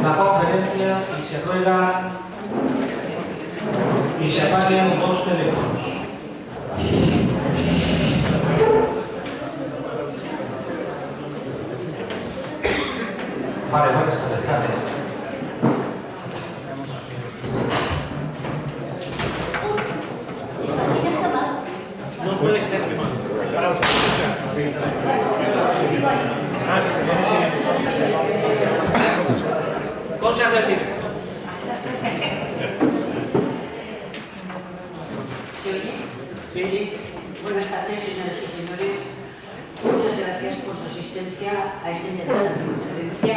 la conferencia y se ruega y se apaguen los teléfonos. Vale, buenas tardes. Esta silla está mal. No puede ser que más. Para usted. Cosas del tiempo. ¿Se oye? Sí. Buenas tardes, señoras y señores. Muchas gracias por su asistencia a esta interesante conferencia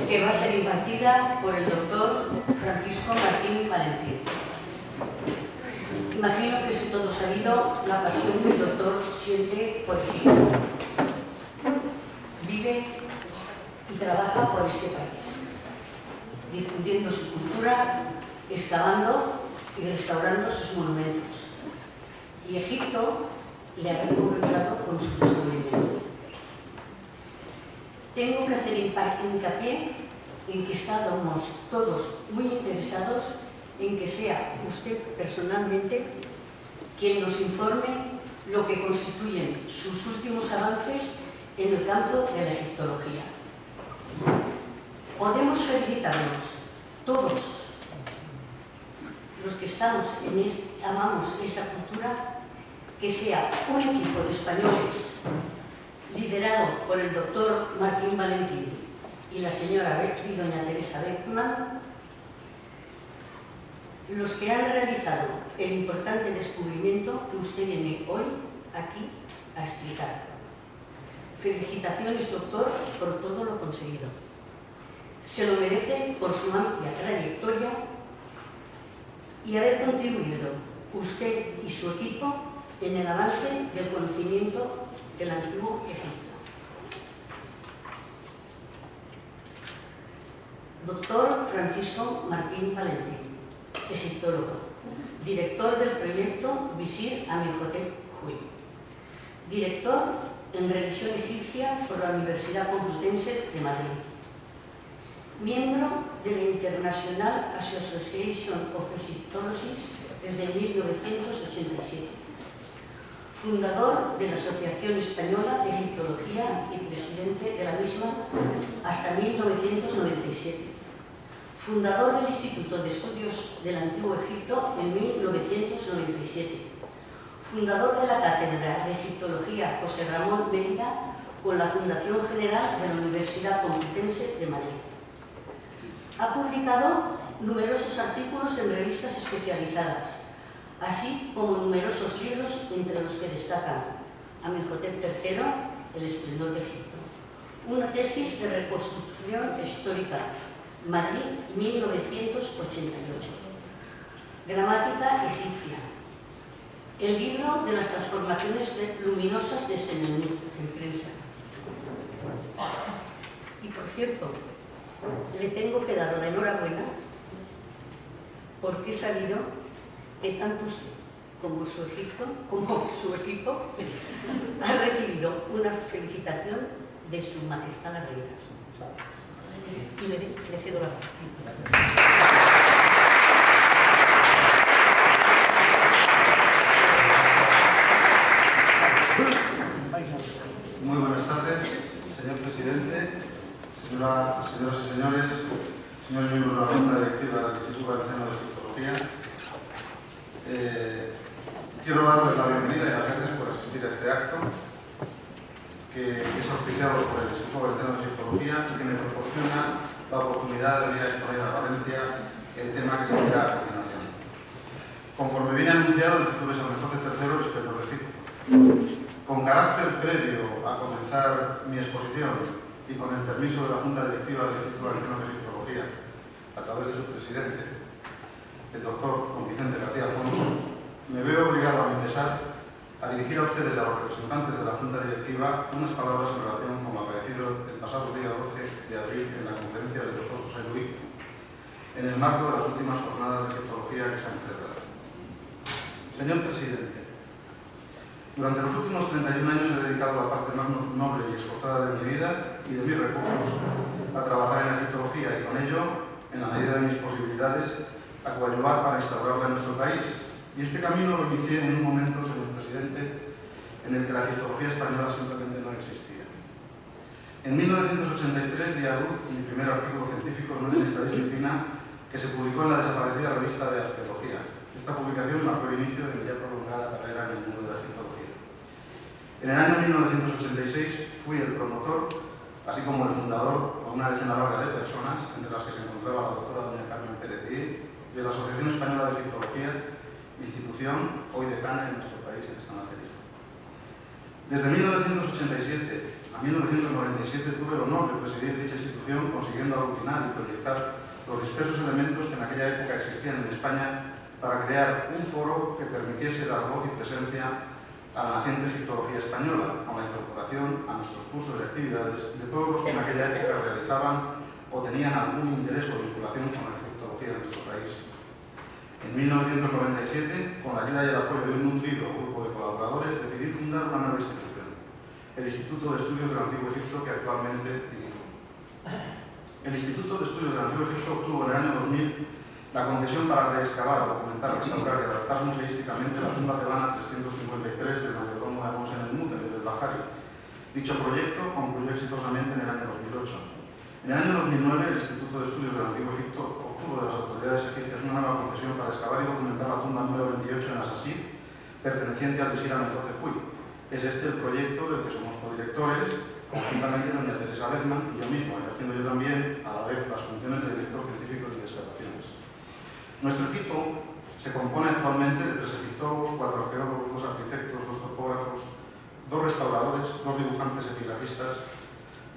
que va a ser impartida por el doctor Francisco Martín Valentín. Imagino que es todo sabido la pasión que el doctor siente por Egipto. Vive y trabaja por este país, difundiendo su cultura, excavando y restaurando sus monumentos. Y Egipto le ha recompensado con su descubrimiento. Tengo que hacer hincapié en que estamos todos muy interesados en que sea usted personalmente quien nos informe lo que constituyen sus últimos avances en el campo de la egiptología. Podemos felicitarnos todos los que amamos esa cultura, que sea un equipo de españoles liderado por el doctor Martín Valentín y la señora y doña Teresa Beckman, los que han realizado el importante descubrimiento que usted viene hoy aquí a explicar. Felicitaciones, doctor, por todo lo conseguido. Se lo merece por su amplia trayectoria y haber contribuido usted y su equipo en el avance del conocimiento del antiguo Egipto. Doctor Francisco Martín Valentín, egiptólogo, director del proyecto Visir Amenhotep Huy, director en religión egipcia por la Universidad Complutense de Madrid, miembro de la International Association of Egyptologists desde 1987, fundador de la Asociación Española de Egiptología y presidente de la misma hasta 1997, fundador del Instituto de Estudios del Antiguo Egipto en 1997, fundador de la Cátedra de Egiptología José Ramón Mérida con la Fundación General de la Universidad Complutense de Madrid. Ha publicado numerosos artículos en revistas especializadas, así como numerosos libros, entre los que destacan Amenhotep III, El esplendor de Egipto, una tesis de reconstrucción histórica, Madrid, 1988, Gramática egipcia, el libro de las transformaciones luminosas de Semenut, en prensa. Y por cierto, le tengo que dar la enhorabuena porque he sabido que tanto usted como su equipo ha recibido una felicitación de Su Majestad la Reina. Y le cedo la palabra. Muy buenas tardes, señor presidente, señoras y señores, señores miembros de la Junta Directiva del Instituto Valenciano de Egiptología. Quiero darles la bienvenida y las gracias por asistir a este acto, que es auspiciado por el Instituto Valenciano de Egiptología y que me proporciona la oportunidad de venir a exponer a Valencia el tema que se verá a continuación. Conforme viene anunciado, el título es Amenhotep III, el esplendor de Egipto. Con carácter previo a comenzar mi exposición y con el permiso de la Junta Directiva del Instituto Valenciano de Egiptología, a través de su presidente, el doctor Juan Vicente García Alfonso, me veo obligado a mi pesar a dirigir a ustedes, a los representantes de la Junta Directiva, unas palabras en relación con lo acaecido el pasado día 12 de abril en la conferencia del doctor José Luis, en el marco de las últimas jornadas de egiptología que se han celebrado. Señor presidente, durante los últimos 31 años he dedicado la parte más noble y esforzada de mi vida y de mis recursos a trabajar en la egiptología egiptología y con ello, en la medida de mis posibilidades, a coadyuvar para instaurarla en nuestro país. Y este camino lo inicié en un momento, señor presidente, en el que la egiptología española simplemente no existía. En 1983 di a luz mi primer artículo científico en esta disciplina, que se publicó en la desaparecida revista de Arqueología. Esta publicación marcó el inicio de mi ya prolongada carrera en el mundo de la egiptología. En el año 1986 fui el promotor, así como el fundador, con una decena larga de personas, entre las que se encontraba la doctora doña Carmen Pérez Díez, de la Asociación Española de Egiptología, institución hoy decana en nuestro país en esta materia. Desde 1987 a 1997 tuve el honor de presidir dicha institución, consiguiendo aglutinar y proyectar los dispersos elementos que en aquella época existían en España para crear un foro que permitiese dar voz y presencia a la naciente egiptología española, con la incorporación a nuestros cursos y actividades de todos los que en aquella época realizaban o tenían algún interés o vinculación con la egiptología de nuestro país. En 1997, con la ayuda y el apoyo de un nutrido grupo de colaboradores, decidí fundar una nueva institución, el Instituto de Estudios del Antiguo Egipto, que actualmente dirijo. El Instituto de Estudios del Antiguo Egipto obtuvo en el año 2000 la concesión para reexcavar, documentar, restaurar y adaptar museísticamente la tumba tebana 353 del mayordomo de Mons en el Mut, en el Bahari. Dicho proyecto concluyó exitosamente en el año 2008. En el año 2009, el Instituto de Estudios del Antiguo Egipto obtuvo de las autoridades egipcias una nueva concesión para excavar y documentar la tumba número 28 en Asasí, perteneciente al visir Amenhotep. Es este el proyecto del que somos codirectores, conjuntamente doña Teresa Bedman y yo mismo, ejerciendo yo también a la vez las funciones de director científico de excavaciones. Nuestro equipo se compone actualmente de 3 egiptólogos, 4 arqueólogos, 2 arquitectos, 2 topógrafos, 2 restauradores, 2 dibujantes epigrafistas,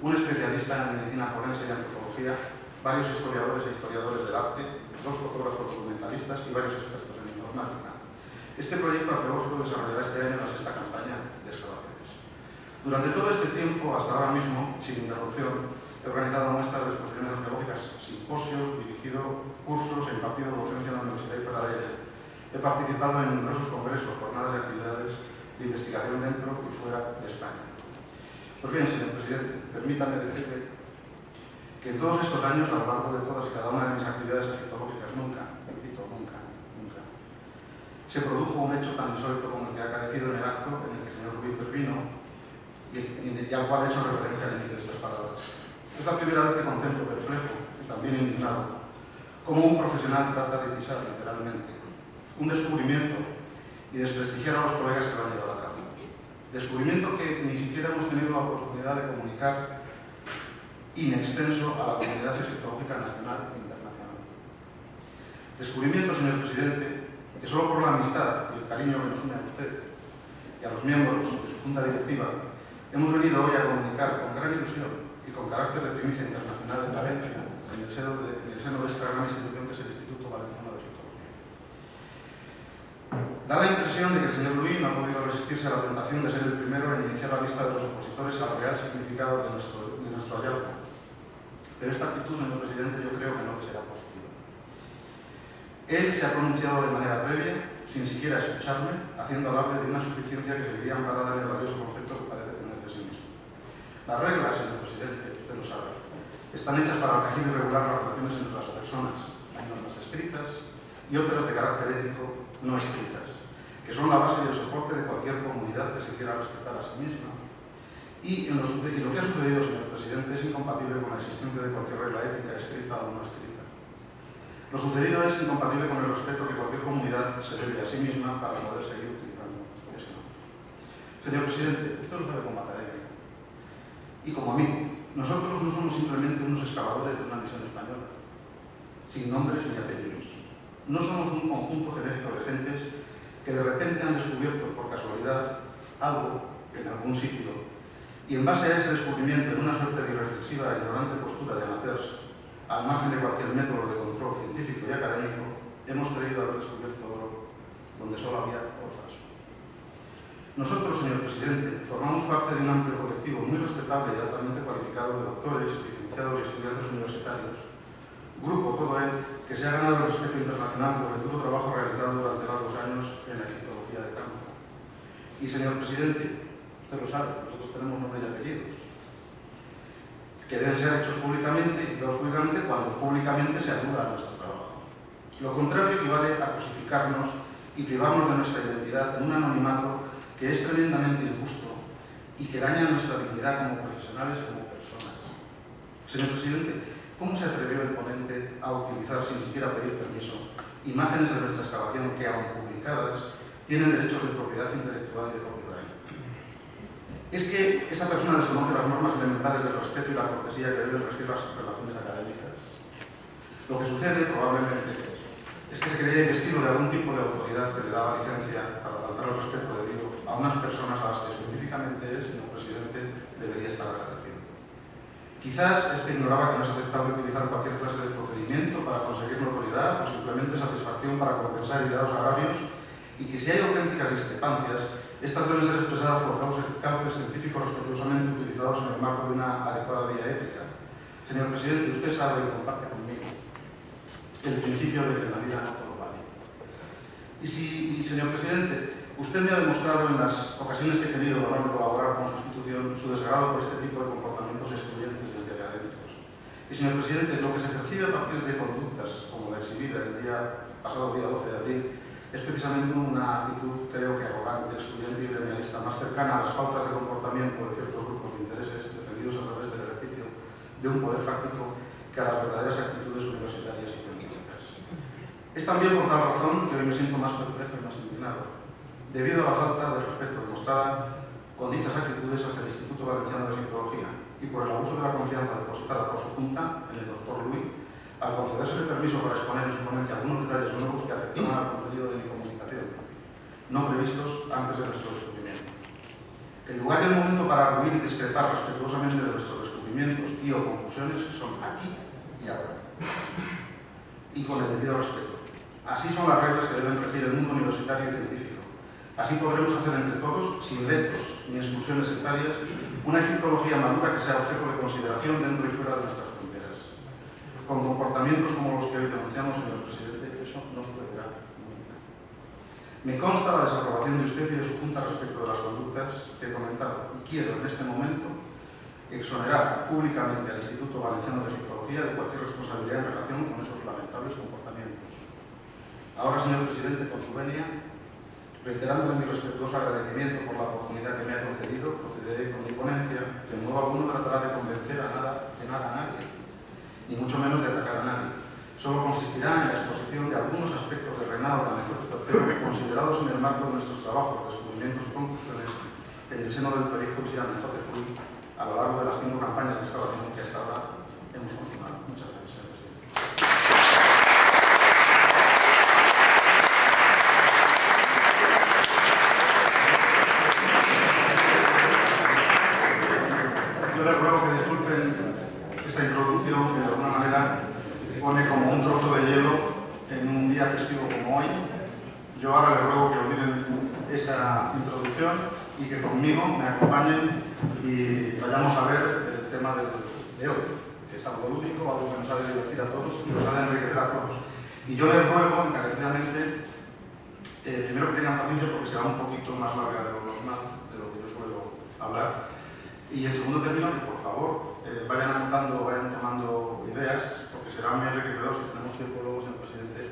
un especialista en medicina forense y antropología, varios historiadores e historiadores del arte, 2 fotógrafos documentalistas y varios expertos en informática. Este proyecto arqueológico desarrollará este año la 6ª campaña de excavaciones. Durante todo este tiempo, hasta ahora mismo, sin interrupción, he organizado muestras de exposiciones arqueológicas, simposios, dirigido cursos e impartido docencia en la Universidad de Peradilla. He participado en numerosos congresos, jornadas y actividades de investigación dentro y fuera de España. Pues bien, señor presidente, permítame decirle que en todos estos años, a lo largo de todas y cada una de mis actividades egiptológicas, nunca, repito, nunca, se produjo un hecho tan insólito como el que ha acaecido en el acto en el que el señor Rubí intervino y al cual he hecho referencia al inicio de estas palabras. Es la primera vez que contemplo perplejo y también indignado cómo un profesional trata de pisar literalmente un descubrimiento y desprestigiar a los colegas que lo han llevado a cabo. Descubrimiento que ni siquiera hemos tenido la oportunidad de comunicar in extenso a la comunidad egiptológica nacional e internacional. Descubrimiento, señor presidente, que solo por la amistad y el cariño que nos une a usted y a los miembros de su junta directiva hemos venido hoy a comunicar con gran ilusión y con carácter de primicia internacional en Valencia, en el seno de esta gran institución que es el Instituto Valenciano de Egiptología. Da la impresión de que el señor Luis no ha podido resistirse a la tentación de ser el primero en iniciar la lista de los opositores al real significado de nuestro hallazgo. Pero esta actitud, señor presidente, yo creo que no será posible. Él se ha pronunciado de manera previa, sin siquiera escucharme, haciendo alarde de una suficiencia que se vería amparada en el valioso concepto que parece tener de sí mismo. Las reglas, señor presidente, usted lo sabe, están hechas para regir y regular las relaciones entre las personas. Hay normas escritas y otras de carácter ético no escritas, que son la base y el soporte de cualquier comunidad que se quiera respetar a sí misma. Y lo que ha sucedido, señor presidente, es incompatible con la existencia de cualquier regla ética escrita o no escrita. Lo sucedido es incompatible con el respeto que cualquier comunidad se debe a sí misma para poder seguir utilizando ese nombre. Señor presidente, usted lo sabe como académico y como amigo. Nosotros no somos simplemente unos excavadores de una misión española, sin nombres ni apellidos. No somos un conjunto genérico de gentes que de repente han descubierto por casualidad algo en algún sitio y en base a ese descubrimiento, en una suerte de irreflexiva e ignorante postura de amateurs, al margen de cualquier método de control científico y académico, hemos creído haber descubierto oro donde solo había oro falso. Nosotros, señor presidente, formamos parte de un amplio colectivo muy respetable y altamente cualificado de doctores, licenciados y estudiantes universitarios, grupo todo él que se ha ganado el respeto internacional por el duro trabajo realizado durante largos años en la egiptología de campo. Y, señor presidente, usted lo sabe, nosotros tenemos nombre y apellidos, que deben ser hechos públicamente y dados públicamente lógicamente, cuando públicamente se aluda a nuestro trabajo. Lo contrario equivale a cosificarnos y privarnos de nuestra identidad en un anonimato que es tremendamente injusto y que daña nuestra dignidad como profesionales y como personas. Señor presidente, ¿cómo se atrevió el ponente a utilizar, sin siquiera pedir permiso, imágenes de nuestra excavación que, aun publicadas, tienen derechos de propiedad intelectual y de copyright? ¿Es que esa persona desconoce las normas elementales del respeto y la cortesía que deben regir las relaciones académicas? Lo que sucede, probablemente, es que se creía investido de algún tipo de autoridad que le daba licencia para faltar el respeto debido a unas personas a las que específicamente él, señor presidente, debería estar agradecido. Quizás es que ignoraba que no es aceptable utilizar cualquier clase de procedimiento para conseguir notoriedad o simplemente satisfacción para compensar ideados agravios, y que si hay auténticas discrepancias, estas deben ser expresadas por cauces científicos respetuosamente utilizados en el marco de una adecuada vía ética. Señor presidente, usted sabe y comparte conmigo el principio de que en la vida no todo vale. Y señor presidente, usted me ha demostrado en las ocasiones que he tenido el honor de colaborar con su institución su desagrado por este tipo de comportamientos excluyentes y antiacadémicos. Y señor presidente, lo que se percibe a partir de conductas como la exhibida el pasado día 12 de abril es precisamente una actitud, creo que arrogante, excluyente y gremialista, más cercana a las pautas de comportamiento de ciertos grupos de intereses defendidos a través del ejercicio de un poder fáctico que a las verdaderas actitudes universitarias y científicas. Es también por tal razón que hoy me siento más perplejo y más indignado, debido a la falta de respeto demostrada con dichas actitudes hacia el Instituto Valenciano de Egiptología y por el abuso de la confianza depositada por su junta en el doctor Luis, al concederse el permiso para exponer en su ponencia algunos detalles nuevos que afectaban al contenido de mi comunicación, no previstos antes de nuestro descubrimiento. El lugar y el momento para arguir y discrepar respetuosamente de nuestros descubrimientos y o conclusiones son aquí y ahora, y con el debido respeto. Así son las reglas que deben regir el mundo universitario y científico. Así podremos hacer entre todos, sin vetos ni exclusiones sectarias, una egiptología madura que sea objeto de consideración dentro y fuera de nuestras fronteras. Con comportamientos como los que hoy denunciamos, señor presidente, eso no sucederá nunca. Me consta la desaprobación de usted y de su junta respecto de las conductas que he comentado, y quiero en este momento exonerar públicamente al Instituto Valenciano de Egiptología de cualquier responsabilidad en relación con esos lamentables comportamientos. Ahora, señor presidente, con su venia, reiterando mi respetuoso agradecimiento por la oportunidad que me ha concedido, procederé con mi ponencia, que en modo alguno tratará de convencer de nada a nadie, ni mucho menos de atacar a nadie. Solo consistirá en la exposición de algunos aspectos del reinado de Amenhotep III considerados en el marco de nuestros trabajos, descubrimientos y conclusiones en el seno del proyecto Amenhotep III a lo largo de las 5 campañas de excavación que hasta ahora hemos continuado. Muchas gracias, señor presidente. Yo les ruego que disculpen esta introducción que de alguna manera pone como un trozo de hielo en un día festivo como hoy. Yo ahora les ruego que olviden esa introducción y que conmigo me acompañen y vayamos a ver el tema de hoy, que es algo lúdico, algo que nos ha de divertir a todos y nos ha de enriquecer a todos. Y yo les ruego encarecidamente, primero que tengan paciencia porque será un poquito más larga de lo normal, de lo que yo suelo hablar. Y en segundo término, que por favor vayan anotando, vayan tomando ideas, porque será muy enriquecedor si tenemos tiempo luego, señor presidente,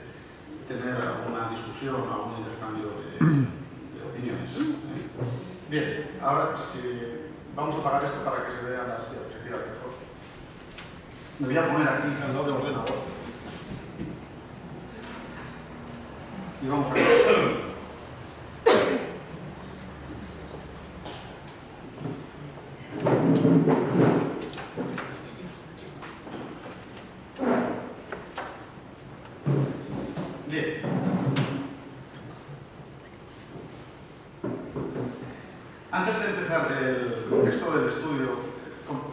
tener alguna discusión o algún intercambio de opiniones. Bien, ahora vamos a apagar esto para que se vean las diapositivas mejor. Me voy a poner aquí al lado del ordenador. Y vamos a ver. Bien. Antes de empezar el contexto del estudio,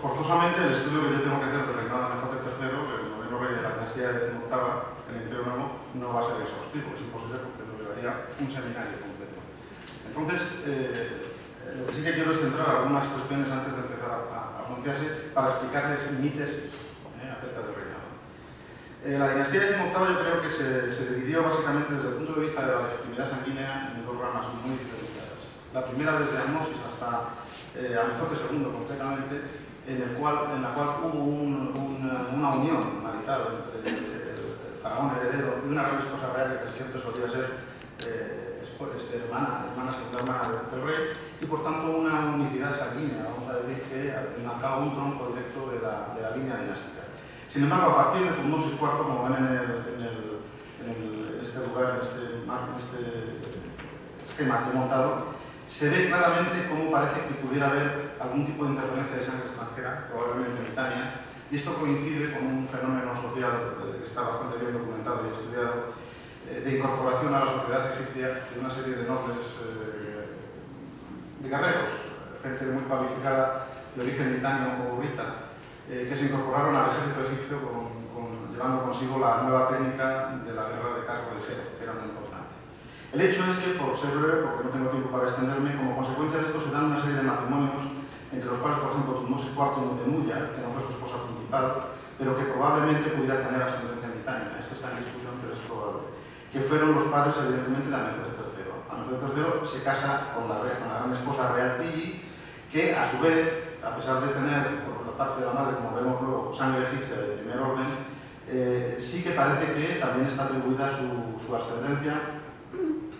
forzosamente el estudio que yo tengo que hacer del reinado de Amenhotep III, el noveno rey de la dinastía de XVIII, el Imperio Nuevo, no va a ser exhaustivo, es imposible porque nos llevaría un seminario completo. Entonces, lo que sí que quiero es centrar algunas cuestiones antes de empezar a pronunciarse para explicarles mi tesis acerca del reinado. La dinastía de XVIII yo creo que se dividió básicamente desde el punto de vista de la legitimidad sanguínea en 2 ramas muy diferenciadas. La primera desde Ahmosis hasta Amenhotep II concretamente, en la cual hubo una unión cohabitado entre el faraón heredero y una gran esposa real que siempre solía ser hermana del rey, y por tanto una unicidad sanguínea, vamos a decir que marcaba un tronco directo de la línea dinástica. Sin embargo, a partir de Tutmosis IV, como ven en este lugar, en este esquema que he montado, se ve claramente cómo parece que pudiera haber algún tipo de interferencia de sangre extranjera, probablemente en Italia, y esto coincide con un fenómeno social que está bastante bien documentado y estudiado, de incorporación a la sociedad egipcia de una serie de nobles, de guerreros, gente muy cualificada de origen gitano o burrita, que se incorporaron al ejército egipcio llevando consigo la nueva técnica de la guerra de carro ligero, que era muy importante. El hecho es que, por ser breve, porque no tengo tiempo para extenderme, como consecuencia de esto se dan una serie de matrimonios, entre los cuales, por ejemplo, Tutmosis IV de Muya, que no fue su esposa principal, pero que probablemente pudiera tener ascendencia gitana. Esto está en discusión, pero es probable. Que fueron los padres, evidentemente, de Amenhotep III. Amenhotep III se casa con la gran esposa real Tigi, que a su vez, a pesar de tener, por la parte de la madre, como vemos luego, sangre egipcia de primer orden, sí que parece que también está atribuida su ascendencia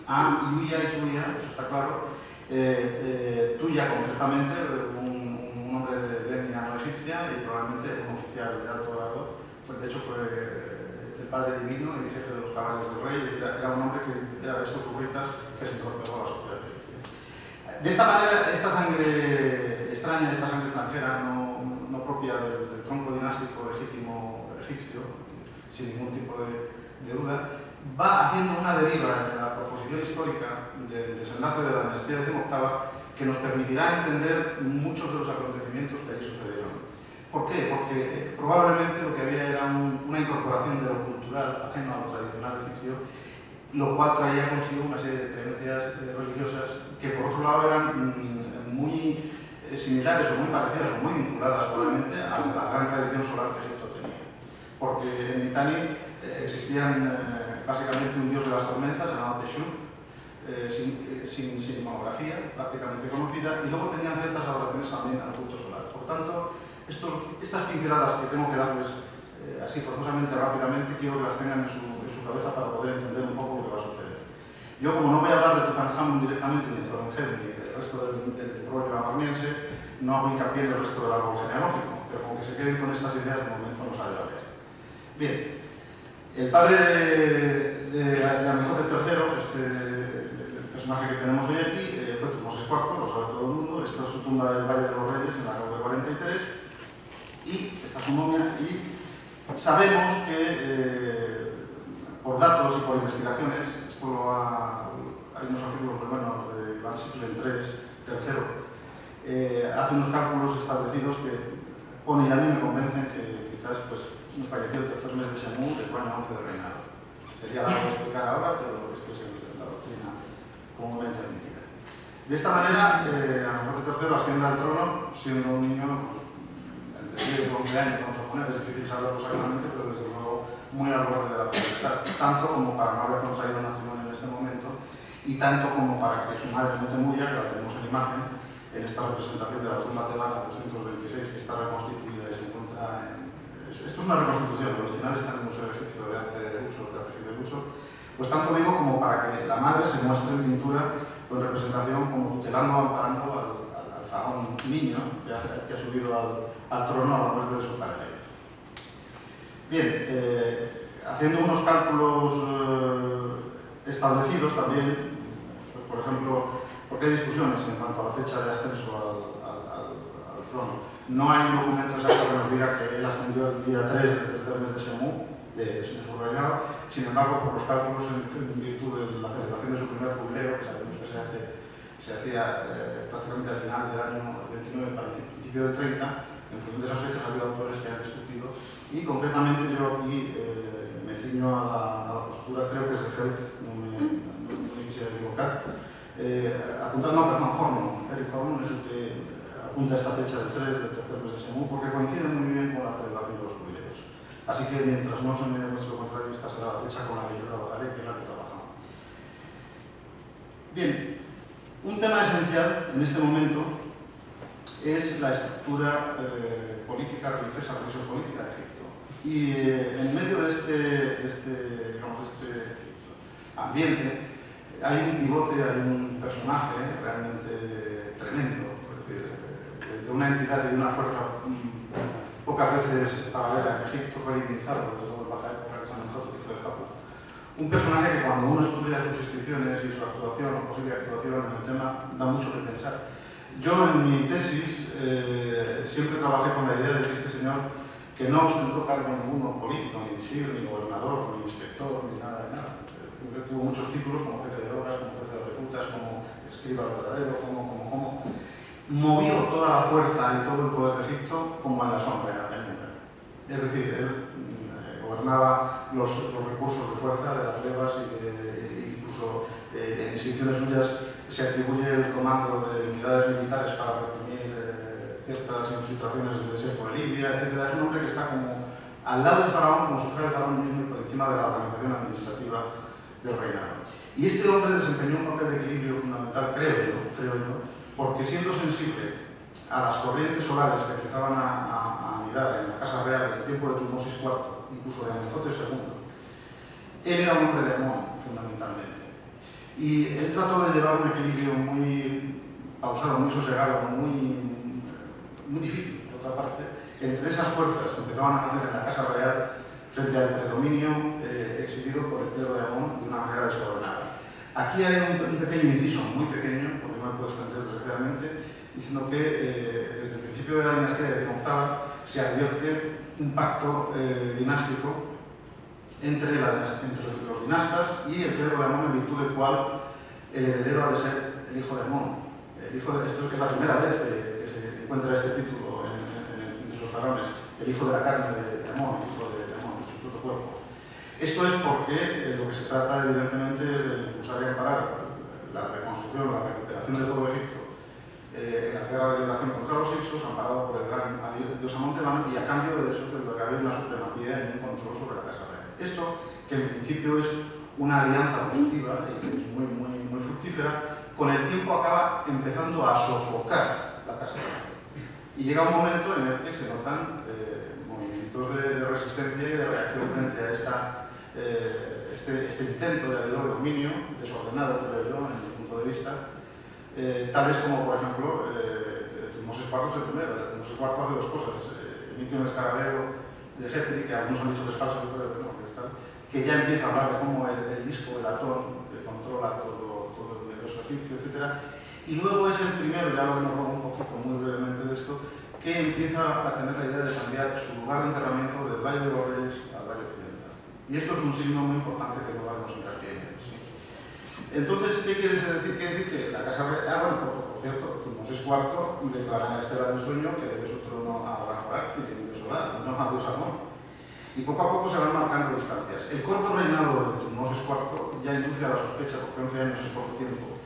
a Yuya y Tuya, eso está claro. Tuya, concretamente, un hombre de etnia no egipcia y probablemente un oficial de alto grado, pues de hecho fue el padre divino y jefe de los caballos del rey, era un hombre que era de estos burritas que se incorporó a la sociedad egipcia. De esta manera, esta sangre extraña, esta sangre extranjera, no propia del tronco dinástico legítimo egipcio, sin ningún tipo de duda, va haciendo una deriva en la proposición histórica del desenlace de la dinastía XVIII que nos permitirá entender muchos de los acontecimientos que allí sucedieron. ¿Por qué? Porque probablemente lo que había era una incorporación de lo cultural ajeno a lo tradicional egipcio, lo cual traía consigo una serie de creencias religiosas que por otro lado eran muy similares o muy parecidas o muy vinculadas probablemente a la gran tradición solar que Egipto tenía. Porque en Mitanni existían básicamente un dios de las tormentas llamado Teshub, sin iconografía prácticamente conocida, y luego tenían ciertas adoraciones también al culto solar. Por tanto, estas pinceladas que tengo que darles así forzosamente, rápidamente, quiero que las tengan en su cabeza para poder entender un poco lo que va a suceder. Yo, como no voy a hablar de Tutankamón directamente, ni de Tutankamón, ni del resto del rollo amarniense, no hago hincapié en el resto del árbol genealógico, pero con que se queden con estas ideas de momento nos ha de valer. Bien, el padre de Amenhotep III, el personaje que tenemos hoy aquí, fue Tutmosis IV, lo sabe todo el mundo. Esta es su tumba del Valle de los Reyes, en la calle 43, y esta es su momia, y sabemos que por datos y por investigaciones, hay unos artículos muy buenos de Van Sicklen III, hace unos cálculos establecidos que pone, y a mí me convencen que quizás falleció el tercer mes de Shemu del año 11 de reinado. Sería largo de explicar ahora, pero esto es la doctrina comúnmente admitida. De esta manera, Amenhotep III asciende al trono siendo un niño entre 10 y 11 años, vamos a poner, es difícil saberlo exactamente, pero desde luego muy al borde de la pubertad, tanto como para no haber contraído matrimonio en este momento y tanto como para que su madre Mutemuya, que la tenemos en imagen, en esta representación de la tumba tebana 226, que está reconstituida y se encuentra en... Esto es una reconstitución, el original está en el Museo Egipcio de Arte de Uso, pues tanto digo como para que la madre se muestre en pintura o en representación como tutelando o amparando al faraón niño que ha subido al trono a la muerte de su padre. Bien, haciendo unos cálculos establecidos también, pues, por ejemplo, porque hay discusiones en cuanto a la fecha de ascenso al trono. No hay un documento exacto que nos diga que él ascendió el día 3 del tercer mes de Shemu, de su reinado. Sin embargo, por los cálculos en virtud de la celebración de su primer jubileo, que sabemos que se hacía prácticamente al final del año 29 para el principio del 30, en función de esas fechas ha habido autores que han discutido, y concretamente yo aquí me ciño a la postura, creo que es de Helk, no me quisiera equivocar, Eric Hornung es el que apunta esta fecha del 3 del tercer mes de Shemu, porque coincide muy bien con la celebración de los jubileos. Así que mientras no se me demuestre lo contrario, esta será la fecha con la que yo trabajaré, que es la que trabajamos. Bien, un tema esencial en este momento es la estructura política, religiosa, política de Egipto. Y en medio de este ambiente hay un pivote, hay un personaje realmente tremendo, es decir, de una entidad y de una fuerza pocas veces paralela en Egipto, fue divinizado desde luego en la época de San Antonio, que fue de Japón. Un personaje que cuando uno estudia sus inscripciones y su actuación o posible actuación en el tema da mucho que pensar. Yo en mi tesis siempre trabajé con la idea de que este señor, que no ostentó cargo ninguno político, ni visir, ni gobernador, ni inspector, ni nada de nada. Tuvo muchos títulos como jefe de obras, como jefe de reclutas, como escriba verdadero, como movió toda la fuerza y todo el poder de Egipto como en la sombra. Es decir, él gobernaba los recursos de fuerza de las levas y incluso en inscripciones suyas se atribuye el comando de unidades militares para reprimir ciertas infiltraciones del desierto de Libia, etc. Es un hombre que está como al lado del faraón, como si fuera el faraón mismo y por encima de la organización administrativa del reinado. Y este hombre desempeñó un papel de equilibrio fundamental, creo yo, porque siendo sensible a las corrientes solares que empezaban a anidar en la Casa Real desde el tiempo de Tutmosis IV, incluso de Amenhotep II, él era un hombre de Amón, fundamentalmente. Y él trató de llevar un equilibrio muy pausado, muy sosegado, muy difícil, por otra parte, entre esas fuerzas que empezaban a nacer en la Casa Real frente al predominio exhibido por el clero de Amón de una manera desordenada. Aquí hay un pequeño inciso, muy pequeño, porque no me puedo extender desgraciadamente, diciendo que desde el principio de la dinastía de Octava se advierte un pacto dinástico entre los dinastas y el clero de Amón, en virtud del cual el heredero ha de ser el hijo de Amón. Esto es la primera vez que se encuentra este título entre los faraones, el hijo de la carne de Amón, el hijo de Amón, de su propio cuerpo. Esto es porque lo que se trata, evidentemente, es de impulsar y amparar la reconstrucción, la recuperación de todo Egipto en la guerra de liberación contra los Hicsos, amparado por el gran dios Amón Temano, y a cambio de eso, lo que había una supremacía y un control sobre la Casa Real. Esto, que en principio es una alianza positiva y que es muy fructífera, con el tiempo acaba empezando a sofocar la Casa Real. Y llega un momento en el que se notan movimientos de resistencia y de reacción frente a este intento de dominio desordenado, creo yo, en mi punto de vista, tales como, por ejemplo, Tutmosis IV es el primero. Tutmosis IV hace dos cosas. Emite un escarabeo de Jeferi, que algunos han dicho que es falso, pero no, que ya empieza a hablar de cómo el disco, el atón, que controla todo el universo egipcio, etc. Y luego es el primero, ya lo hemos hablado un poquito muy brevemente de esto, que empieza a tener la idea de cambiar su lugar de enterramiento del Valle de los Reyes al Valle Occidental. Y esto es un signo muy importante que no vamos a hincapié en él. Entonces, ¿qué quiere decir? Quiere decir que la Casa Real, por cierto, Tutmosis IV declara en la estela del sueño que debe su trono a Ra-Horac y de Dios solar, no a Dios Amón. Y poco a poco se van marcando distancias. El corto reinado de Tutmosis IV ya induce a la sospecha, porque 11 años es poco tiempo,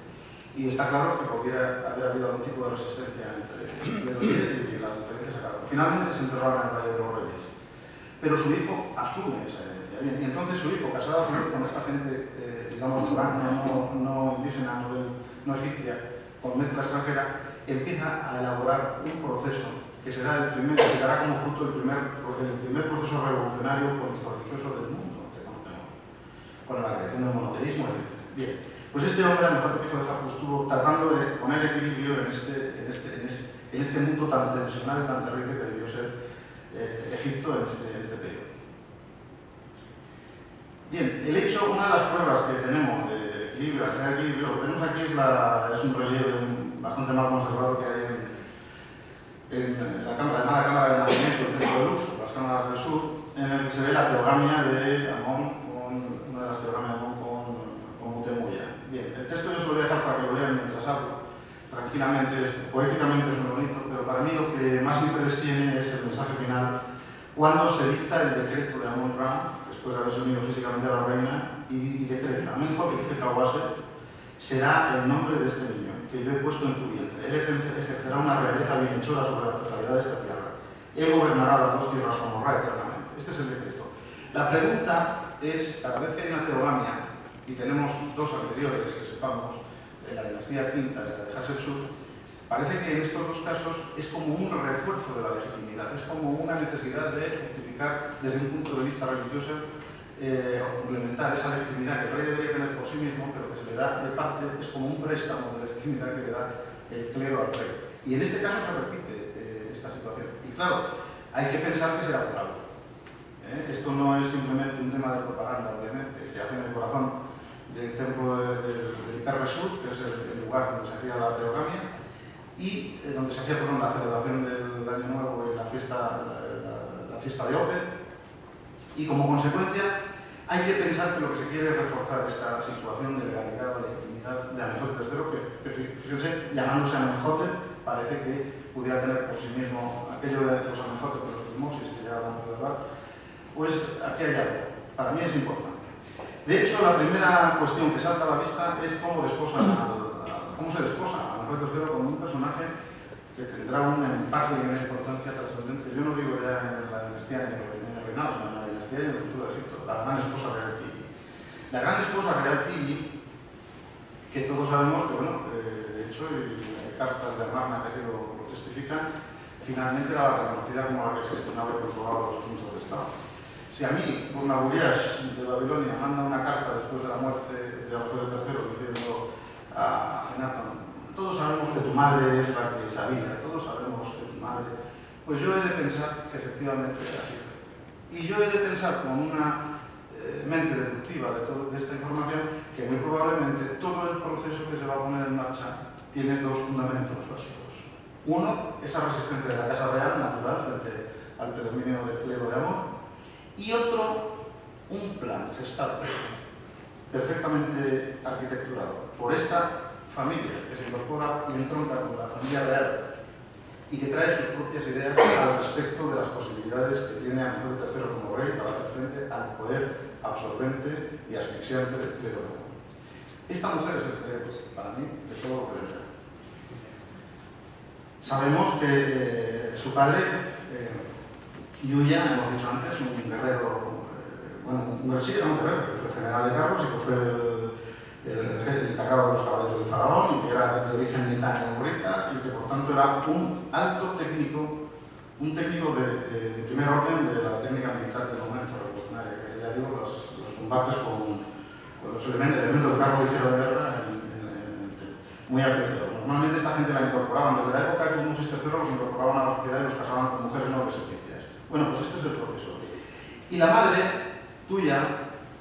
y está claro que podría haber habido algún tipo de resistencia entre los y las diferencias acabaron. Finalmente se enterraron en el Valle de los Reyes, pero su hijo asume esa herencia. Bien, y entonces su hijo, casado a su vez con esta gente, digamos, no indígena, no egipcia, con mezcla extranjera, empieza a elaborar un proceso que será que dará como fruto el primer proceso revolucionario político-religioso del mundo que conocemos, con la creación del monoteísmo, etc. Bien, pues este hombre, a mejor que estuvo tratando de poner equilibrio en este mundo tan tensionado y tan terrible que debió ser Egipto en este periodo. Bien, una de las pruebas que tenemos de equilibrio, lo que tenemos aquí es un relieve bastante mal conservado que hay en la llamada Cámara de Nacimiento del Templo de Luxor, las cámaras del sur, en el que se ve la teogamia de Amón una de las teogamias de Amón con Mutemuya. Bien, el texto yo se lo voy a dejar para que lo lean mientras hablo. Tranquilamente, poéticamente es muy bonito, pero para mí lo que más interés tiene es el mensaje final cuando se dicta el decreto de Amón-Ra, después de haberse unido físicamente a la reina, y decreta: Amenhotep que dice Tawase será el nombre de este niño que yo he puesto en tu vientre. Él ejercerá una realeza bienhechora sobre la totalidad de esta tierra. Él gobernará las dos tierras como Ra eternamente. Este es el decreto. La pregunta es, cada vez que hay una teogamia, y tenemos dos anteriores que sepamos, de la dinastía V y de Hatshepsut, parece que en estos dos casos es como un refuerzo de la legitimidad, es como una necesidad de justificar justificar desde un punto de vista religioso o complementar esa legitimidad que el rey debería tener por sí mismo, pero que se le da de parte, es como un préstamo de legitimidad que le da el clero al rey. Y en este caso se repite esta situación. Y claro, hay que pensar que será por algo. Esto no es simplemente un tema de propaganda, obviamente. Se hace en el corazón del templo del Hiperresur, que es el lugar donde se hacía la teogamia, y donde se hacía la celebración del Año Nuevo y la fiesta de Ope. Y como consecuencia, hay que pensar que lo que se quiere es reforzar esta situación de legalidad o legitimidad de Amenhotep III, que fíjense, llamándose Amenhotep, parece que pudiera tener por sí mismo aquello de los Amenhotep de los Tutmosis, que ya hablamos de verdad. Pues aquí hay algo. Para mí es importante. De hecho, la primera cuestión que salta a la vista es cómo se desposa a Amenhotep III como un personaje que tendrá un impacto y una importancia trascendente. Yo no digo ya en la dinastía ni en el reinado, sino en la dinastía y en el futuro de Egipto, la gran esposa real Tiye. La gran esposa real Tiye, que todos sabemos que, bueno, de hecho, y hay cartas de Amarna que así lo testifican, finalmente era la reconocida como la que gestionaba y controlaba los asuntos de Estado. Si a mí, Burnaburiash de Babilonia, manda una carta después de la muerte de Amenhotep III diciendo a Akenatón, todos sabemos que tu madre es la que sabía, todos sabemos que tu madre... Pues yo he de pensar que efectivamente es así. Y yo he de pensar con una mente deductiva de esta información que muy probablemente todo el proceso que se va a poner en marcha tiene dos fundamentos básicos. Uno, esa resistencia de la Casa Real natural frente al predominio del clero de Amón. Y otro, un plan gestado, perfectamente arquitecturado por esta familia que se incorpora y entronca con la familia real y que trae sus propias ideas al respecto de las posibilidades que tiene Amenhotep III como rey para hacer frente al poder absorbente y asfixiante del clero de Amón. Esta mujer es el cerebro, para mí, de todo lo que le trae. Sabemos que su padre, Yuya, hemos dicho antes, un guerrero, un guerrero, que fue general de carros y que fue el encargado de los caballos del faraón y que era de origen nitano-amorita y que por tanto era un alto técnico, un técnico de primer orden de la técnica militar del momento revolucionario, que ya digo, los combates con los elementos del carro ligero de guerra muy apreciados. Normalmente esta gente la incorporaban desde la época de Tutmosis III, los incorporaban a la sociedad y los casaban con mujeres nobles egipcias. Bueno, pues este es el proceso. Y la madre tuya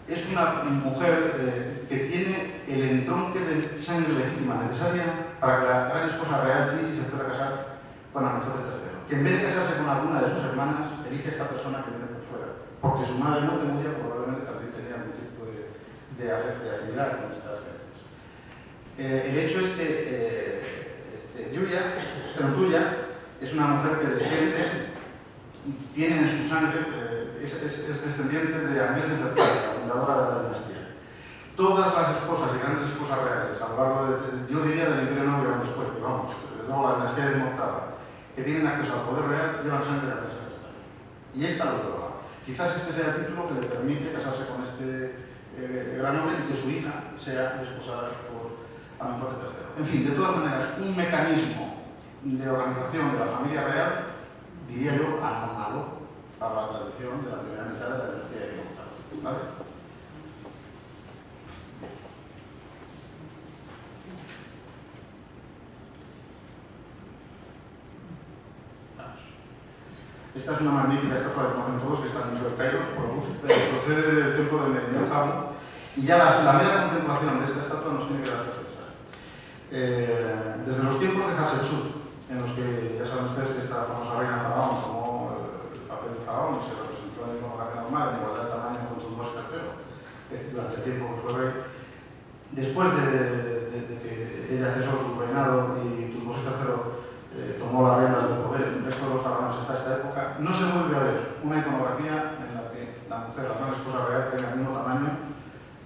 es una mujer que tiene el entronque de sangre legítima necesaria para que la gran esposa real Tiye se pueda casar con Amenhotep III. Que en vez de casarse con alguna de sus hermanas, elige a esta persona que viene por fuera. Porque su madre no tenía, probablemente también tenía algún tipo de afinidad con estas gentes. El hecho es que Tuya es una mujer que desciende y tiene en su sangre, es descendiente de Amés Nefertari, la fundadora de la dinastía. Todas las esposas y grandes esposas reales, a lo largo yo diría del Imperio Novio aún después, pero vamos, luego la dinastía de Mortada, que tienen acceso al poder real, llevan sangre de Amés Nefertari. Y esta lo lleva. Quizás este sea el título que le permite casarse con este gran hombre y que su hija sea desposada por Amenhotep III. En fin, de todas maneras, un mecanismo de organización de la familia real, diría yo, anormal para la tradición de la primera mitad de la dinastía de Mortada. ¿Vale? Esta es una magnífica estatua que conocen todos, que está en el Museo del Cairo, procede del templo de Medinet Habu, y ya la mera contemplación de esta estatua nos tiene que dar que pensar. Desde los tiempos de Hatshepsut, en los que ya saben ustedes que esta famosa reina faraón tomó el papel de faraón y se representó en el monarca normal, en igualdad de tamaño con Tutmosis III, durante el tiempo que fue rey, después de que ella cesó su reinado y Tutmosis III tomó las riendas del poder, el resto de los faraones hasta esta época, no se vuelve a ver una iconografía en la que la mujer, la gran esposa real, tenga el mismo tamaño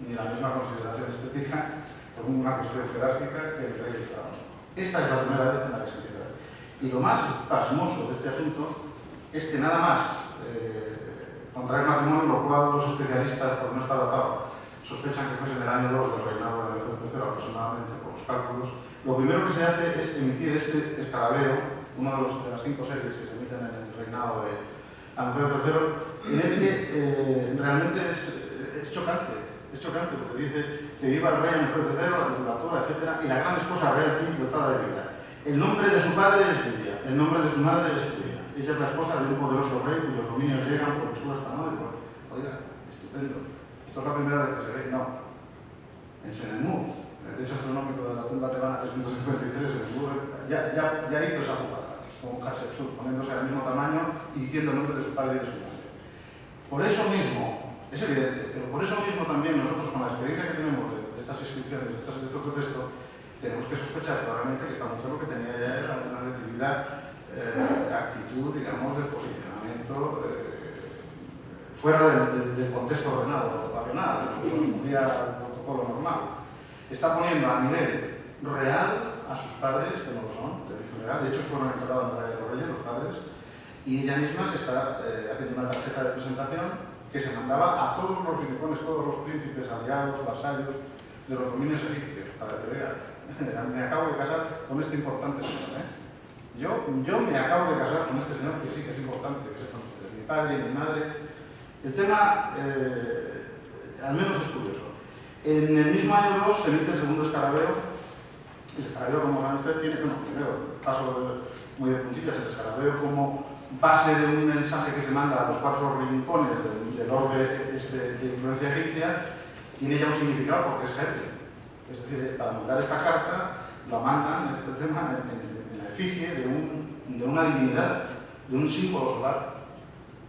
ni la misma consideración estética por una cuestión jerárquica que el rey y el faraón. Esta es la primera vez en la que se empieza a ver. Y lo más pasmoso de este asunto es que nada más contraer matrimonio, lo cual los especialistas, por no estar datado, sospechan que fuese en el año 2 del reinado de Amenhotep III aproximadamente, por los cálculos. Lo primero que se hace es emitir este escarabeo, uno de las 5 series que se emiten en el reinado Alfredo III, en el que realmente es chocante, porque dice que viva el rey Alfredo III, la literatura, etc. Y la gran esposa real dotada de vida. El nombre de su padre es Lidia, el nombre de su madre es Julia. Ella es la esposa de un poderoso rey cuyos dominios llegan por el sur hasta no. Oiga, estupendo. Esto es la primera vez que se ve, no. En Senemur, el hecho astronómico de la tumba tebana 353, ya hizo esa jugada, con Hatshepsut, poniéndose al mismo tamaño y diciendo el nombre de su padre y de su madre. Por eso mismo, es evidente, pero por eso mismo también nosotros, con la experiencia que tenemos de estas inscripciones, de estos textos, tenemos que sospechar claramente que esta mujer lo que tenía ya era una decidida actitud, digamos, de posicionamiento fuera del contexto ordenado, racional, de lo que cumplía el protocolo normal. Está poniendo a nivel real a sus padres, que no lo son, de origen real, de hecho fueron enterrados en la Valle de los Reyes, los padres, y ella misma se está haciendo una tarjeta de presentación que se mandaba a todos los rincones, todos los príncipes, aliados, vasallos de los dominios egipcios, para que vean. Me acabo de casar con este importante señor. Yo me acabo de casar con este señor que sí que es importante, que sepan ustedes, mi padre y mi madre. El tema, al menos es curioso. En el mismo año 2 se emite el segundo escarabeo. El escarabeo, como saben ustedes, tiene, bueno, primero, paso muy de puntillas, el escarabeo como base de un mensaje que se manda a los 4 rincones del orbe de influencia egipcia, tiene ya un significado porque es jefe. Es decir, para mandar esta carta, la mandan, este tema, en la efigie de una divinidad, de un símbolo solar,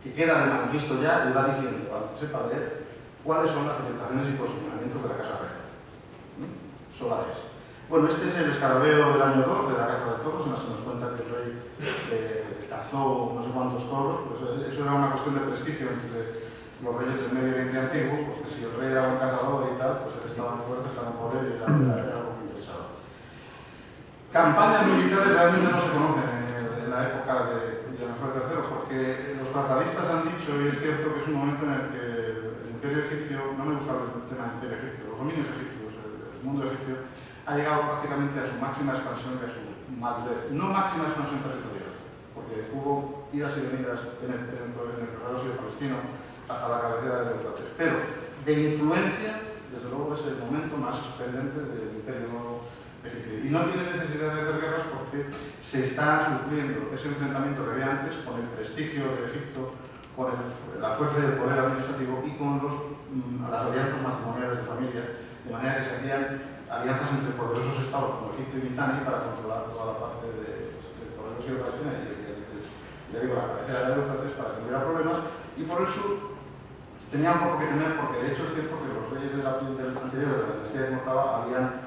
que queda de manifiesto ya y va diciendo, para que sepa leer, cuáles son las orientaciones y posicionamientos de la Casa Real. Solares. Bueno, este es el escarabeo del año 2 de la Casa de Toros, en la que se nos cuenta que el rey cazó no sé cuántos toros, pues eso era una cuestión de prestigio entre los reyes del Medio Oriente antiguo, porque si el rey era un cazador y tal, pues él estaba muy fuerte, estaba en poder y era algo muy interesado. Campañas militares realmente no se conocen en la época de Alfredo III, porque los tratadistas han dicho, y es cierto que es un momento en el que el imperio egipcio, no me gusta el tema del imperio egipcio, los dominios egipcios, el mundo egipcio, ha llegado prácticamente a su máxima expansión y a su no máxima expansión territorial, porque hubo idas y venidas en el corredor sirio-palestino hasta la cabecera del Éufrates, pero de influencia, desde luego es el momento más sorprendente del imperio egipcio. Y no tiene necesidad de hacer guerras porque se está supliendo ese enfrentamiento que había antes con el prestigio de Egipto, con la fuerza y el poder administrativo y con las alianzas matrimoniales de familia, de manera que se hacían alianzas entre poderosos estados como Egipto y Mitanni para controlar toda la parte del corredor sirio-palestino y de la cabecera de Éufrates para que no hubiera problemas. Y por el sur tenía un poco que temer, porque de hecho es cierto que los reyes del anterior, de la dinastía de Murtaba, habían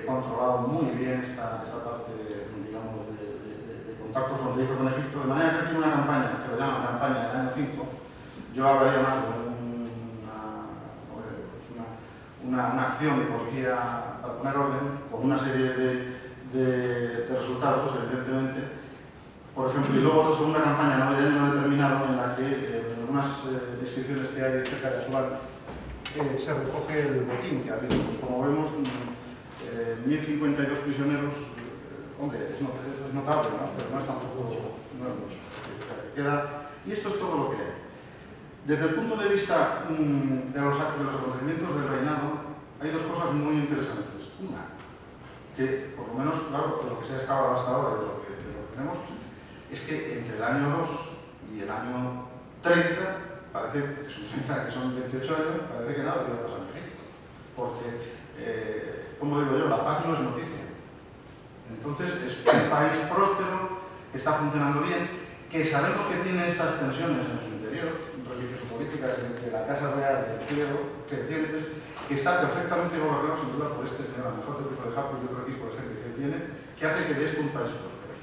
controlado muy bien esta parte, digamos, de contacto fronterizo con Egipto, de manera que tiene una campaña, que lo llaman campaña del año 5. Yo hablaría más de una acción de policía para poner orden, con una serie de resultados, evidentemente. Por ejemplo, y luego otra segunda campaña no determinado en la que en algunas inscripciones que hay cerca de Asuán se recoge el botín que ha habido. Pues como vemos, 1052 prisioneros, hombre, es notable, ¿no? Pero no es tampoco, no es mucho. Y esto es todo lo que hay. Desde el punto de vista de los acontecimientos del reinado, hay dos cosas muy interesantes. Una, que por lo menos, claro, de lo que se ha excavado hasta ahora, de lo que tenemos, es que entre el año 2 y el año 30, parece que son 28 años, parece que nada debe pasar en Egipto. Porque, como digo yo, la paz no es noticia. Entonces, es un país próspero, que está funcionando bien, que sabemos que tiene estas tensiones en su interior, religioso-políticas entre la Casa Real y el clero, crecientes, que está perfectamente gobernado sin duda por este señor Amenhotep, hijo de Jacob y otro equipo de gente que él tiene, que hace que de esto un país próspero.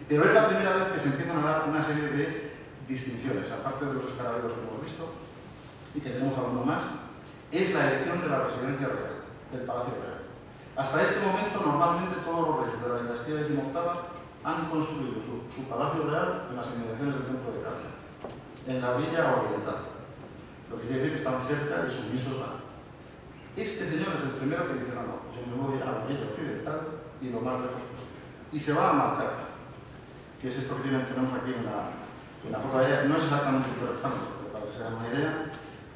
Pero es la primera vez que se empiezan a dar una serie de distinciones, aparte de los escarabeos que hemos visto, y que tenemos alguno más, es la elección de la residencia real, del Palacio Real. Hasta este momento, normalmente todos los reyes de la dinastía de Timoctava han construido su Palacio Real en las inmediaciones del Templo de Carmen, en la orilla oriental, lo que quiere decir que están cerca y sumisos a. Este señor es el primero que dice, no, yo me voy a la orilla occidental y lo más lejos posible. Y se va a marcar, que es esto que tenemos aquí en La foto de ella no es exactamente este rectángulo, pero para que se hagan una idea,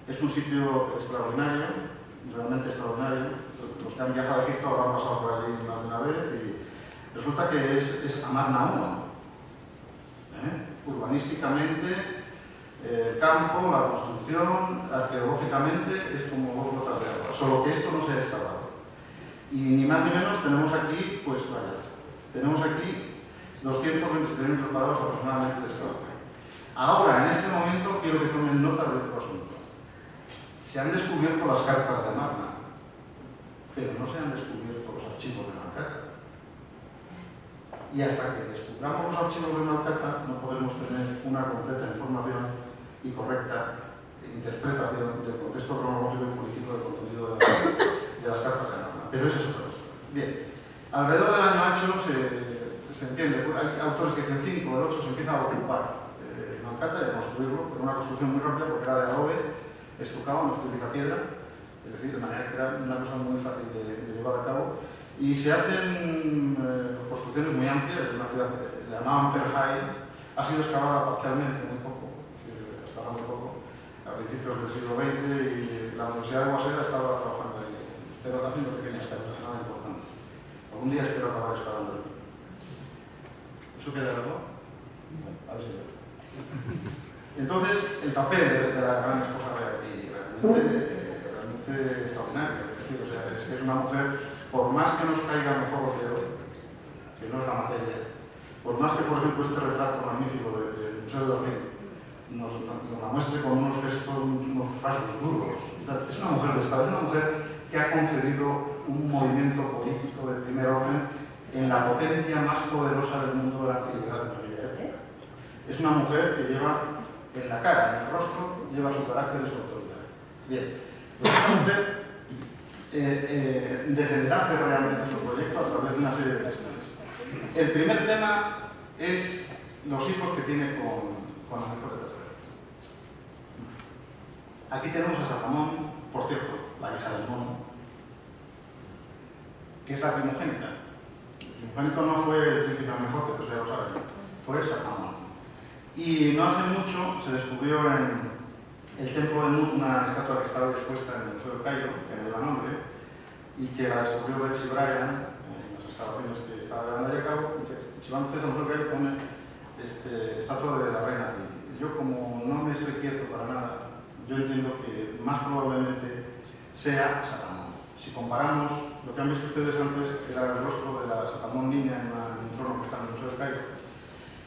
es un sitio extraordinario, realmente extraordinario. Los que han viajado a Egipto habrán pasado por allí más de una vez y resulta que es Amarna 1. Urbanísticamente, el campo, la construcción, arqueológicamente es como dos gotas de agua, solo que esto no se ha excavado. Y ni más ni menos tenemos aquí, pues vaya, tenemos aquí 227.000 metros cuadrados aproximadamente de excavación. Ahora, en este momento, quiero que tomen nota de otro asunto. Se han descubierto las cartas de Amarna, pero no se han descubierto los archivos de Malcata. Y hasta que descubramos los archivos de Malcata, no podemos tener una completa información y correcta interpretación del contexto cronológico y político del contenido de las cartas de Amarna. Pero eso es otra cosa. Bien, alrededor del año 8 se entiende, hay autores que dicen 5, el 8 se empieza a ocupar Malcata y a construirlo, pero una construcción muy rápida porque era de adobe, estucado, no se utiliza piedra, es decir, de manera que era una cosa muy fácil de llevar a cabo. Y se hacen construcciones muy amplias, una ciudad la llamaban Perhai, ha sido excavada parcialmente, muy poco, excavada muy poco, a principios del siglo XX y la Universidad de Waseda estaba trabajando ahí, pero haciendo pequeñas cargas, nada importante. Algún día espero acabar excavando ahí. ¿Eso queda algo? A ver si veo. Entonces, el papel de la gran esposa real aquí realmente extraordinario. Es decir, o sea, es que es una mujer, por más que nos caiga mejor lo que hoy, que no es la materia, por más que, por ejemplo, este retrato magnífico del Museo de Berlín nos la muestre con unos gestos, unos rasgos duros, es una mujer de Estado, es una mujer que ha concedido un movimiento político de primer orden en la potencia más poderosa del mundo de la antigüedad de aquella época. Es una mujer que lleva en la cara, en el rostro, lleva su carácter y su autoridad. Bien, esta mujer defenderá realmente su proyecto a través de una serie de cuestiones. El primer tema es los hijos que tiene con Amenhotep III. Aquí tenemos a Satamón, por cierto, la hija del mono, que es la primogénita. El primogénito no fue el príncipe Amenhotep, pues ya lo saben, fue Satamón. Y no hace mucho se descubrió en el templo de Nut una estatua que estaba expuesta en el Museo de Cairo, que lleva nombre, y que la descubrió Betsy Bryan en las excavaciones que estaba llevando a cabo, y que si van ustedes al Museo de Cairo pone estatua de la reina. Y yo, como no me estoy quieto para nada, yo entiendo que más probablemente sea Satamón. Si comparamos lo que han visto ustedes antes, era el rostro de la Satamón niña en un trono que está en el Museo de Cairo,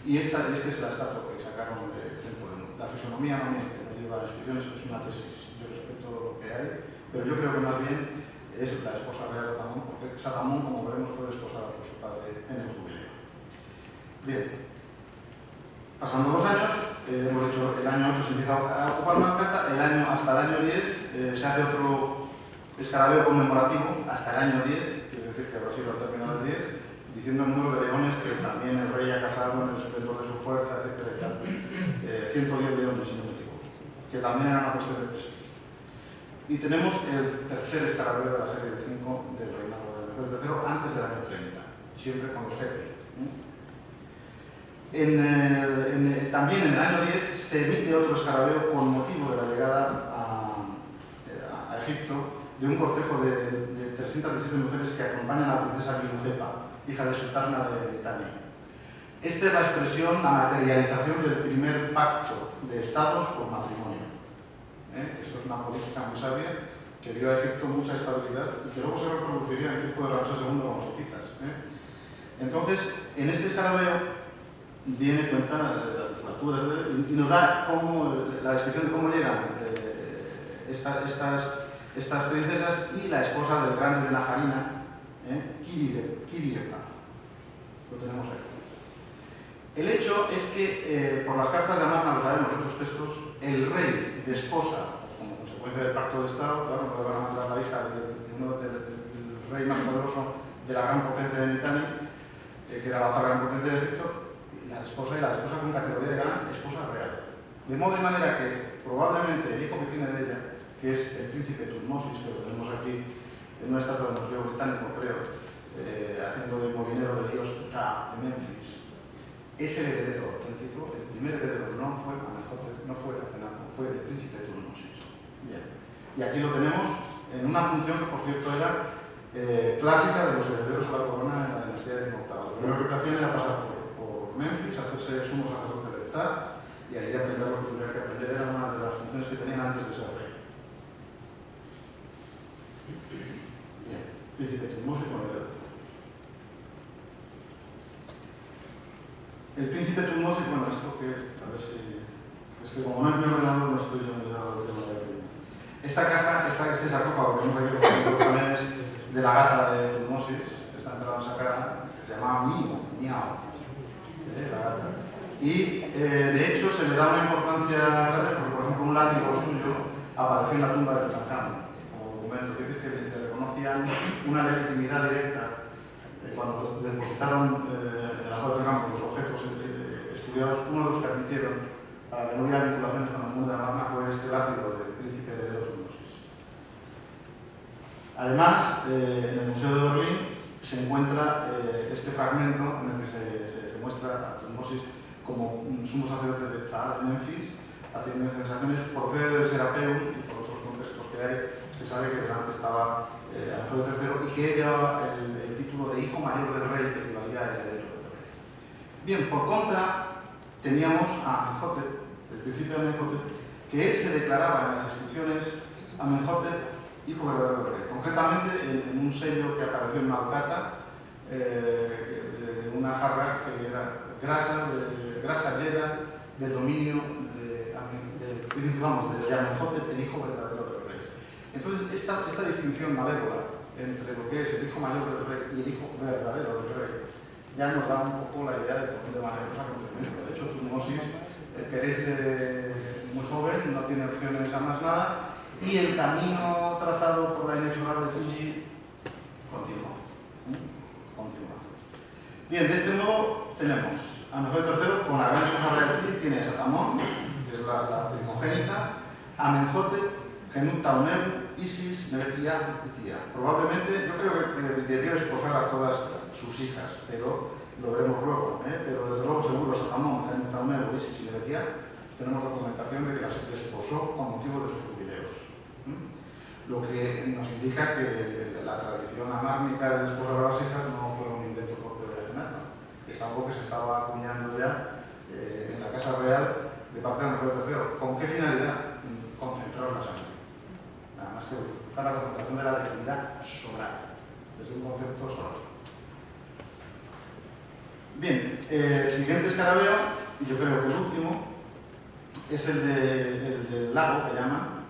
y esta es la estatua que sacaron del templo de Nut. La fisonomía no miente, no lleva inscripciones, es una tesis. Yo respeto lo que hay, pero yo creo que más bien es la esposa real de Satamón, porque Satamón, como veremos, fue desposada por su padre en el jubileo. Bien, pasando los años, hemos dicho el año 8 se empieza a ocupar Malcata, hasta el año 10 se hace otro escarabeo conmemorativo, hasta el año 10, quiere decir que habrá sido al término del 10, diciendo el número de leones que también el rey ha cazado en el esplendor de su fuerza, etc. 110 leones, si no me equivoco, que también era una cuestión de prestigio. Y tenemos el tercer escarabeo de la serie de 5 del reinado de Amenhotep III antes del año 30, siempre con los jefes. También en el año 10 se emite otro escarabeo con motivo de la llegada a Egipto de un cortejo de 317 mujeres que acompañan a la princesa Amenhotep, hija de Sultana de Mitanni. Esta es la expresión, la materialización del primer pacto de estados por matrimonio. Esto es una política muy sabia que dio a Egipto mucha estabilidad y que luego se reproduciría en el tiempo de Ramsés II con los hititas. Entonces, en este escarabeo viene cuenta de las literaturas y nos da la descripción de cómo llegan estas princesas y la esposa del grande de Najarina, Kirigepa. Lo tenemos aquí. El hecho es que, por las cartas de Amarna, lo sabemos en otros textos, el rey desposa, como consecuencia del pacto de Estado, claro, no le van a mandar la hija del rey más poderoso de la gran potencia de Mitanni, que era la otra gran potencia de Egipto, y la esposa con categoría de gran esposa real. De modo y manera que probablemente el hijo que tiene de ella, que es el príncipe Tutmosis, que lo tenemos aquí en una estatua del Museo Británico, creo, haciendo de molinero del dios Ptah de Memphis, es el heredero auténtico, el primer heredero no fue Amenhotep, no fue Akenatón, fue el príncipe Tutmosis. Bien. Y aquí lo tenemos en una función que, por cierto, era clásica de los herederos a la corona en la dinastía de Timoteo. Lo primero que hacían era pasar por Memphis, hacerse sumo sacerdote de Ptah, y ahí aprender lo que tuviera que aprender. Era una de las funciones que tenían antes de ser rey. Bien, príncipe Tutmosis con heredero. El príncipe Tutmosis, bueno, esto que, a ver si... Es que como no es mi ordenador, no estoy yo mirando el tema de... Esta caja, este sarcófago que vemos aquí los paneles de la gata de Tutmosis, está enterrado en esa cara, que se llamaba Miao, la gata. Y de hecho se le da una importancia grande porque, por ejemplo, un látigo suyo apareció en la tumba de Tutankamón como documento, que dice que le reconocían una legitimidad directa cuando depositaron en la sala de campo los objetos estudiados. Uno de los que admitieron para que no hubiera vinculaciones con el mundo de la marca fue este látigo del príncipe heredero Tutmosis. Además, en el Museo de Berlín se encuentra este fragmento en el que se muestra a Tutmosis como un sumo sacerdote de Ptah, de Memphis, haciendo sensaciones por fe del Serapeum y por otros contextos que hay. Se sabe que delante estaba Amenhotep III y que llevaba el título de hijo mayor del rey, que equivalía a heredero del rey. Bien, por contra, teníamos a Amenhotep, el príncipe Amenhotep, que él se declaraba en las inscripciones Amenhotep, hijo verdadero del rey. Concretamente, en un sello que apareció en Malcata, de una jarra que era grasa llena del dominio de Amenhotep, el hijo verdadero del rey. Entonces, esta distinción malévola entre lo que es el hijo mayor del rey y el hijo verdadero del rey ya nos da un poco la idea de por dónde van a ir los acontecimientos. De hecho, Tutmosis perece muy joven, no tiene opciones a más nada, y el camino trazado por la inexorable Tunji continúa. Bien, de este modo tenemos a Amenhotep III con la gran esposa real Tunji, tiene a Satamón, que es la primogénita, Amenhotep, Genut-Taunem, Isis, Nefertiti y Tía. Probablemente, yo creo que debió esposar a todas sus hijas, pero lo veremos luego. Pero desde luego, seguro, Satamón, Genut-Taunem, Isis y Nefertiti, tenemos documentación de que las desposó con motivo de sus jubileos. Lo que nos indica que la tradición amárnica de desposar a las hijas no fue un invento propio de Akenatón. Es algo que se estaba acuñando ya en la Casa Real de parte de Amenhotep III. ¿Con qué finalidad? Concentrar la sangre. Nada más que para la concentración de la legitimidad solar, desde un concepto solar. Bien, el siguiente escarabeo, y yo creo que el último, es el del lago, que llaman,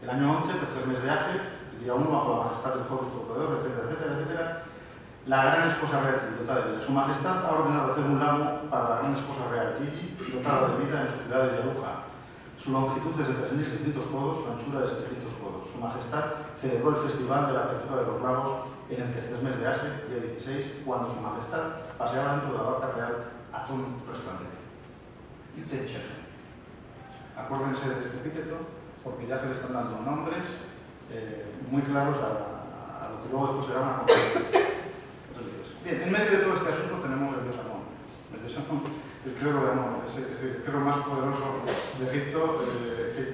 el año 11, tercer mes de Aje, el día 1, bajo la majestad del Horus Proveedor, etcétera, etcétera, etcétera. La gran esposa real Tiji, dotada de vida. Su majestad ha ordenado hacer un lago para la gran esposa real Tiji, dotada de vida en su ciudad de Yaruja. Su longitud es de 3.600 codos, su anchura de 700 codos. Su majestad celebró el festival de la apertura de los lagos en el tercer mes de Aje, día 16, cuando su majestad paseaba dentro de la barca real a todo resplandeciente. Yutecher. Acuérdense de este epíteto, porque ya se le están dando nombres muy claros a lo que luego después será una conferencia religiosa. Bien, en medio de todo este asunto tenemos el dios Amón. El dios Amón, el clero de Amón, es el clero más poderoso de Egipto,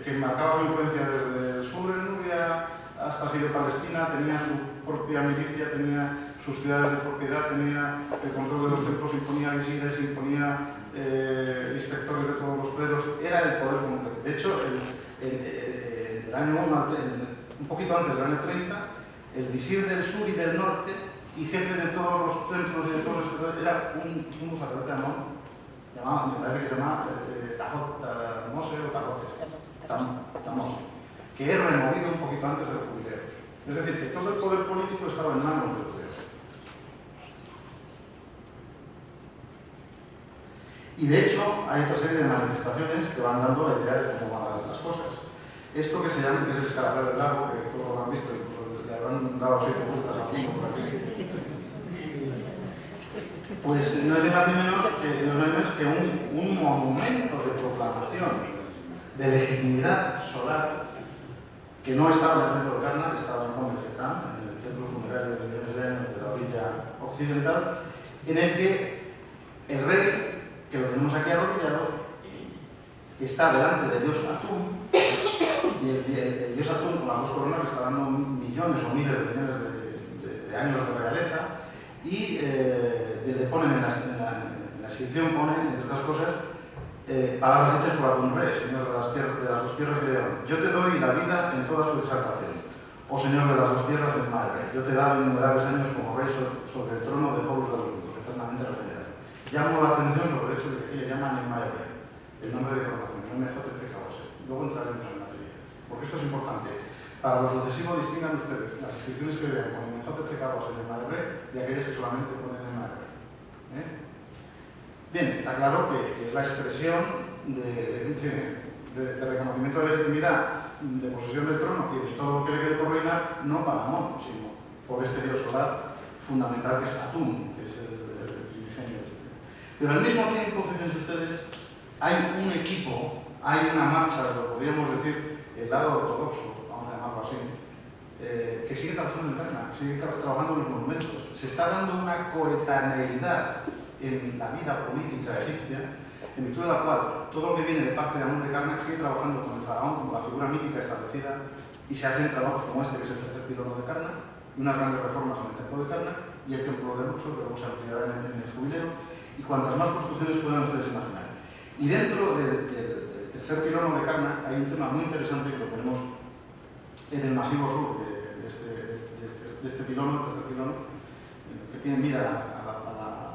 que marcaba su influencia desde el sur de Nubia hasta Siria Palestina, tenía su propia milicia, tenía sus ciudades de propiedad, tenía el control de los templos, imponía visires, imponía inspectores de todos los cleros, era el poder completo. De hecho, el año 1, un poquito antes del año 30, el visir del sur y del norte y jefe de todos los templos y de todos los cleros era un sumo sacerdote Amón, me parece que se llama Tamose o Tamose, que es removido un poquito antes del jubileo. Es decir, que todo el poder político estaba en manos de Zeus. Y de hecho, hay otra serie de manifestaciones que van dando la idea de cómo van a dar las cosas. Esto que se llama, que es el escarabeo del lago, que todos lo han visto, incluso le habrán dado 7 vueltas a uno por aquí. Pues no es de más ni menos que un monumento de proclamación de legitimidad solar que no estaba en el templo de Karnak, estaba en Pomezekán, en el templo funerario de millones de años de la orilla occidental, en el que el rey que lo tenemos aquí arrodillado, está delante de Dios Atún, y el Dios Atún con las dos coronas le está dando millones o miles de millones de años de realeza, y le ponen en la inscripción, ponen, entre otras cosas, palabras hechas por Atún-Re, Señor de las dos tierras de León. Yo te doy la vida en toda su exaltación, oh Señor de las dos tierras del Madre. Yo te he dado innumerables años como rey sobre el trono de Horus de los mundos, eternamente regenerado. Llamo la atención sobre el hecho de que le llaman Emmanuel, el nombre de coronación, MJTPKOS. Luego entraremos en materia, porque esto es importante. Para lo sucesivo distingan ustedes las inscripciones que vean con MJTPKOS en Emmanuel de aquellas que solamente ponen Emmanuel. Bien, está claro que la expresión de reconocimiento de legitimidad, de posesión del trono y de todo lo que le quede por reinar, no para Amón, sino por este dios solar fundamental que es Atún, que es el primigenio. Pero al mismo tiempo, fíjense ustedes, hay un equipo, hay una marcha, lo podríamos decir, el lado ortodoxo, vamos a llamarlo así, que sigue trabajando en Encarna, sigue trabajando en los monumentos. Se está dando una coetaneidad en la vida política egipcia, en virtud de la cual todo lo que viene de parte de Amón de Karnak sigue trabajando con el faraón como la figura mítica establecida, y se hacen trabajos como este, que es el tercer pilono de Karnak, y unas grandes reformas en el templo de Karnak y el templo de Luxor, que luego se ampliará en el jubileo, y cuantas más construcciones puedan ustedes imaginar. Y dentro del tercer pilono de Karnak hay un tema muy interesante que lo tenemos en el masivo sur de este pilono, el tercer pilono, que tiene mira a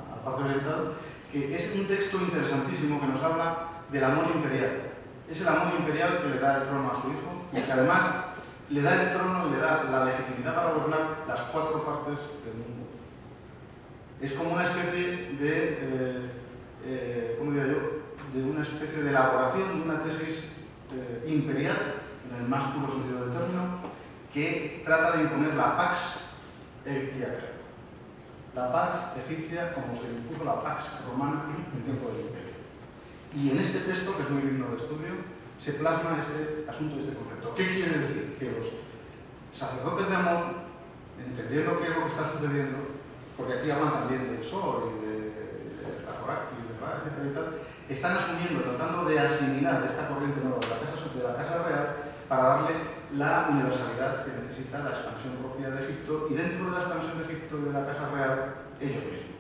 la parte oriental, que es un texto interesantísimo que nos habla del amor imperial. Es el amor imperial que le da el trono a su hijo y que además le da el trono y le da la legitimidad para gobernar las 4 partes del mundo. Es como una especie de, ¿cómo diría yo?, de una especie de elaboración de una tesis imperial, en el más puro sentido del término, que trata de imponer la Pax Egiptiaca. La paz egipcia como se impuso la Pax romana en tiempo del imperio. Y en este texto, que es muy digno de estudio, se plasma este asunto, este concepto. ¿Qué quiere decir? Que los sacerdotes de Amón, entendiendo qué es lo que está sucediendo, porque aquí hablan también del Sol y de la Corax y de la y tal, están asumiendo, tratando de asimilar esta corriente nueva de la Casa Real para darle la universalidad que necesita la expansión propia de Egipto, y dentro de la expansión de Egipto y de la Casa Real, ellos mismos.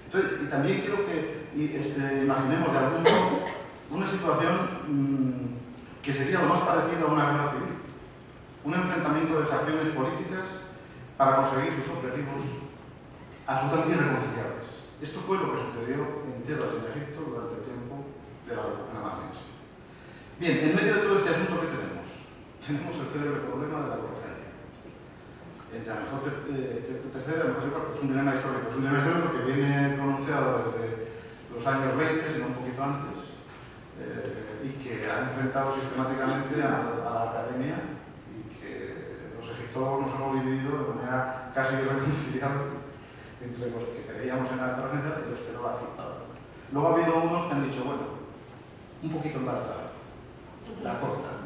Entonces, y también quiero que imaginemos de algún modo una situación que sería lo más parecido a una guerra civil, un enfrentamiento de facciones políticas para conseguir sus objetivos absolutamente irreconciliables. Esto fue lo que sucedió en Tebas, en Egipto, durante el tiempo de la Revolución Albanesa. Bien, en medio de todo este asunto, ¿qué tenemos? Tenemos el célebre problema de la urgencia. Entre Amenhotep III y Amenhotep IV es un dilema histórico. Es un dilema histórico que viene pronunciado desde los años 20, sino un poquito antes, y que ha enfrentado sistemáticamente a la academia, y que los egiptólogos nos hemos dividido de manera casi irreconciliable entre los que creíamos en la urgencia y los que no la aceptaban. Luego ha habido unos que han dicho, bueno, un poquito embarazada, la corta,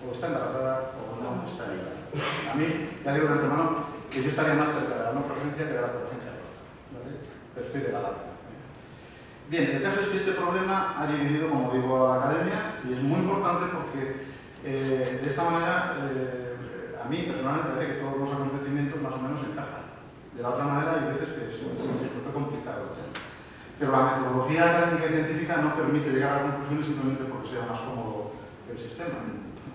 o está embarazada o no está embarazada. A mí, ya digo de antemano, que yo estaría más cerca de la no presencia que de la presencia corta, ¿vale? Pero estoy de la larga. Bien, el caso es que este problema ha dividido, como digo, a la academia, y es muy importante porque de esta manera, a mí personalmente me parece que todos los acontecimientos más o menos encajan. De la otra manera, hay veces que es muy complicado el tema. Pero la metodología académica y científica no permite llegar a conclusiones simplemente porque sea más cómodo el sistema.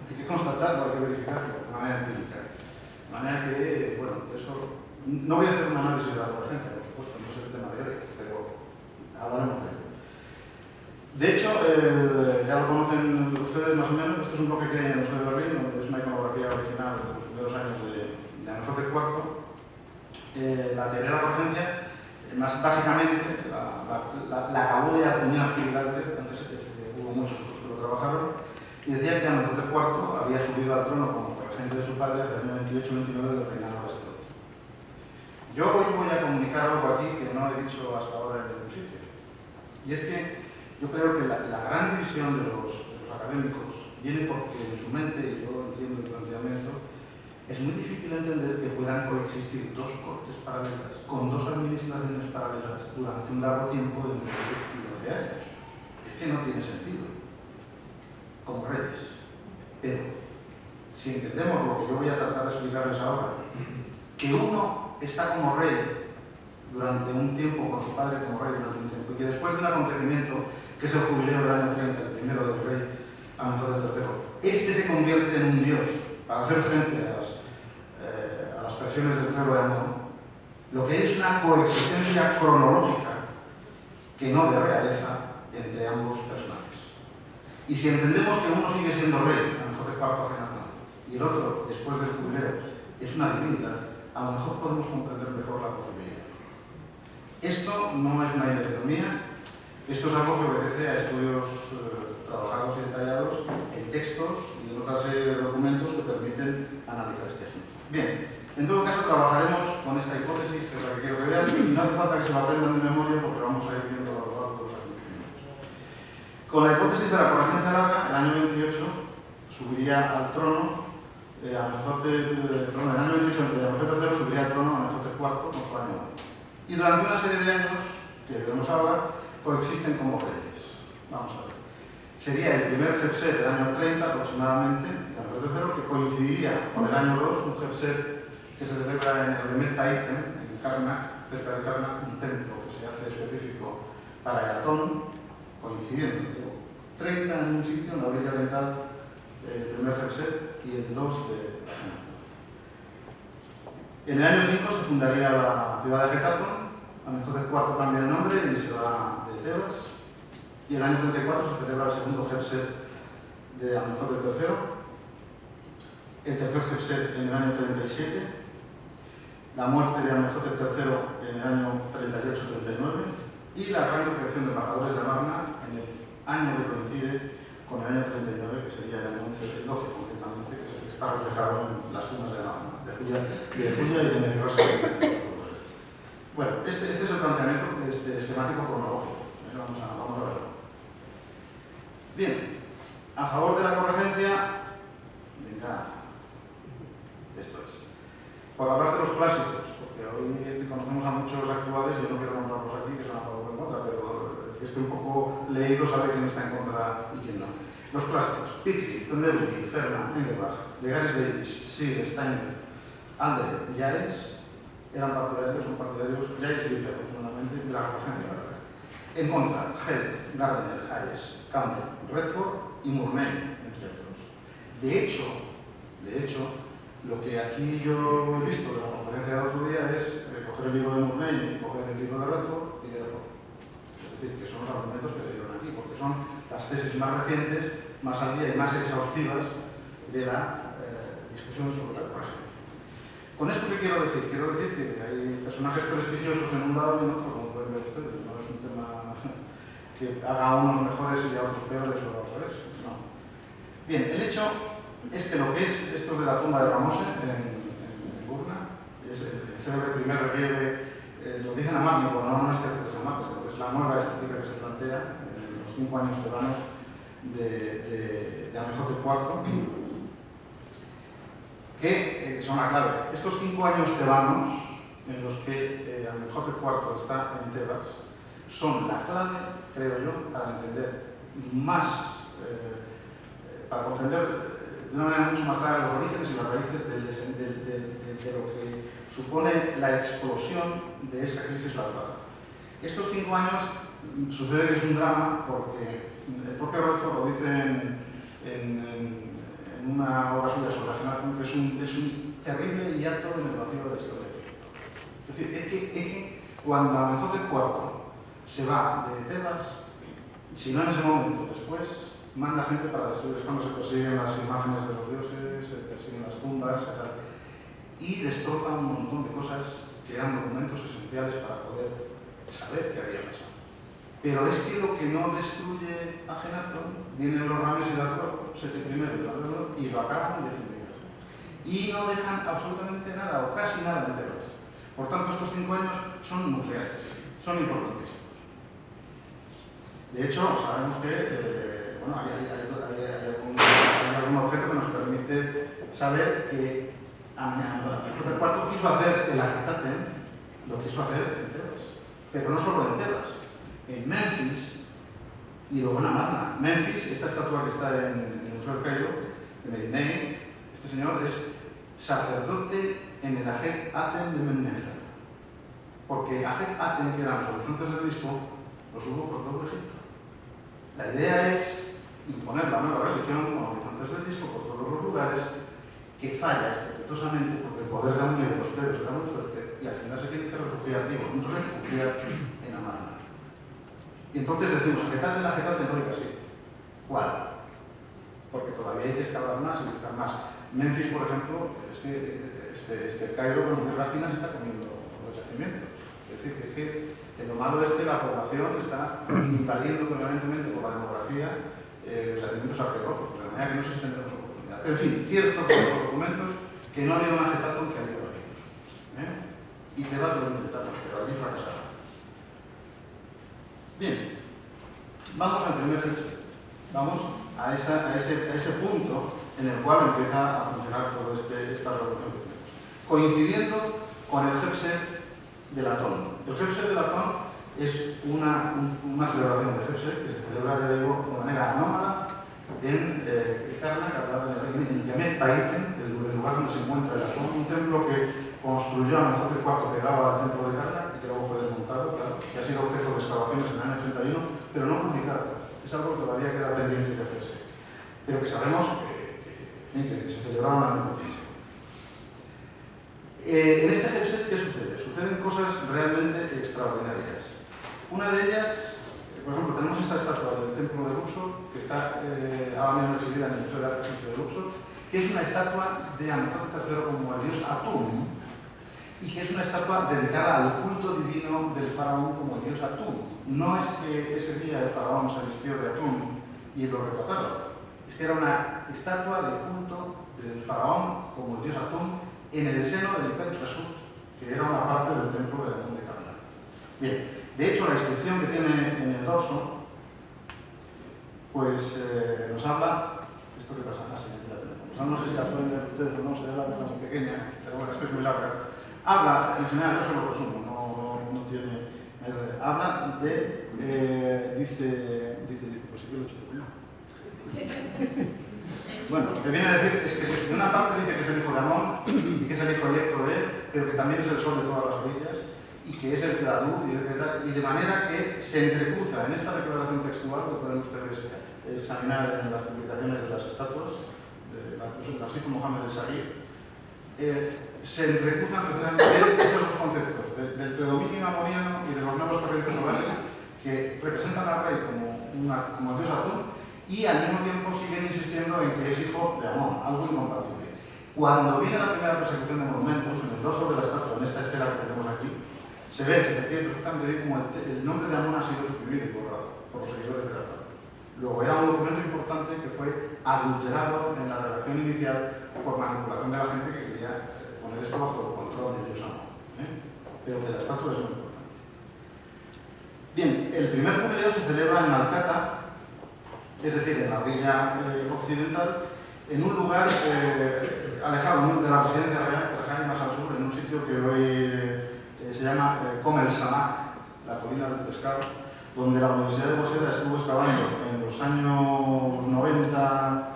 Hay que constatarlo, hay que verificarlo de manera empírica. De manera que, bueno, eso... No voy a hacer un análisis de la urgencia, por supuesto, no es el tema de hoy, pero hablaremos de ello. De hecho, ya lo conocen ustedes más o menos, esto es un bloque que hay en el Museo de Berlín, donde es una iconografía original de los primeros años de Amenhotep IV. La teoría de la urgencia, más básicamente, la acabó de acuñar Filigalde, antes hubo muchos otros que lo trabajaron, y decía que Amenhotep IV había subido al trono como regente de su padre desde el año 28-29 del reinado de Estot. Yo hoy voy a comunicar algo aquí que no he dicho hasta ahora en ningún sitio, y es que yo creo que la gran división de los académicos viene porque en su mente, y yo entiendo el planteamiento, Es muy difícil entender que puedan coexistir dos cortes paralelas con dos administraciones paralelas durante un largo tiempo de 12 y 12 años. Es que no tiene sentido, como reyes. Pero, si entendemos lo que yo voy a tratar de explicarles ahora, que uno está como rey durante un tiempo, con su padre como rey durante un tiempo, y que después de un acontecimiento, que es el jubileo del año 30, el primero del rey Amenhotep III, este se convierte en un dios para hacer frente a las presiones del clero de Amón, lo que es una coexistencia cronológica que no de realeza entre ambos personajes. Y si entendemos que uno sigue siendo rey, Amenhotep IV Akhenatón, y el otro, después del jubileo, es una divinidad, a lo mejor podemos comprender mejor la posibilidad. Esto no es una idea mía, esto es algo que obedece a estudios trabajados y detallados en textos y en otra serie de documentos que permiten analizar este asunto. Bien, en todo caso trabajaremos con esta hipótesis, que es la que quiero que vean, y no hace falta que se la aprendan de memoria porque vamos a ir viendo a lo largo de los acontecimientos. Con la hipótesis de la corregencia larga, el año 28 subiría al trono el año 28 de Amenhotep III subiría al trono Amenhotep IV con su año 1. Y durante una serie de años, que veremos ahora, coexisten como reyes. Vamos a ver. Sería el primer Jepset del año 30 aproximadamente, de Amenhotep III, que coincidiría con el año 2, un Jepset que se celebra en el Remet Taiten, en Karnak, cerca de Karnak, un templo que se hace específico para el Atón, coincidiendo. 30 en un sitio, en la orilla oriental, el primer Jepset y el 2 de Akhenatón. En el año 5 se fundaría la ciudad de Akhenatón, Amenhotep IV cambia el nombre y se va de Tebas, y en el año 34 se celebra el segundo Jepset de Amenhotep III, el tercer Jepset en el año 37, la muerte de Amenhotep III en el año 38-39 y la gran recepción de embajadores de Amarna en el año que coincide con el año 39, que sería el año 12 concretamente, que es el que está reflejado en las tumbas de Amarna, de Fuya y de Medirasa. Bueno, este es el planteamiento esquemático cronológico. Vamos a verlo. Bien, a favor de la corregencia, venga, esto es. Por hablar de los clásicos, porque hoy conocemos a muchos actuales, yo no quiero nombrarlos aquí, que son a favor o en contra, pero el que esté un poco leído sabe quién está en contra y quién no. Los clásicos, Petrie, Tondebuti, Fermat, Engelbach, Legares Davis, Sieg, Steiner, Andre y Jaes son partidarios, Jaes y Lippe, afortunadamente, de la corregencia larga. En contra, Held, Gardner, Hayes, Campbell, Redford y Murnay, entre otros. De hecho, lo que aquí yo he visto de la conferencia del otro día es coger el libro de Murnay y coger el libro de Redford y de Redford. Es decir, que son los argumentos que se dieron aquí, porque son las tesis más recientes, más al día y más exhaustivas de la discusión sobre la corregencia. ¿Con esto qué quiero decir? Quiero decir que hay personajes prestigiosos en un lado y en otro, como pueden ver ustedes. No es un tema que haga a unos mejores y a otros peores o al revés. No. Bien, el hecho es que lo que es esto de la tumba de Ramosen en Burna, es el célebre primer relieve, lo dicen a Magno, no es que se llama, es la nueva estética que se plantea en los 5 años tebanos de Amenhotep IV, que son la clave. Estos 5 años tebanos en los que Amenhotep IV está en Tebas son la clave, creo yo, para entender más, para comprender de una manera mucho más clara los orígenes y las raíces de lo que supone la explosión de esa crisis larvada. Estos 5 años sucede que es un drama porque el propio Redford lo dice en una obra suya sobre Akhenatón, que es un terrible hiato en el vacío de la historia de Egipto. Es decir, es que cuando Amenhotep IV se va de Tebas, si no en ese momento, después manda gente para destruir, es cuando se persiguen las imágenes de los dioses, se persiguen las tumbas, etc. Y destroza un montón de cosas que eran documentos esenciales para poder saber qué había pasado. Pero es que lo que no destruye Akhenatón viene de los Rames y del cuerpo, Seti I y lo acaban de fundir. Y no dejan absolutamente nada o casi nada de Tebas. Por tanto, estos 5 años son nucleares, son importantísimos. De hecho, sabemos que bueno, hay algún objeto que nos permite saber que Alejandro IV quiso hacer el Agitatem, lo quiso hacer en Tebas, pero no solo en Tebas, en Memphis y luego en Amarna. Memphis, esta estatua que está en el Museo del Cairo, de Medinei, este señor es sacerdote en el Agitatem de Mennefer, porque Agitatem, que eran los horizontes del disco, los hubo por todo Egipto. La idea es imponer la nueva religión con horizontes del disco por todos los lugares, que falla estrepitosamente porque el poder de Amun y de los plebes era muy fuerte y al final se tiene que refugiar en Amarna. Y entonces decimos, Agitatem, no diga así. ¿Cuál? Porque todavía hay que excavar más y buscar más. Memphis, por ejemplo, es que Cairo con las ráfinas está comiendo los yacimientos. Es decir, que lo malo es que la población está invadiendo permanentemente por la demografía los yacimientos arqueológicos, de manera que no se extienden las oportunidades. En fin, cierto por los documentos que no había un Agitatum que había varios. Y Tebas lo intentaron, pero allí fracasaron. Bien, vamos al primer Hepset. Vamos a ese punto en el cual empieza a funcionar toda esta revolución que tenemos. Coincidiendo con el Hepset del Atón. El Hepset del Atón es una celebración de Hepset que se celebra, ya digo, de manera anómala en Karnak, en Yemet Paiten, el lugar donde se encuentra el Atón, un templo que construyó Amenhotep IV pegado al templo de Karnak y que luego fue desmontado, claro, que ha sido objeto de excavaciones en el año 81, pero no publicado. Es algo que todavía queda pendiente de hacerse, pero que sabemos que se celebraron al mismo tiempo. En este Hepset, ¿qué sucede? Suceden cosas realmente extraordinarias. Una de ellas, por ejemplo, tenemos esta estatua del templo de Luxor, que está ahora mismo exhibida en el Museo de Arte Egipcio de Luxor, que es una estatua de Amenhotep III como el dios Atum, y que es una estatua dedicada al culto divino del faraón como el dios Atum. No es que ese día el faraón se vistió de Atum y lo retrataron, es que era una estatua de culto del faraón como el dios Atum en el seno del Pet Resut, que era una parte del templo de Atum de Karnak. Bien, de hecho la inscripción que tiene en el dorso, pues nos habla, ¿esto qué pasa? No sé si la pueden ver ustedes o no, se ve la letra muy pequeña, pero bueno, es que es muy larga. Habla, en general, yo se lo resumo, no tiene... habla de... dice, pues si yo lo he hecho por bueno, lo que viene a decir es que de una parte dice que es el hijo de Amón y que es el hijo directo de él, pero que también es el sol de todas las orillas y que es el de la luz y de manera que se entrecruza en esta declaración textual que pueden ustedes examinar en las publicaciones de las estatuas de Nasif Mohammed el Saguir, se entrecruzan precisamente esos dos conceptos del predominio amoniano y de los nuevos corrientes solares que representan al rey como dios Atum y al mismo tiempo siguen insistiendo en que es hijo de Amón, algo incompatible. Cuando viene la primera persecución de monumentos, en el dorso de la estatua, en esta estela que tenemos aquí, se percibe perfectamente como el nombre de Amón ha sido suprimido y borrado por los seguidores de la estatua. Luego era un documento importante que fue adulterado en la redacción inicial por manipulación de la gente que quería poner esto bajo el control de dios Amón. Pero de la estatua es muy importante. Bien, el primer jubileo se celebra en Malcata, es decir, en la orilla occidental, en un lugar alejado de la residencia real, más al sur, en un sitio que hoy se llama Comer Samak, la colina del pescado, donde la Universidad de Waseda estuvo excavando en los años 90,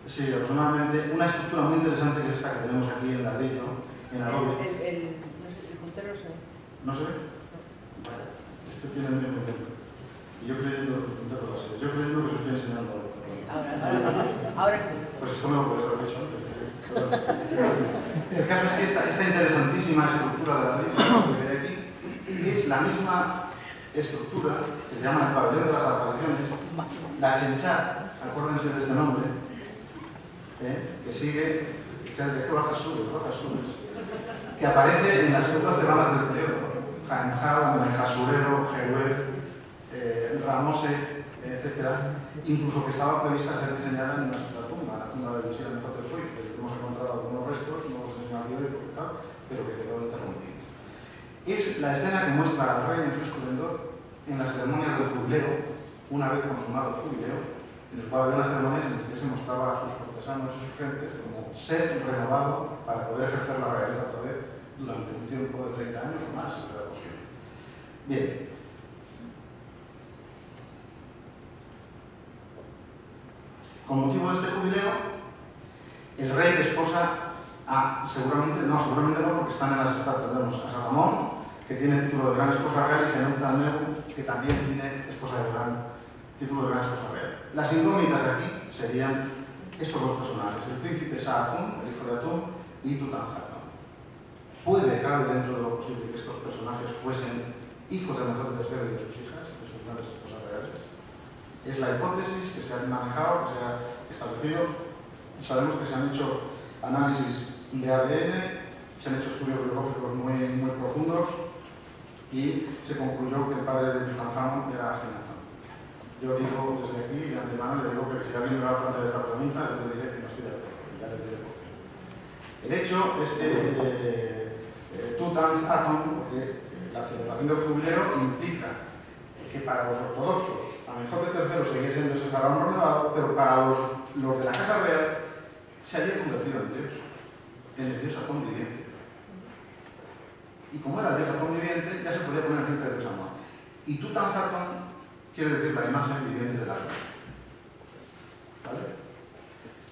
sí, aproximadamente, una estructura muy interesante que es esta que tenemos aquí en ladrillo, en adobe. El puntero se ve. ¿No se ve? Vale, este tiene el mismo ejemplo. Y yo creyendo que se estoy enseñando Ahora sí. Pues esto me lo puedes haber dicho antes. El caso es que esta interesantísima estructura de ladrillo que ve aquí es la misma estructura que se llama el pabellón de las apariciones, la Chenchá, acuérdense de este nombre, que sigue, que aparece en las otras tebanas del periodo, Janjá, Menjasurero, Jeruef, Ramose, etc., incluso que estaba prevista ser diseñada en nuestra tumba, la tumba de Visir Amenhotep II, que hemos encontrado algunos restos, no los enseñado yo porque tal, pero que quedó interrumpido. Es la escena que muestra al rey en su esplendor en las ceremonias del jubileo, una vez consumado el jubileo, en el cual había unas ceremonias en las que se mostraba a sus cortesanos y sus gentes como ser renovado para poder ejercer la realeza otra vez durante un tiempo de 30 años o más, si fuera posible. Bien. Con motivo de este jubileo, el rey desposa seguramente no, porque están en las estatuas. Tenemos a Salomón, que tiene título de gran esposa real, y a Neu, que también tiene título de gran esposa real. Las incógnitas de aquí serían estos dos personajes, el príncipe Saatun, el hijo de Atún, y Tutankamón. Cabe dentro de lo posible que estos personajes fuesen hijos de Amenhotep III y de sus hijas, de sus grandes esposas reales. Es la hipótesis que se ha manejado, que se ha establecido. Sabemos que se han hecho análisis de ADN, se han hecho estudios biológicos muy profundos y se concluyó que el padre de Tutankamón era Akenatón. Yo digo desde aquí, de antemano, le digo que si alguien me va a plantear esta pregunta, le diré que no estoy de acuerdo, ya le diré por qué. El hecho es que Tutankamón, porque la celebración del jubileo implica que para los ortodoxos Amenhotep III seguía siendo ese faraón renovado, pero para los de la Casa Real se había convertido en Dios, en el Dios Atón viviente. Y como era el Dios Atón viviente, ya se podía poner frente al Dios Amón. Y Tutankamón quiere decir la imagen viviente de la Shoah. ¿Vale?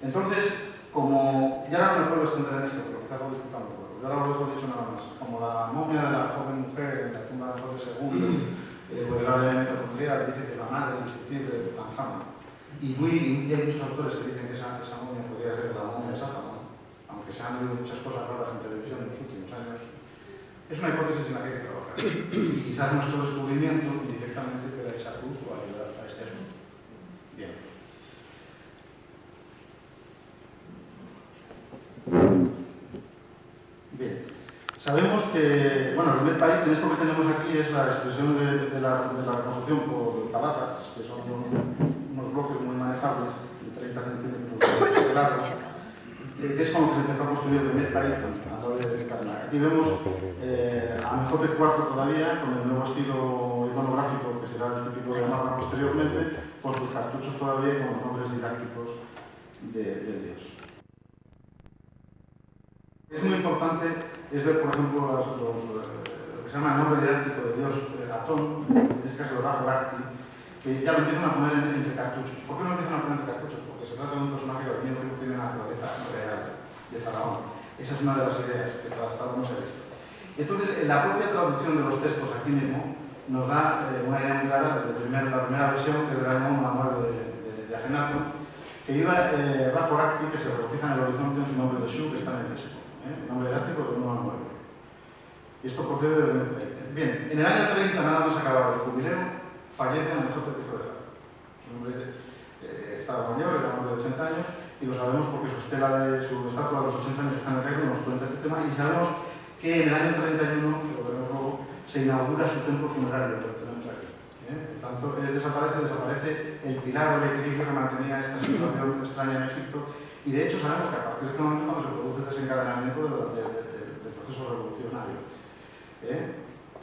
Entonces, como ya no me puedo extender en esto, pero quizás lo discutamos, ya lo he dicho nada más, como la momia de la joven mujer en la tumba de José II, moderadamente familiar, dice que la madre indiscutible de Tutankamón, y hay muchos autores que dicen que esa momia podría ser la momia de Satanás, aunque se han oído muchas cosas raras en televisión en los últimos años. Es una hipótesis en la que hay que trabajar. Y quizás nuestro descubrimiento indirectamente pueda echar luz o ayudar a este asunto. Bien. Bien. Sabemos que, bueno, el Medpaís, en esto que tenemos aquí es la expresión de la reconstrucción por palatas, que son unos bloques muy manejables, de 30 centímetros de largo, que es con lo que se empezó a construir el Medpaís. Aquí vemos a Amenhotep IV todavía, con el nuevo estilo iconográfico que será el típico de Amarna posteriormente, con sus cartuchos todavía y con los nombres didácticos del dios. Es muy importante ver, por ejemplo, lo que se llama el nombre didáctico de Dios Atón, en este caso de Raforacti, que ya lo empiezan a poner entre cartuchos. ¿Por qué no empiezan a poner entre cartuchos? Porque se trata de un personaje que al mismo tiempo tiene una naturaleza real de faraón. Esa es una de las ideas que hasta ahora no se ha visto. Entonces, la propia traducción de los textos aquí mismo nos da una idea muy clara de la primera versión, que es del año 1 de Akenatón, que iba Raforacti, que se regocija en el horizonte en su nombre de Shu, que está en el México. El nombre didáctico de 1 a 9. Y esto procede del 20. Bien, en el año 30, nada más acabado el jubileo, fallece Amenhotep hijo de Jacob. Su nombre estaba mayor, era un hombre de 80 años, y lo sabemos porque su estatua de los 80 años está en el Cairo, nos cuenta este tema, y sabemos que en el año 31, que lo veremos luego, se inaugura su templo funerario, lo tenemos aquí. Por tanto, desaparece el pilar del equilibrio que mantenía esta situación extraña en Egipto. Y de hecho sabemos que a partir de este momento cuando se produce el desencadenamiento del proceso revolucionario,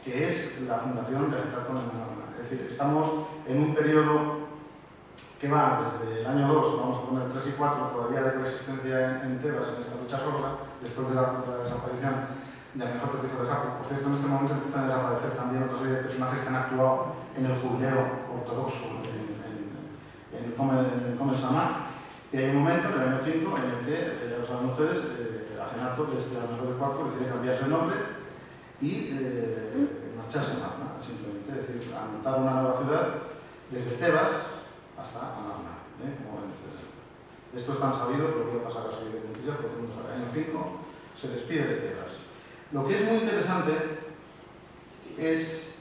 que es la fundación de Akenatón en Amarna. Es decir, estamos en un periodo que va desde el año 2, vamos a poner 3 y 4, todavía de resistencia en Tebas, en esta lucha sorda, después de la desaparición de Amenhotep hijo de Jacob. Por cierto, en este momento empiezan a desaparecer también otra serie de personajes que han actuado en el jubileo ortodoxo, en el Comen Samar. Y hay un momento, en el año 5, en el que, ya lo saben ustedes, Akenatón, desde el Amenhotep IV, decide cambiarse el nombre y marcharse a Amarna, simplemente, es decir, a montar una nueva ciudad desde Tebas hasta Amarna, como ven ustedes. Esto es tan sabido, pero voy a pasar a seguir de puntillas, porque en el año 5 se despide de Tebas. Lo que es muy interesante es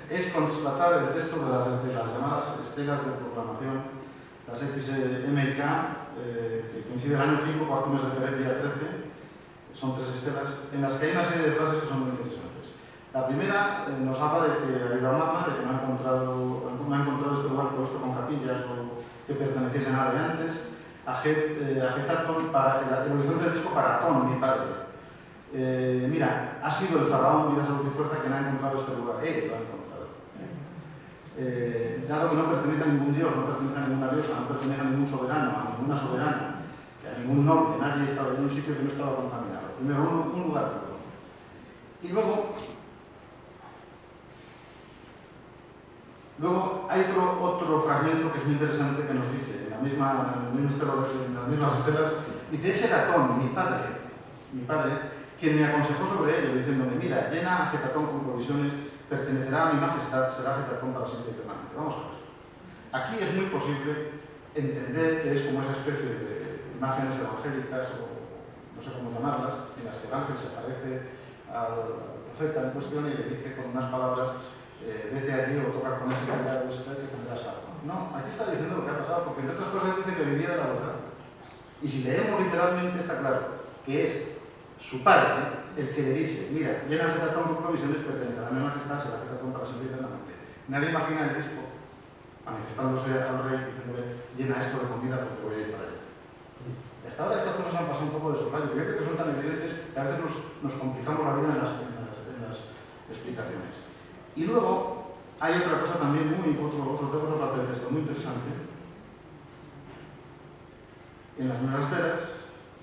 es constatar el texto de las llamadas estelas de proclamación, las XMK, que coincide el año 5, cuarto mes de Pérez, día 13, son 3 estelas, en las que hay una serie de frases que son muy interesantes. La primera nos habla de que ha ido a Amarna, de que no ha encontrado este lugar provisto con capillas o que perteneciesen a de antes, Ajetatón, el horizonte del disco para Atón, mi padre. Mira, ha sido el faraón, vida, salud y fuerza, quien ha encontrado este lugar. Él lo ha encontrado. dado que no pertenece a ningún dios, no pertenece a ninguna diosa, no pertenece a ningún soberano, a ninguna soberana, que a ningún noble, nadie estaba en un sitio que no estaba contaminado. Primero, un lugar puro. Y luego hay otro fragmento que es muy interesante que nos dice, en las mismas estelas, dice, es Heratón, mi padre, quien me aconsejó sobre ello, diciéndome, mira, llena a Getatón con provisiones, pertenecerá a mi majestad, será Getatón para siempre y eternamente. Vamos a ver. Aquí es muy posible entender que es como esa especie de imágenes evangélicas, o no sé cómo llamarlas, en las que el ángel se aparece al profeta en cuestión y le dice con unas palabras, vete allí o toca con ese callado que tendrás algo. No, aquí está diciendo lo que ha pasado, porque entre otras cosas dice que vivía de la verdad. Y si leemos literalmente está claro que es su padre el que le dice, mira, llena Getatón con provisiones, pertenecerá a mi majestad, será Getatón para siempre y eternamente. Nadie imagina el disco manifestándose al rey diciéndole, llena esto de comida porque voy a ir para allá. Hasta ahora estas cosas han pasado un poco de soslayo. Yo creo que son tan evidentes que a veces nos complicamos la vida en las explicaciones. Y luego hay otra cosa también otro papel de esto muy interesante. En las nuevas estelas,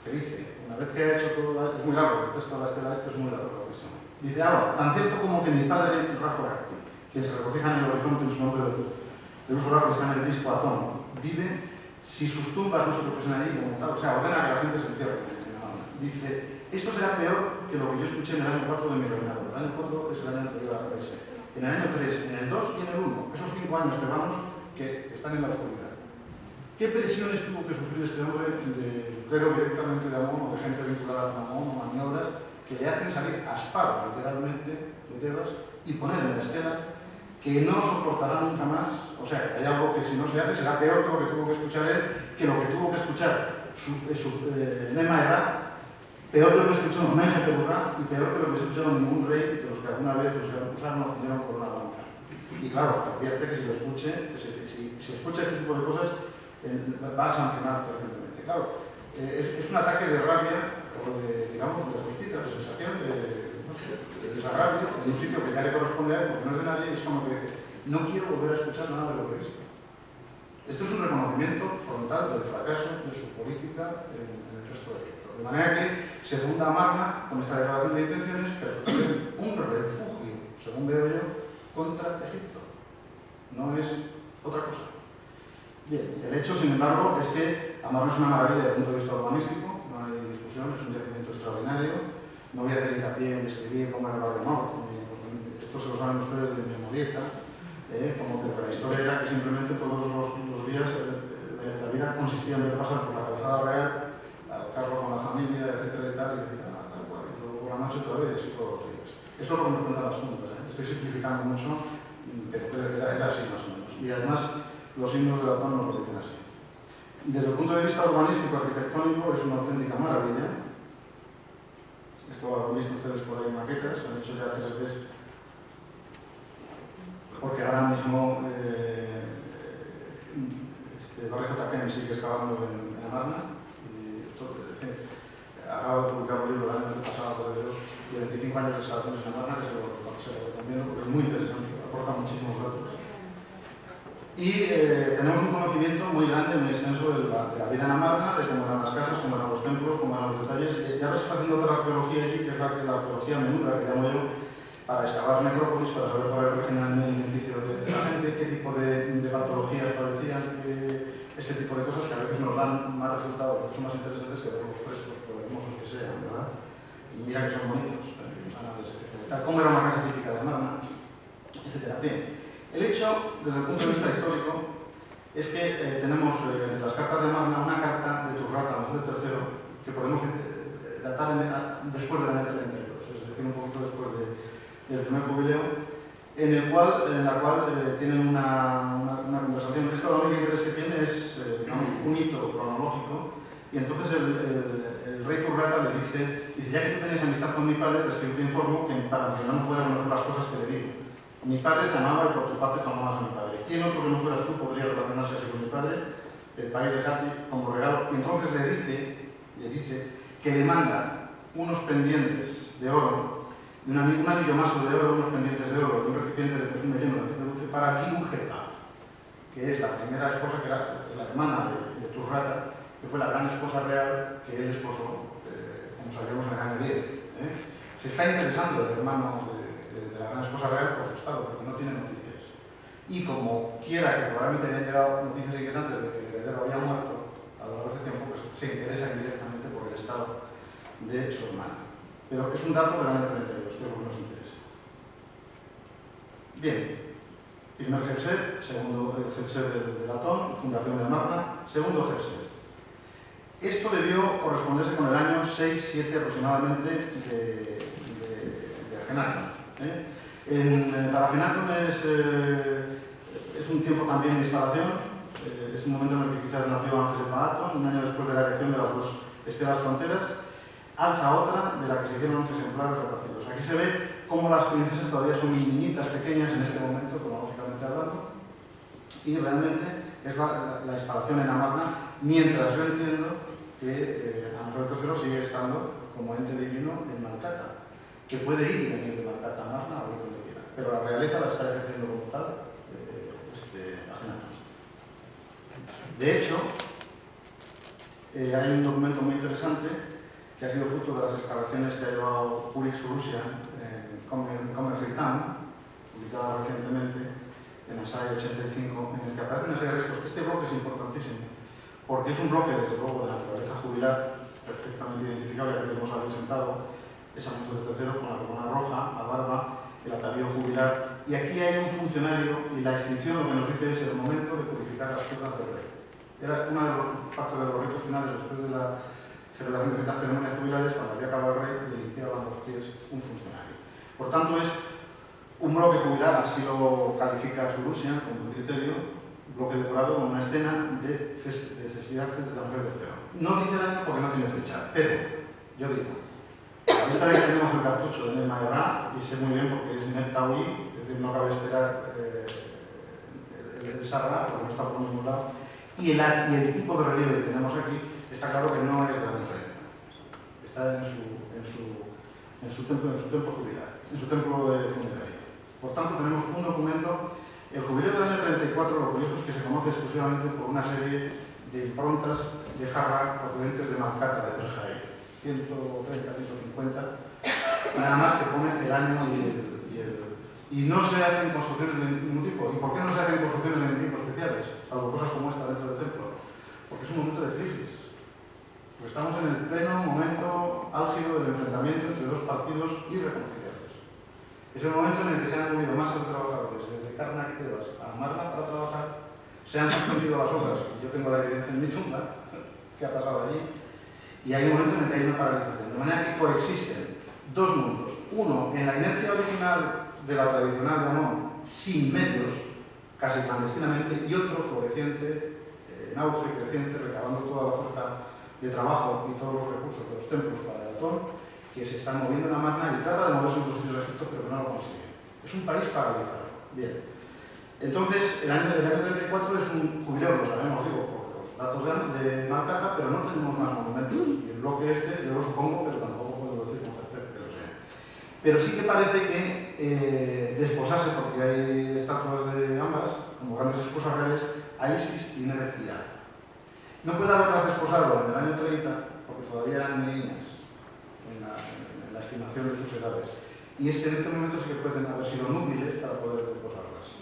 que dice, una vez que ha hecho todo, es muy largo, el texto de la estela esto es muy largo, dice, ahora, tan cierto como que mi padre Rajorakti, quien se regocija en el horizonte en su nombre de un solar que está en el disco Atón, vive si sus tumbas no se profesan allí como tal, o sea, ordena que la gente se entierre. Dice, esto será peor que lo que yo escuché en el año 4 de mi reinado. El año 4 es el año anterior a ese. En el año 3, en el 2 y en el 1, esos 5 años que vamos, que están en la oscuridad. ¿Qué presiones tuvo que sufrir este hombre de clero directamente de Amón o de gente vinculada a Amón o maniobras que le hacen salir a espada, literalmente, de Tebas y poner en la estela que no soportará nunca más? O sea, hay algo que si no se hace será peor que lo que tuvo que escuchar él, que lo que tuvo que escuchar Nema Erra, peor que lo que escuchó Menjeteburra y peor que lo que escucharon ningún rey de los que alguna vez los usaron o hicieron con una blanca. Y claro, advierte que si lo escuche, si escucha este tipo de cosas, va a sancionar terriblemente. Claro, es un ataque de rabia, o de, digamos, de justicia, de sensación, de desagravio, en un sitio que ya le corresponde a él, porque no es de nadie, y es como que dice, no quiero volver a escuchar nada de lo que he visto. Esto es un reconocimiento frontal del fracaso de su política en el resto de Egipto. De manera que se funda Amarna con esta declaración de intenciones, pero es un refugio, según veo yo, contra Egipto. No es otra cosa. Bien, el hecho, sin embargo, es que Amarna es una maravilla desde el punto de vista urbanístico, no hay discusión, es un yacimiento extraordinario. No voy a hacer hincapié en describir cómo era el barrio norte, porque esto se lo saben ustedes de Memorieta, como que la historia era que simplemente todos los días la vida consistía en ver pasar por la calzada real, al carro con la familia, etcétera y tal, y luego por la noche otra vez, y todos los días. Eso es lo que me cuentan las juntas. Estoy simplificando mucho, pero era así más o menos. Y además, los himnos de la PAN nos lo dicen así. Desde el punto de vista urbanístico, arquitectónico, es una auténtica maravilla. Esto lo han visto ustedes por ahí maquetas, han hecho ya 3D, porque ahora mismo Barrio JPM sigue excavando en Amarna, y esto, acaba de publicar un libro el año pasado por de 25 años de excavaciones en Amarna, que se lo recomiendo porque es muy interesante, aporta muchísimos datos. Y tenemos un conocimiento muy grande, muy extenso de la vida en Amarna, de cómo eran las casas, cómo eran los templos, cómo eran los detalles. Ya se está haciendo otra arqueología allí, que es la arqueología menuda, que llamo yo, para excavar necrópolis, para saber cuál era el origen alimenticio de la gente, qué tipo de patologías padecían, este tipo de cosas que a veces nos dan más resultados, mucho más interesantes que ver los frescos, por hermosos que sean, ¿verdad? Y mira que son bonitos, cómo era una casa típica de Amarna, etc. Bien. El hecho, desde el punto de vista histórico, es que tenemos en las cartas de Amarna una carta de Turrata, Mehmed III, que podemos datar después del año 32, es decir, un poquito después del primer jubileo, en la cual tienen una conversación. Esto lo único interés que tiene es, digamos, un hito cronológico, y entonces el rey Turrata le dice, ya que tú tenías amistad con mi padre, pues que yo te informo que para que no pueda conocer las cosas que le digo. Mi padre te amaba y por tu parte te amabas a mi padre. ¿Quién otro que no fueras tú podría relacionarse así con mi padre, el país de Hati, como regalo? Y entonces le dice que le manda unos pendientes de oro, un anillo maso de oro, unos pendientes de oro y un recipiente de perfume lleno de aceite dulce para aquí un Gepa, que es la primera esposa, que era la hermana de Tursrata, que fue la gran esposa real que él desposó, como sabíamos, en el año 10. Se está interesando el hermano de la gran esposa real por su estado, porque no tiene noticias. Y como quiera que probablemente hayan llegado noticias inquietantes de que el heredero había muerto a lo largo de ese tiempo, pues se interesa indirectamente por el estado de su hermano. Pero es un dato del año 32, que es lo que nos interesa. Bien. Primer Jepset, segundo Jepset de Latón, fundación de Amarna, segundo Jepset. Esto debió corresponderse con el año 6-7 aproximadamente de Ajenatón. Para Ajenatón es un tiempo también de instalación, es un momento en el que quizás nació Ángel Paatón, un año después de la creación de las dos estelas fronteras, alza otra de la que se hicieron 11 ejemplares repartidos. Aquí se ve cómo las princesas todavía son niñitas pequeñas en este momento, cronológicamente hablando, y realmente es la instalación en Amarna, mientras yo entiendo que Amejotep III sigue estando como ente divino en Malcata, que puede ir y venir de Malcata a Amarna o donde quiera, pero la realeza la está ejerciendo como tal Ajenatón. De hecho, hay un documento muy interesante que ha sido fruto de las excavaciones que ha llevado Urix Urushian en Comer Ritam, publicada recientemente en Asai 85, en el que aparecen una serie de restos. Este bloque es importantísimo, porque es un bloque, desde luego, de naturaleza jubilar, perfectamente identificable, que tenemos ahí sentado, es Amejotep III con la corona roja, la barba, el atavío jubilar, y aquí hay un funcionario, y la inscripción lo que nos dice es el momento de purificar las piedras del rey. Era una de los partes de los ritos finales después de la celebración de las ceremonias jubilares, cuando había acabado el rey, le limpiaban los pies un funcionario. Por tanto, es un bloque jubilar, así lo califica Urushian con un criterio, bloque decorado con una escena de festividad de Amejotep III. No dice el año porque no tiene fecha, pero yo digo, a vista de que tenemos el cartucho de Nel Mayorá, y sé muy bien porque es Nel Tawi, es decir, no cabe esperar el Sarra, porque no está por ningún lado, y el tipo de relieve que tenemos aquí, está claro que no es de la mujer. Está en su templo jubilar, en su templo de funerario. Por tanto, tenemos un documento. El jubileo del año 34, lo curioso es que se conoce exclusivamente por una serie de improntas de jarra procedentes de Malcata, de Berjaí, 130, 150, nada más que ponen el año y no se hacen construcciones de ningún tipo. ¿Y por qué no se hacen construcciones de ningún tipo especiales, salvo cosas como esta dentro del templo? Porque es un momento de crisis. Porque estamos en el pleno momento álgido del enfrentamiento entre dos partidos irreconciliables. Es el momento en el que se han movido masas de trabajadores desde Karnak y Tebas a Amarna para trabajar, se han suspendido las obras, y yo tengo la evidencia en mi tumba, que ha pasado allí, y hay un momento en el que hay una paralización. De manera que coexisten dos mundos. Uno, en la inercia original de la tradicional de Amón, sin medios, casi clandestinamente, y otro floreciente, en auge creciente, recabando toda la fuerza de trabajo y todos los recursos de los templos para el Atón, que se están moviendo en Amarna y trata de moverse en otros sitios de Egipto, pero que no lo consigue. Es un país paralizado. Bien. Entonces, el año 34 es un jubileo, lo sabemos, digo, por los datos de Malcata, pero no tenemos más monumentos. Y el bloque este, yo lo supongo, pero tampoco puedo decir con certeza que lo sea. Pero sí que parece que desposase, porque hay estatuas de ambas, como grandes esposas reales, a Isis y Nefertiti. No puede haberlas desposado en el año 30, porque todavía eran niñas en la estimación de sus edades. Y en este momento sí que pueden haber sido núbiles para poder desposarlas.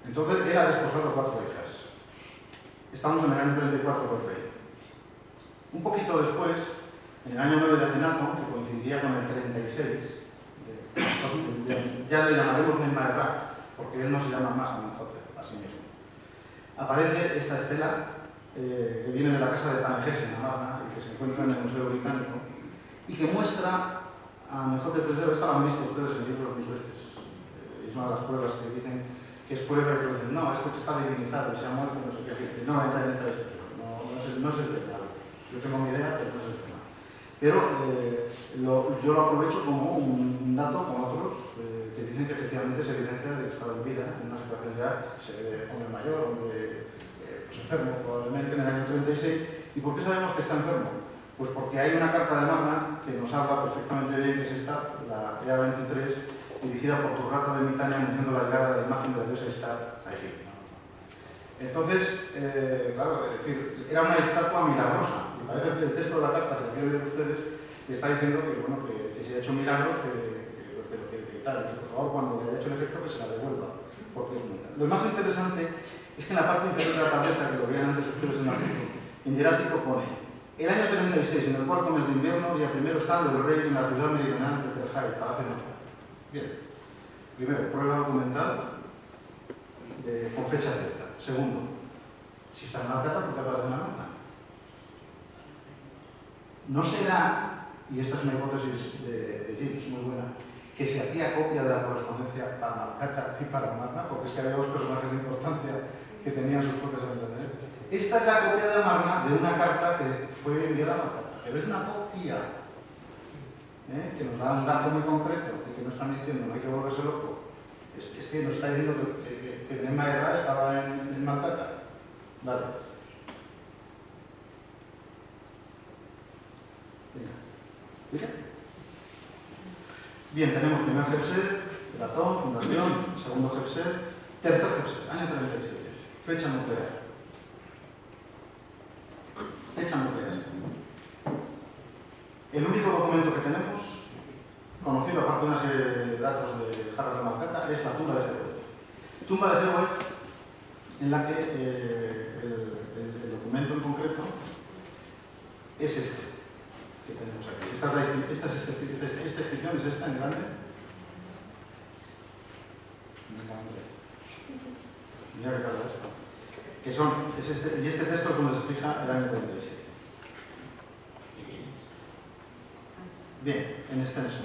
Entonces era desposado 4 hijas. Estamos en el año 34 por rey. Un poquito después, en el año 9 de Ajenatón, que coincidiría con el 36, ya le llamaremos Nel-Maerra, porque él no se llama más Amenhotep a sí mismo. Aparece esta estela que viene de la casa de Panegés en Amarna y que se encuentra en el Museo Británico y que muestra a Amejotep III. Esta la han visto ustedes en libros mil veces. Es una de las pruebas que dicen que es prueba y que dicen, no, esto que está divinizado y se ha muerto, no sé qué. No entra en esta discusión, no es el tema. Yo tengo mi idea, pero no es el tema. Pero yo lo aprovecho como un dato, como otros, que dicen que efectivamente se evidencia de que estaba en vida, en una situación ya, se ve de hombre mayor, hombre enfermo, probablemente en el año 36. ¿Y por qué sabemos que está enfermo? Pues porque hay una carta de Amarna que nos habla perfectamente bien, que es esta, la EA23, dirigida por Turrata de Mitania anunciando la llegada de la imagen de la diosa Ishtar a Egipto. Entonces, claro, es decir, era una estatua milagrosa. Y parece que el texto de la carta que quiero leer a ustedes está diciendo que, bueno, que se ha hecho milagros, que tal, que por favor, cuando haya hecho el efecto, que se la devuelva. Porque es muy tal. Lo más interesante es que en la parte inferior de la tableta, que lo veían antes ustedes en la foto, en hierático pone: el año 36, en el cuarto mes de invierno, día primero, estando el rey en la ciudad meridional de Terjai, Palacio Natal. Bien. Primero, prueba documental con fecha cierta. Segundo, si está en Malcata, ¿por qué aparece en la norma? No será, y esta es una hipótesis de Gibbs muy buena, que se hacía copia de la correspondencia para Malcata y para Amarna, porque es que había dos personajes de importancia que tenían sus propias aventuras. Esta es la copia de Amarna de una carta que fue enviada a Malcata, pero es una copia que nos da un dato muy concreto y que no está mintiendo, no hay que volverse loco. Es que nos está diciendo que Nema Erra estaba en Malcata. Vale. Venga. Bien, tenemos primer Jepser, Platón, fundación, segundo Jepser, tercer Jepser, año 37, fecha nuclear. Fecha nuclear. El único documento que tenemos, conocido aparte de una serie de datos de Jarras de Malcata, es la tumba de Jewett. Tumba de Jewett, en la que el documento en concreto es este que tenemos aquí. Esta inscripción es esta en grande. Mira que carga esto. Que es este, y este texto es donde se fija el año 37. Bien, en extenso.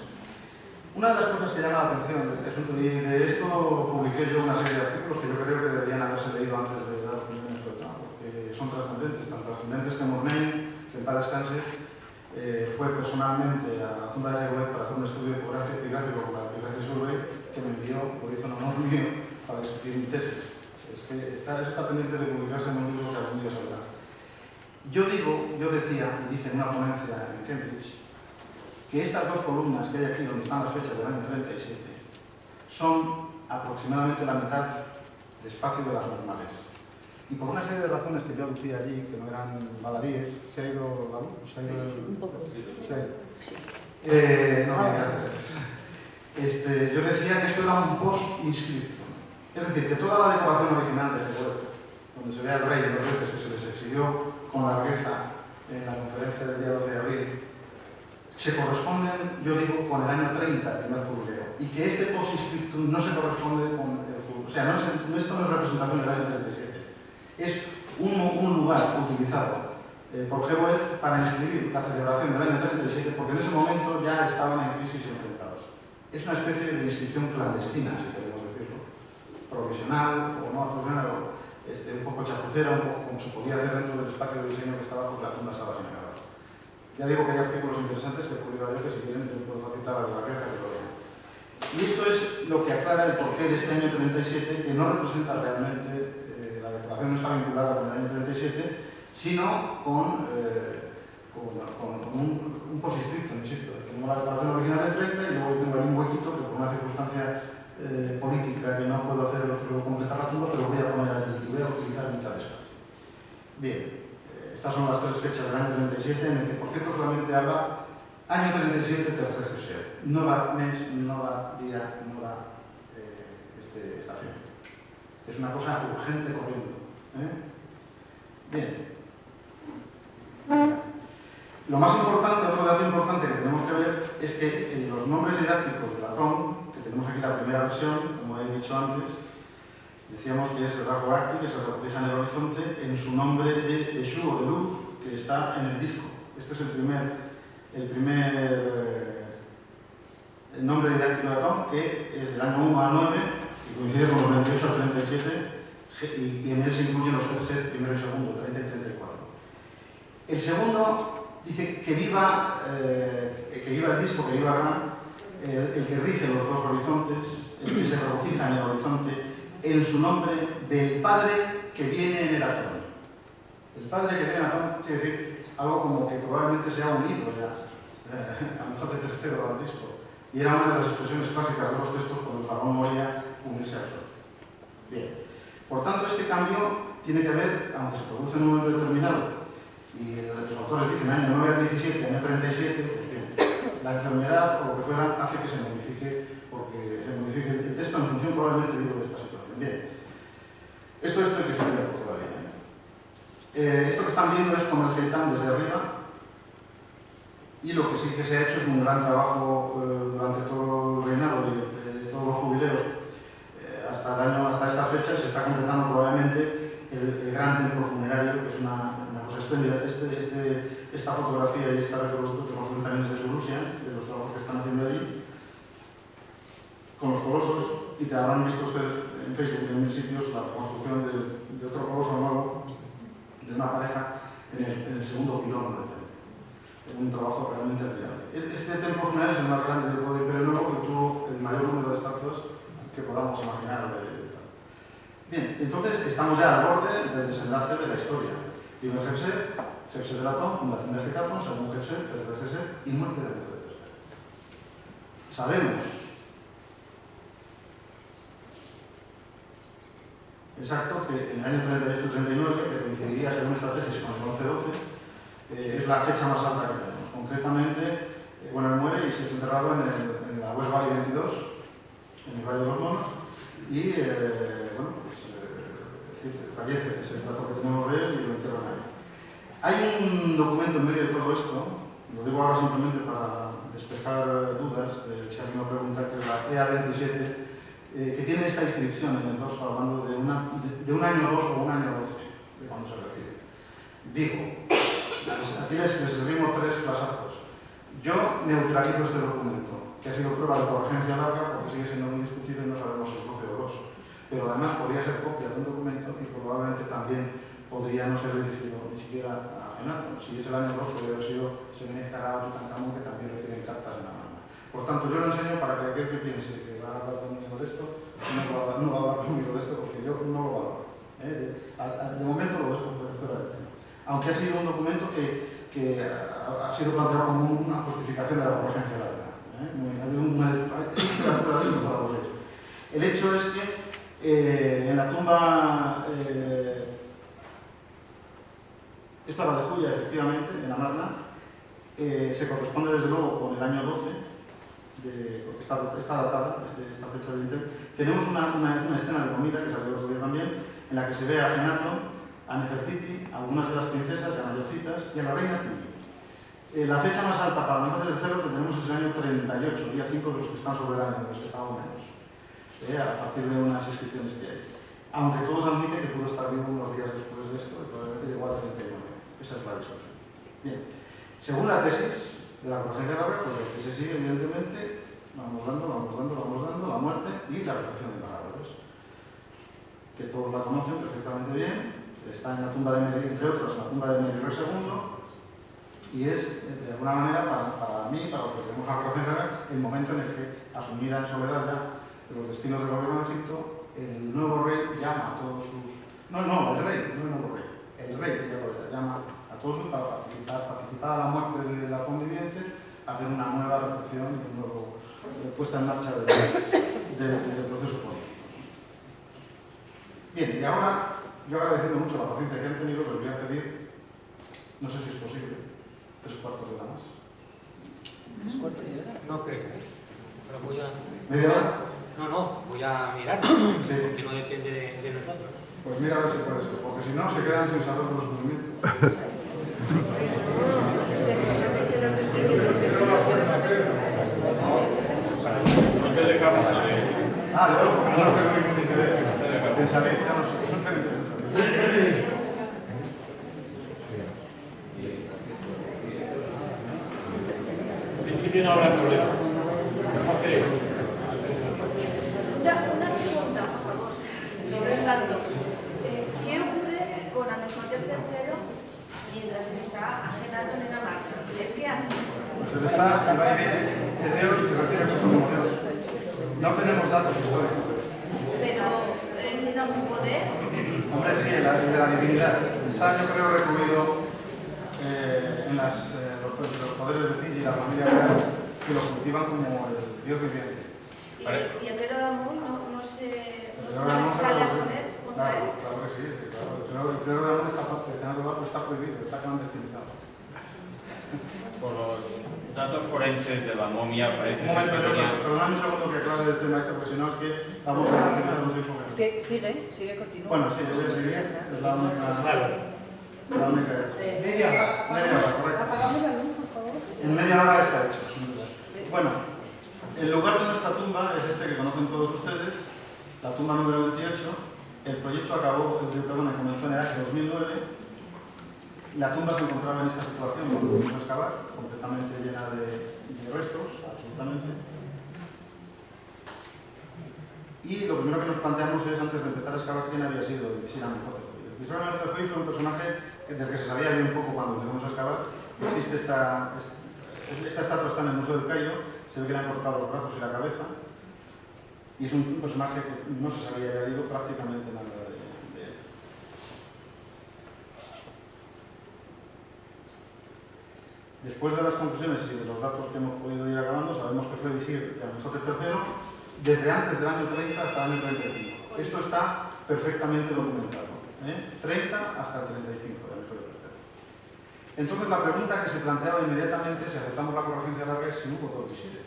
Una de las cosas que llama la atención de este asunto, y de esto publiqué yo una serie de artículos que yo creo que deberían haberse leído antes de dar opiniones sobre todo, porque son trascendentes, tan trascendentes que Mornay, que en paz descanse, fue personalmente a la tumba de Jewett para hacer un estudio epigráfico con la Epigraphy Survey, que me envió, lo hizo en honor mío, para discutir mi tesis. Eso está pendiente de publicarse en un libro que algún día saldrá. Yo decía, y dije en una ponencia en Cambridge, que estas dos columnas que hay aquí, donde están las fechas del año 37, son aproximadamente la mitad de espacio de las normales. Y por una serie de razones que yo decía allí, que no eran baladíes, ¿se ha ido la luz? ¿Se ha ido un poco. ¿Se ha ido? Yo decía que esto era un post-inscripto. Es decir, que toda la decoración original de Jewett, donde se ve al rey dos veces que se les exhibió con largueza en la conferencia del día 12 de abril, se corresponden, yo digo, con el año 30, el primer jubileo, y que este post-inscriptum no se corresponde con el jubileo. O sea, esto no es representación del año 37. Es un lugar utilizado por Jewett para inscribir la celebración del año 37, porque en ese momento ya estaban en crisis y enfrentados. Es una especie de inscripción clandestina, si queremos decirlo, provisional, o no profesional, un poco chapucera, un poco como se podía hacer dentro del espacio de diseño que estaba, porque la tumba estaba sin acabar. Ya digo que hay artículos interesantes que publico yo, que si quieren les puedo facilitar a la guerra que lo vean. Y esto es lo que aclara el porqué de este año 37, que no representa realmente, la declaración no está vinculada con el año 37, sino con un postscriptum, insisto. Tenemos la declaración original del 30 y luego tengo ahí un huequito que por una circunstancia política que no puedo hacer, otro completar la tumba, pero voy a poner aquí y voy a utilizar mitad de espacio. Bien. Estas son las tres fechas del año 37, en el que, por cierto, solamente habla año 37, tercer Jepser. No da mes, no da día, no da estación. Es una cosa urgente corriendo. Bien. Lo más importante, otro dato importante que tenemos que ver, es que los nombres didácticos de Platón, que tenemos aquí la primera versión, como he dicho antes, decíamos que es el rasgo Arcti, que se regocija en el horizonte, en su nombre de Shu o de luz, que está en el disco. Este es el primer nombre didáctico de Platón, que es del año 1 al 9, y coincide con los 28 al 37, y en él se incluyen los Jepser primero y segundo, 30 y 34. El segundo dice que viva el disco, que viva Ra, el que rige los dos horizontes, el que se regocija en el horizonte, en su nombre del Padre que viene en el Atón. El Padre que viene en el Atón quiere decir algo como que probablemente sea un libro ya, a lo mejor de tercero al disco, y era una de las expresiones clásicas de los textos cuando el faraón moría unirse al sol. Bien, por tanto, este cambio tiene que ver, aunque se produce en un momento determinado, y los autores dicen año 9 al 17, año 37, pues bien, la enfermedad o lo que fuera hace que se modifique, porque se modifique el texto en función probablemente de esta situación. Bien, esto hay que estudiarlo todavía. Esto que están viendo es como el Geitán desde arriba, y lo que sí que se ha hecho es un gran trabajo durante todo el reinado de todos los jubileos. Hasta esta fecha se está completando probablemente el gran templo funerario, que es una cosa espléndida. Esta fotografía y esta reproducción también es de Solusia, de los trabajos que están haciendo allí, con los colosos, y te habrán visto ustedes en Facebook y en mil sitios la reconstrucción de otro coloso nuevo, de una pareja, en el segundo pilón del templo. Es un trabajo realmente admirable. Este templo funerario es el más grande de todo el Imperio Nuevo, que tuvo el mayor número de estatuas que podamos imaginar. Bien, entonces estamos ya al borde del desenlace de la historia. Ibn Jefser, Jefser de Latón, fundación de Getaton, según Jefser, Pedro de Jefser, y muerte de Pedro de Jefser. Sabemos exacto que en el año 38-39, que coincidiría según esta tesis con el 11-12, es la fecha más alta que tenemos. Concretamente, bueno, él muere y se es enterrado en la West Valley 22, en el Valle de los Monos, y bueno, pues fallece, es el dato que tenemos de él y lo entierran ahí. Hay un documento en medio de todo esto, lo digo ahora simplemente para despejar dudas, si alguien me pregunta, que es la EA27, que tiene esta inscripción en el dorso hablando de un año 2 o un año 12, de cuando se refiere. Digo, aquí les servimos 3 flasazos. Yo neutralizo este documento, que ha sido prueba de corregencia larga porque sigue siendo muy discutido y no sabemos si es 12 o 2. Pero además podría ser copia de un documento y probablemente también podría no ser dirigido ni siquiera a Genato. Si es el año 2, podría haber sido Semenezcar o Tutankamón, que también reciben cartas en la mano. Por tanto, yo lo enseño para que aquel que piense que va a hablar conmigo de esto, no va a hablar conmigo de esto porque yo no lo valoro. De momento lo dejo fuera del tema. Aunque ha sido un documento que ha sido planteado como una justificación de la corregencia larga. Ha habido una literatura de esto para los hechos. El hecho es que en la tumba, esta la de Julia, efectivamente, en la Marna, se corresponde desde luego con el año 12, porque está datada esta fecha de Intel. Tenemos una escena de comida, que salió el otro día también, en la que se ve a Genato, a Nefertiti, a algunas de las princesas, a Nayocitas y a la reina Tini. La fecha más alta para nosotros del celo que tenemos es el año 38, día 5 de los que están sobre el año, de los que están menos. A partir de unas inscripciones que hay. Aunque todos admiten que pudo estar vivo unos días después de esto, y probablemente llegó a 39. Esa es la discusión. Bien, según la tesis de la corregencia larga, pues que se sigue, evidentemente, vamos dando la muerte y la recepción de cadáveres. Que todos la conocen perfectamente bien, está en la tumba de Mary, entre otros, en la tumba de Mary II, y es, de alguna manera, para mí, para los que tenemos la corregencia larga, el momento en el que, asumida en soledad ya, los destinos del gobierno de Egipto, el nuevo rey llama a todos sus... el rey llama a todos sus para participar a la muerte del latón viviente, hacer una nueva recepción y una nueva puesta en marcha del proceso político. Bien, y ahora, yo agradeciendo mucho la paciencia que han tenido, les voy a pedir, no sé si es posible, 3 cuartos de hora más. No creo. Pero voy a... ¿Media hora? No, voy a mirar, Sí. porque no depende de nosotros. Pues mira a ver si puede ser, porque si no se quedan sin saber de los movimientos. Luego, porque no tengo ningún interés en salir, ya no tengo interés en salir. En principio no habrá problema. No creo. Una pregunta, por favor. Tanto, ¿qué ocurre con Amenhotep III mientras está Genato en la marca? ¿Qué hace? Pues está, es Dios que recibe como Dios. No tenemos datos históricos. Pero, ¿tiene algún poder? Hombre, sí, el de la divinidad. Está, yo creo, recluido en los poderes de Fiji y la familia real, que lo cultivan como el Dios viviente. Y el Pedro de Amón no se El Pedro de Amón se sale a lo- exponer contra Claro, él. claro que sí, claro. El Pedro de Amón está prohibido, está clandestinizado. Por los datos forenses de la momia parece Un momento, que tenía... perdóname un segundo que aclare el tema este, porque si no es que vamos a tener un tiempo Es que sigue, continúa. Bueno, sí, yo sí, Ya está. es la única... La única... Media hora. Media hora, correcto. Apagamos la luz, por favor. En media hora está hecho, sin duda. Bueno, el lugar de nuestra tumba es este que conocen todos ustedes, la tumba número 28. El proyecto comenzó en el año 2009. La tumba se encontraba en esta situación cuando fuimos a excavar, completamente llena de restos, absolutamente. Y lo primero que nos planteamos es, antes de empezar a excavar, quién había sido el visir Amenhotep. El visir Amenhotep fue un personaje del que se sabía bien poco cuando empezamos a excavar. Existe esta estatua, está en el Museo del Cairo, se ve que le han cortado los brazos y la cabeza. Y es un personaje que no se sabía añadido prácticamente nada de él. Después de las conclusiones y de los datos que hemos podido ir acabando, sabemos que fue visir de Amenhotep III desde antes del año 30 hasta el año 35. Esto está perfectamente documentado. 30 hasta el 35 de Amenhotep III. Entonces la pregunta que se planteaba inmediatamente, si aceptamos la correscencia larga, es si hubo dos visires.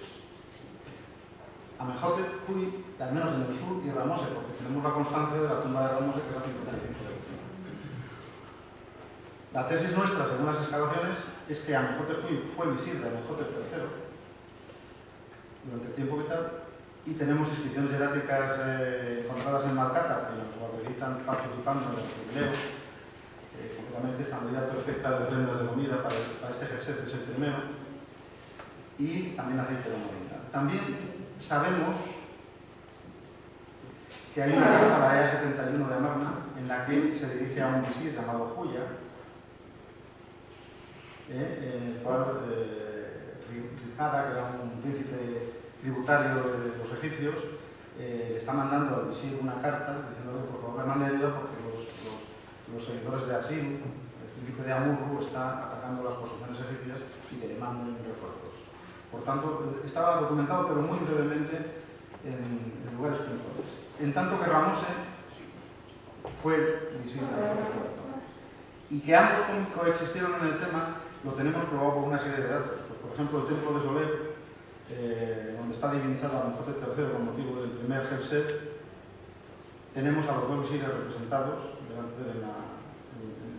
Amenhotep, Huy, al menos en el sur, y Ramose, porque tenemos la constancia de la tumba de Ramose, que era 55 de encima. La tesis nuestra, según las excavaciones, es que Amenhotep Huy fue visir de Amenhotep III durante el tiempo vital, y tenemos inscripciones hieráticas encontradas en Malcata, que nos lo acreditan participando en los jubileos, concretamente esta medida perfecta de ofrendas de comida para este Jefset, que es el primero, y también aceite de morina. También sabemos que hay una carta, la EA71 de Amarna, en la que se dirige a un visir llamado Huya, en el cual Ricada, que era un príncipe tributario de los egipcios, está mandando al visir una carta diciéndole por favor le mande ayuda porque los seguidores de Asim, el príncipe de Amurru, está atacando las posiciones egipcias y que le manden refuerzos. Por tanto, estaba documentado, pero muy brevemente, en lugares puntuales. En tanto que Ramose fue visir de Amenhotep IV. Y que ambos coexistieron en el tema, lo tenemos probado por una serie de datos. Pues, por ejemplo, el templo de Solé, donde está divinizado Amenhotep III con motivo del primer Jefset, tenemos a los dos visires representados delante de él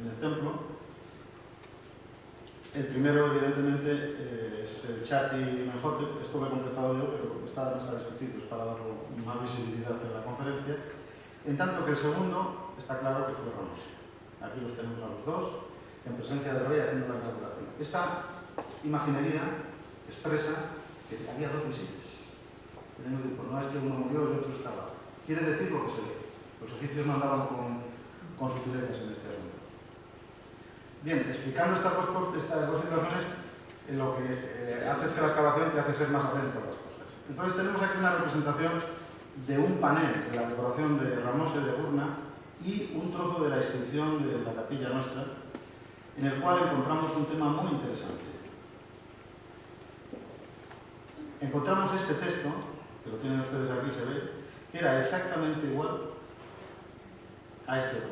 en el templo. El primero, evidentemente, es el Chati Amenhotep. Esto lo he completado yo, pero está escrito, es para dar más visibilidad en la conferencia. En tanto que el segundo, está claro que fue Ramose. Aquí los tenemos a los dos, en presencia del rey, haciendo la inauguración. Esta imaginería expresa que había dos visires. No es que uno murió y otro estaba. Quiere decir lo que se ve. Los egipcios no andaban con sutilezas en este asunto. Bien, explicando estas dos situaciones, lo que hace es que la excavación te hace ser más atento a las cosas. Entonces tenemos aquí una representación de un panel de la decoración de Ramose de Urna y un trozo de la inscripción de la capilla nuestra, en el cual encontramos un tema muy interesante. Encontramos este texto, que lo tienen ustedes aquí, se ve, que era exactamente igual a este otro.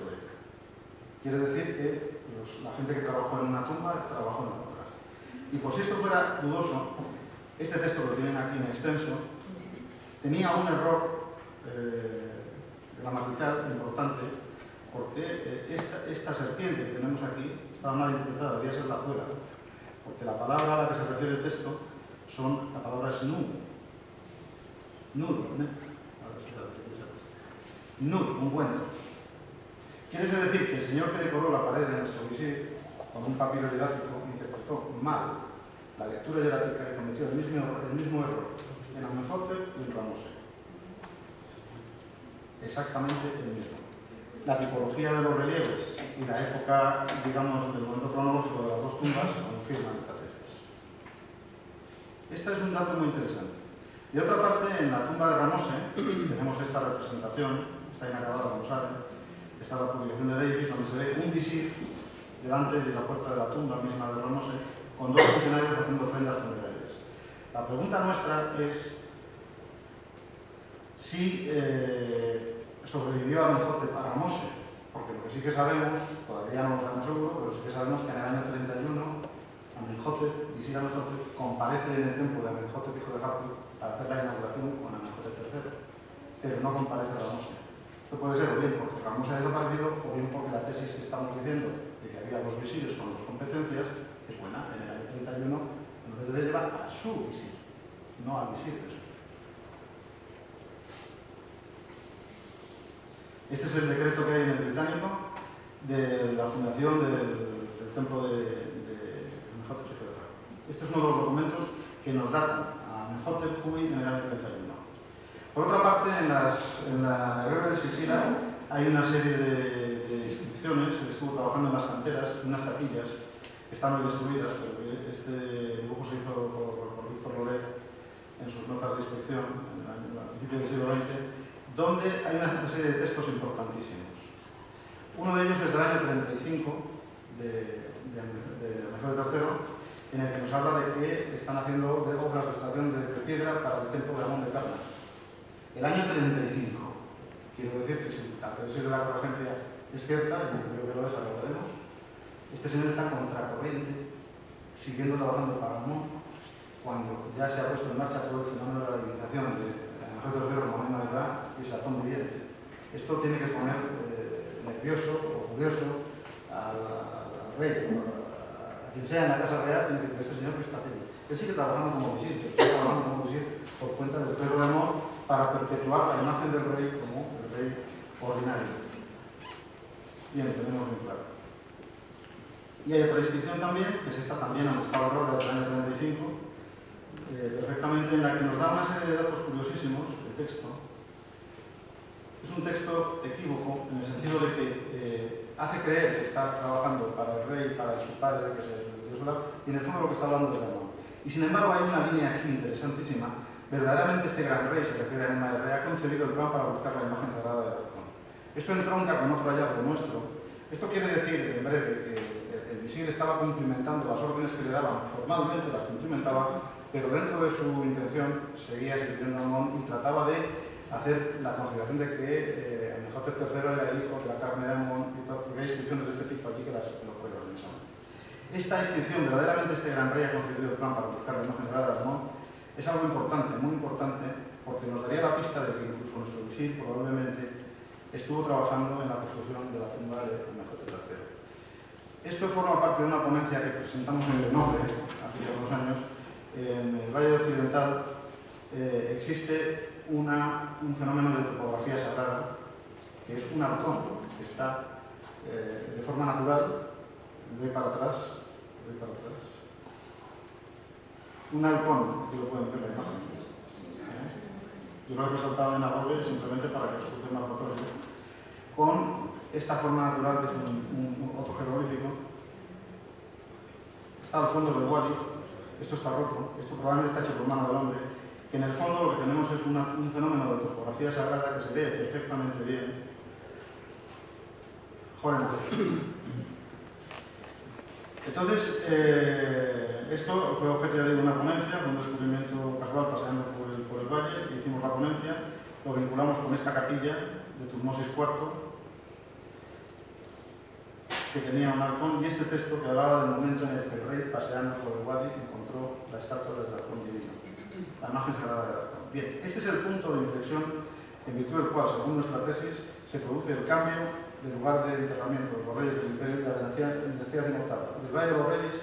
Quiere decir que la gente que trabajó en una tumba trabajó en otra. Y por si esto fuera dudoso, este texto que lo tienen aquí en extenso tenía un error gramatical importante, porque esta serpiente que tenemos aquí estaba mal interpretada, debía ser la zuela, porque la palabra a la que se refiere el texto son la palabra es nud, ungüento. Quiere decir que el señor que decoró la pared en el Sovisir con un papiro hierático interpretó mal la lectura hierática y cometió el mismo error en Amenhotep y en Ramose. Exactamente el mismo. La tipología de los relieves y la época, digamos, del momento cronológico de las dos tumbas confirman esta tesis. Este es un dato muy interesante. De otra parte, en la tumba de Ramose tenemos esta representación, está inacabada, como saben. Está la publicación de Davis, donde se ve un visir delante de la puerta de la tumba misma de Ramose, con dos funcionarios haciendo ofrendas funerarias. La pregunta nuestra es si sobrevivió a Amenhotep a Ramose, porque lo que sí que sabemos, todavía no lo sabemos seguro, pero sí que sabemos que en el año 31 Amenhotep, Visir Amenhotep, comparece en el templo de Amenhotep, hijo de Hapi, para hacer la inauguración con Amenhotep III, pero no comparece a Ramose. Esto puede ser o bien porque Ramose ha desaparecido, o bien porque la tesis que estamos diciendo de que había dos visires con dos competencias es buena. En el año 31 Amenhotep lleva a su visir, no al visir de su. Este es el decreto que hay en el británico de la fundación del templo de Amenhotep III. Este es uno de los documentos que nos datan a Amenhotep Hui en el año 31. Por otra parte, en la guerra de Silsila hay una serie de inscripciones. Estuvo trabajando en las canteras, en unas capillas que están hoy destruidas, pero que este dibujo se hizo por Víctor Loret en sus notas de inspección a principios del siglo XX, donde hay una serie de textos importantísimos. Uno de ellos es del año 35 de Amenhotep III, en el que nos habla de que están haciendo obras de extracción de piedra para el templo de Amón de Carnas. El año 35. Quiero decir que si la tesis de la corregencia es cierta, y creo que lo es, ahora lo veremos, este señor está contracorriente, siguiendo trabajando para Amón, cuando ya se ha puesto en marcha todo el fenómeno de la divinización de Amenhotep III como Amón de Ra y Satón viviente. Esto tiene que poner nervioso o furioso al rey, a quien sea en la Casa Real, tiene que decir, este señor que está haciendo. Él sigue trabajando como visir, pero sigue trabajando como visir por cuenta del clero de Amón para perpetuar la imagen del rey como el rey ordinario. Bien, lo tenemos muy claro. Y hay otra inscripción también, que es esta también, donde está Aurora del año 35, perfectamente, en la que nos da una serie de datos curiosísimos, el texto. Es un texto equívoco, en el sentido de que hace creer que está trabajando para el rey, para su padre, que es el dios solar, y en el fondo lo que está hablando es de Amón. Y sin embargo hay una línea aquí interesantísima. Verdaderamente este gran rey, se refiere a Enma de Re, ha concebido el plan para buscar la imagen sagrada de Arcón. Esto entronca con otro hallazgo nuestro. Esto quiere decir, en breve, que el visir estaba cumplimentando las órdenes que le daban, formalmente las cumplimentaba, pero dentro de su intención seguía sirviendo a Amón y trataba de hacer la consideración de que Amenhotep III era el hijo de la carne de Amón, y porque hay inscripciones de este tipo aquí que lo prueban. Esta inscripción, verdaderamente este gran rey ha concebido el plan para buscar la imagen sagrada de Amón, es algo importante, muy importante, porque nos daría la pista de que incluso nuestro visir probablemente estuvo trabajando en la construcción de la tumba de Amenhotep III. Esto forma parte de una ponencia que presentamos en el Noble hace ya unos años. En el Valle Occidental existe un fenómeno de topografía sagrada, que es un halcón, que está de forma natural, voy para atrás, un halcón, aquí lo pueden ver la imagen. Yo lo he resaltado en Adobe simplemente para que resulte más notorio, con esta forma natural que es un otro jeroglífico. Está al fondo del wadi, esto está roto, esto probablemente está hecho por mano del hombre, que en el fondo lo que tenemos es un fenómeno de topografía sagrada que se ve perfectamente bien. Entonces, esto fue objeto de una ponencia, un descubrimiento casual paseando por el valle, y hicimos la ponencia, lo vinculamos con esta capilla de Tutmosis IV, que tenía un halcón, y este texto que hablaba del momento en el que el rey, paseando por el wadi, encontró la estatua del halcón divino, la imagen sagrada del halcón. Bien, este es el punto de inflexión en virtud del cual, según nuestra tesis, se produce el cambio del lugar de enterramiento de los reyes del imperio de la dinastía Dimortata, del Valle de los Reyes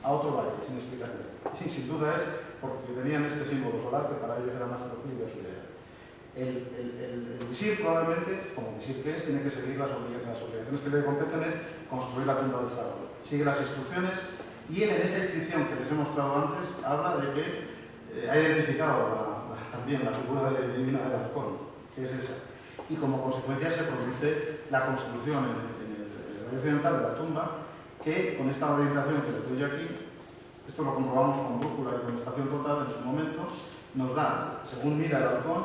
a otro valle, sin explicación. Y sin duda es porque tenían este símbolo solar que para ellos era más proclive a su idea. El visir probablemente, como visir que es, tiene que seguir las obligaciones que le competen, es construir la tumba del Estado. Sigue las instrucciones y él, en esa inscripción que les he mostrado antes, habla de que ha identificado también la figura divina del halcón, que es esa. Y como consecuencia se produce la construcción en el Valle Occidental de la tumba, que con esta orientación que les doy aquí, esto lo comprobamos con brújula y con estación total en su momento, nos da, según mira el halcón,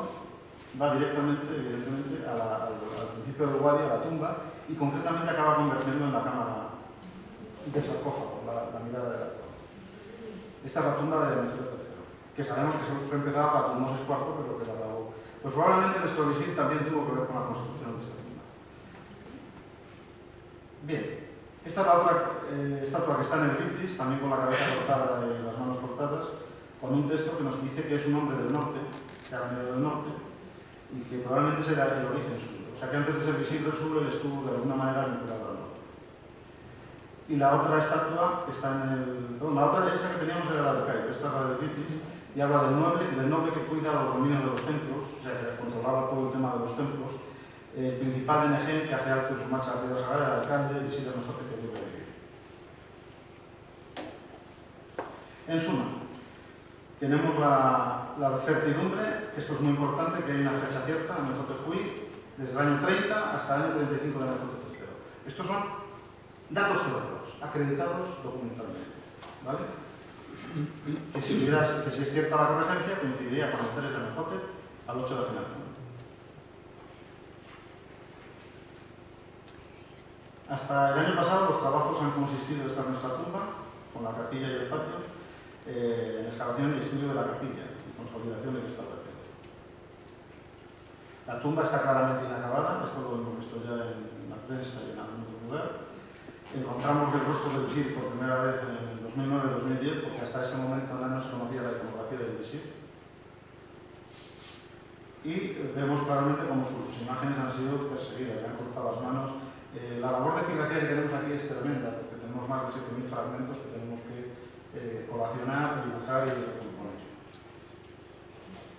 va directamente, evidentemente, al principio del wadi, a la tumba, y concretamente acaba convirtiendo en la cámara del sarcófago, la mirada del halcón. Esta es la tumba de Amenhotep III, que sabemos que fue empezada para Tutmosis IV, pero que la acabó Pues probablemente nuestro visir también tuvo que ver con la construcción de esta tumba. Bien, esta es la otra estatua que está en el vitis, también con la cabeza cortada y las manos cortadas, con un texto que nos dice que es un hombre del norte, que ha venido del norte, y que probablemente será el origen suyo. O sea que antes de ser visir del sur, él estuvo de alguna manera vinculado al norte. Y la otra estatua está en el... Bueno, la otra esta que teníamos era la de Cairo, esta es la de Vitis, y habla del noble que cuida los dominios de los templos, o sea, que controlaba todo el tema de los templos, el principal de Nejem, que hace alto en su marcha a la piedra sagrada, el alcalde, y Visir el Mezote, que vive ahí. En suma, tenemos la certidumbre, esto es muy importante, que hay una fecha cierta, en Mezote Juí, desde el año 30 hasta el año 35 de Mezote III. Estos son datos cerrados, acreditados documentalmente, ¿vale? Que si es cierta la convergencia, coincidiría con el 3 de Mezote al 8 de generación. Hasta el año pasado los trabajos han consistido, esta es nuestra tumba, con la capilla y el patio, en excavación y estudio de la capilla y consolidación de esta parte. La tumba está claramente inacabada, esto lo hemos visto ya en la prensa y en algún otro lugar. Encontramos el rostro del visir por primera vez en el 2009-2010, porque hasta ese momento no se conocía la iconografía del visir. Y vemos claramente cómo sus imágenes han sido perseguidas, le han cortado las manos. La labor de epigrafía que tenemos aquí es tremenda, porque tenemos más de 7.000 fragmentos que tenemos que colacionar, dibujar y recomponer.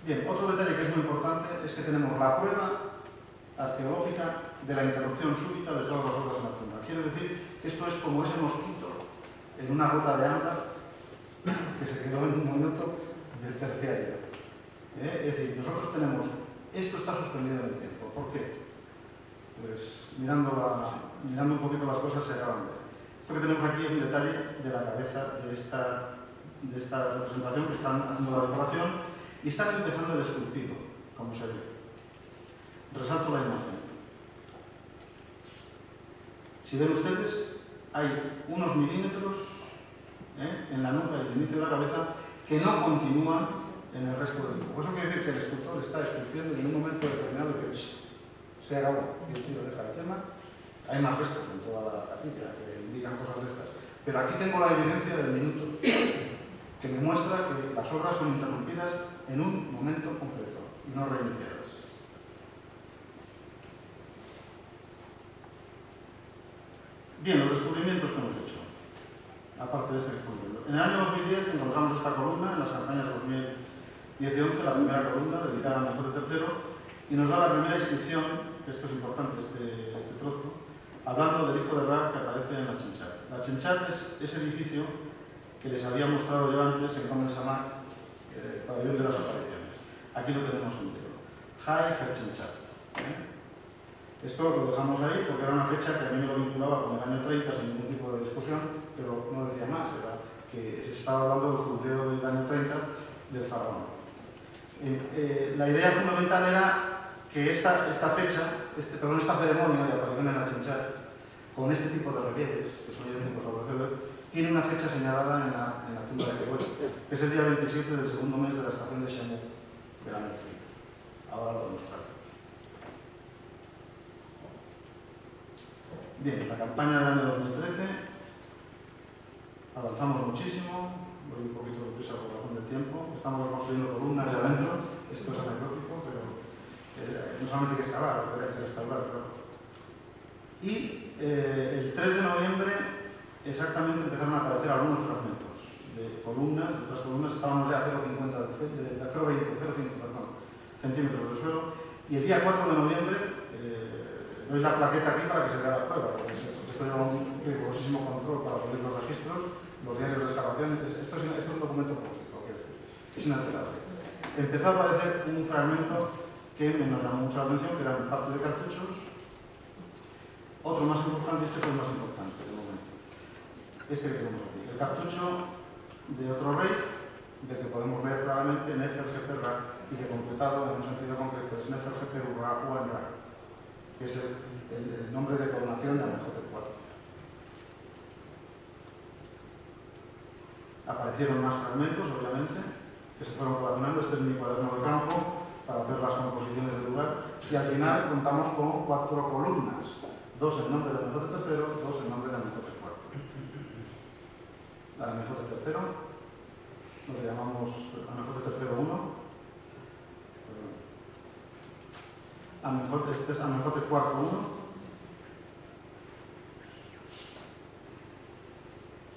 Bien, otro detalle que es muy importante es que tenemos la prueba arqueológica de la interrupción súbita de todas las obras en la tumba. Quiere decir que esto es como ese mosquito en una gota de ámbar que se quedó en un momento del terciario. Es decir, nosotros tenemos, esto está suspendido en el tiempo. ¿Por qué? Pues mirando un poquito las cosas se acaban de ver. Esto que tenemos aquí es un detalle de la cabeza de esta representación que están haciendo la decoración y están empezando el esculpido, como se ve. Resalto la imagen. Si ven ustedes, hay unos milímetros en la nuca y el inicio de la cabeza que no continúan en el resto del cuerpo. Eso quiere decir que el escultor está esculpiendo en un momento determinado que se acabó y el tío deja el tema. Hay más restos en toda la capilla que indican cosas de estas. Pero aquí tengo la evidencia del minuto que me muestra que las obras son interrumpidas en un momento concreto y no reiniciadas. Bien, los descubrimientos que hemos hecho, aparte de este descubrimiento. En el año 2010 encontramos esta columna, en las campañas 2010 y 2011, la primera columna dedicada a Mezote III, y nos da la primera inscripción, que esto es importante, este trozo, hablando del hijo de Ra que aparece en la Chenchat. La Chenchat es ese edificio que les había mostrado yo antes en Conde Samar, pabellón de las apariciones. Aquí lo tenemos entero. Jai Chenchat. Esto lo dejamos ahí porque era una fecha que a mí me lo vinculaba con el año 30 sin ningún tipo de discusión, pero no decía más, era que se estaba hablando del judeo del año 30 del faraón. La idea fundamental era que esta fecha, esta ceremonia de aparición en la Chenchat, con este tipo de relieves, que son idénticos a los de Weber, tiene una fecha señalada en la tumba de Weber, que es el día 27 del segundo mes de la estación de Shamu del año 30. Ahora lo demostraré. Bien, la campaña del año 2013, avanzamos muchísimo, voy un poquito de prisa por razón del tiempo, estamos reconstruyendo columnas ya adentro, esto es anecdótico, pero no solamente hay que excavar, hay que restaurar, claro. Y el 3 de noviembre exactamente empezaron a aparecer algunos fragmentos de columnas, de otras columnas, estábamos ya a 0,20 centímetros del suelo, y el día 4 de noviembre, veis la plaqueta aquí para que se vea la prueba, porque esto lleva un rigurosísimo control para poner los registros, los diarios de excavación, esto es un documento público, es inalterable. Empezó a aparecer un fragmento que nos llamó mucho la atención, que eran parte de cartuchos. Otro más importante, este fue el más importante de momento. Este que tenemos aquí, el cartucho de otro rey, del que podemos ver claramente Nefer Jeper Ra, y que completado en un sentido concreto es Nefer Jeper Ra Uan Ra, que es el nombre de coronación de Amenhotep IV. Aparecieron más fragmentos, obviamente, que se fueron relacionando. Este es mi cuaderno de campo, para hacer las composiciones del lugar, y al final contamos con 4 columnas, 2 en nombre de Amenhotep III, 2 en nombre de Amenhotep IV. La de Amenhotep III, lo que llamamos Amenhotep III 1, este es Amenhotep IV 1,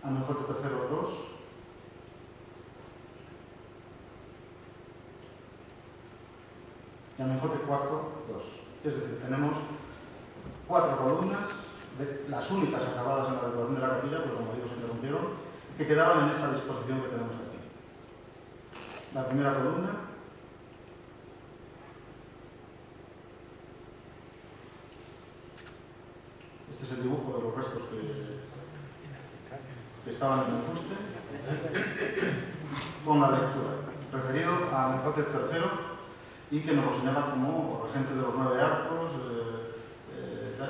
Amenhotep III 2, y Amenhotep IV 2. Es decir, tenemos 4 columnas, las únicas acabadas en la decoración de la capilla, pues como digo, se interrumpieron, que quedaban en esta disposición que tenemos aquí. La primera columna, este es el dibujo de los restos que estaban en el fuste, con la lectura, referido a Amenhotep III, y que nos lo señala como regente de los 9 arcos,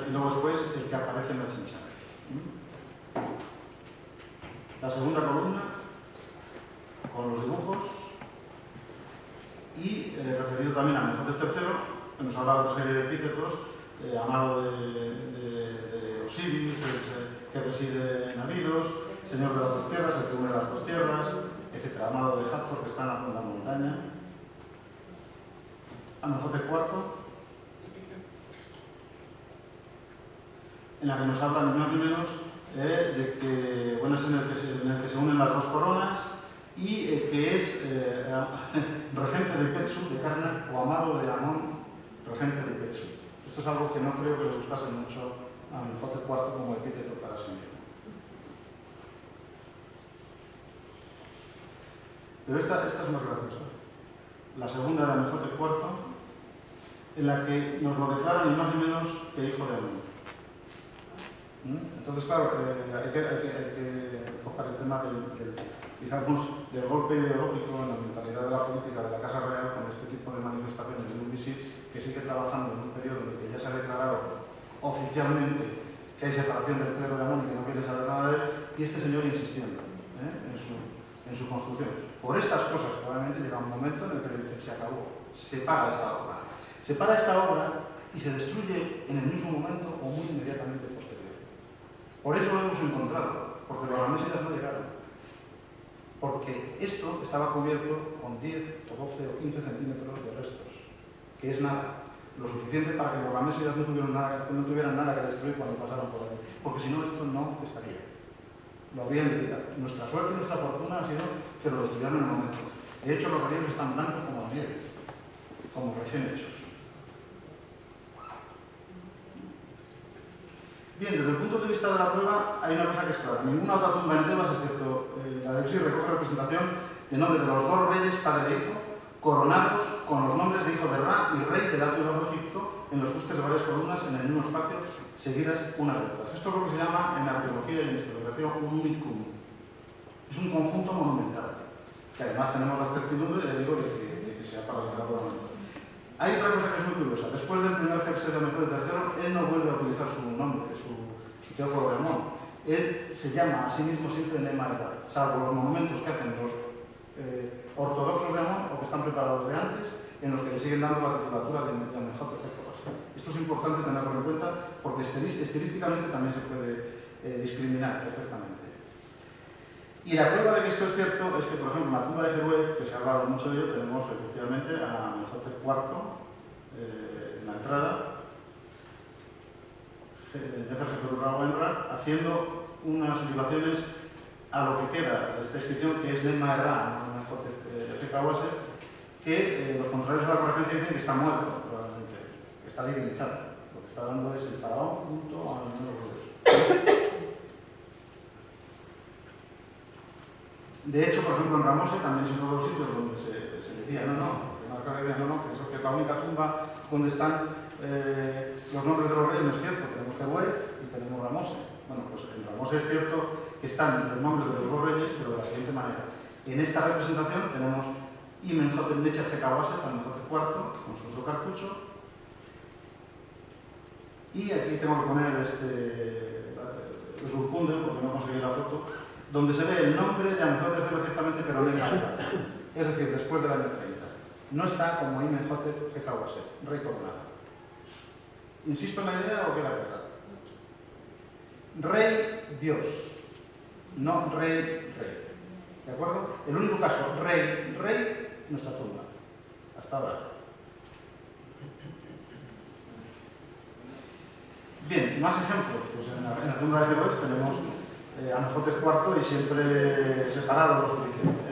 y luego después el que aparece en la chinchana. La segunda columna, con los dibujos, y referido también a Amenhotep III, que nos habla de otra serie de epítetos, amado de Osiris, que reside en Abidos, señor de las dos tierras, el que une las dos tierras, etc. Amado de Hathor, que está en la montaña. Amenhotep IV, en la que nos habla ni más ni menos de que, bueno, es en el que se unen las dos coronas, y que es regente de Ipetsu, de Karnak, o amado de Amón, regente de Ipetsu. Esto es algo que no creo que le gustase mucho a Amenhotep IV como epíteto para sí mismo. Pero esta es más graciosa. La segunda de Amenhotep IV, en la que nos lo declara ni más ni menos que hijo de Amón. Entonces, claro, hay que enfocar el tema del golpe ideológico en la mentalidad de la política de la Casa Real con este tipo de manifestaciones de un misil que sigue trabajando en un periodo en el que ya se ha declarado oficialmente que hay separación del clero de Amón y que no quiere saber nada de él, y este señor insistiendo en su construcción. Por estas cosas, probablemente llega un momento en el que le dicen, se acabó, se para esta obra. Se para esta obra y se destruye en el mismo momento o muy inmediatamente posterior. Por eso lo hemos encontrado, porque los ramesidas no llegaron. Porque esto estaba cubierto con 10 o 12 o 15 centímetros de restos, que es nada. Lo suficiente para que los ramesidas no tuvieran nada que destruir cuando pasaron por ahí. Porque si no, esto no estaría. Lo habrían liquidado. Nuestra suerte y nuestra fortuna ha sido que lo destruyeron en el momento. De hecho, los relieves están blancos como la nieve, como recién hechos. Bien, desde el punto de vista de la prueba, hay una cosa que es clara. Ninguna otra tumba en Tebas, excepto la de Osiris, recoge representación de nombre de los dos reyes, padre e hijo, coronados con los nombres de hijo de Ra y rey del Alto y Bajo Egipto en los fustes de varias columnas en el mismo espacio, seguidas una de otras. Esto es lo que se llama en arqueología y en historiografía un unicum. Es un conjunto monumental, que además tenemos la certidumbre de que se ha paralizado por momento. Hay otra cosa que es muy curiosa. Después del primer jefe de Amenhotep III, él no vuelve a utilizar su nombre, su Teóforo de Amón. Él se llama a sí mismo siempre Nemaera, salvo los monumentos que hacen los ortodoxos de Amón o que están preparados de antes, en los que le siguen dando la titulatura de Amenhotep III. Esto es importante tenerlo en cuenta porque estilísticamente también se puede discriminar perfectamente. Y la prueba de que esto es cierto es que, por ejemplo, en la tumba de Jeruel, que se ha hablado mucho de ello, tenemos efectivamente a Amenhotep IV en la entrada, Neferjerura haciendo unas libaciones a lo que queda de esta inscripción, que es de Maerra, Amenhotep, que los contrarios a la corregencia dicen que está muerto, probablemente, que está divinizado. Lo que está dando es el faraón junto al número de Dios. De hecho, por ejemplo, en Ramose también es uno de los sitios donde se decía, que eso es la única tumba donde están los nombres de los reyes. No es cierto, tenemos Jeruel y tenemos Ramose. Bueno, pues en Ramose es cierto que están los nombres de los dos reyes, pero de la siguiente manera. En esta representación tenemos Imenhotep Necherjekawase, Amenhotep IV, con su otro cartucho. Y aquí tengo que poner los urkunde, porque no conseguí la foto, donde se ve el nombre de Amenhotep III ciertamente, pero no en la es decir, después del año 30. No está como Imenhotep Gekawase, rey coronado. ¿Insisto en la idea o queda clara? Rey, Dios, no rey, rey. ¿De acuerdo? El único caso, rey, rey, nuestra tumba. Hasta ahora. Bien, más ejemplos. Pues en la tumba de Jerusalén tenemos Amenhotep IV y siempre separado lo suficiente.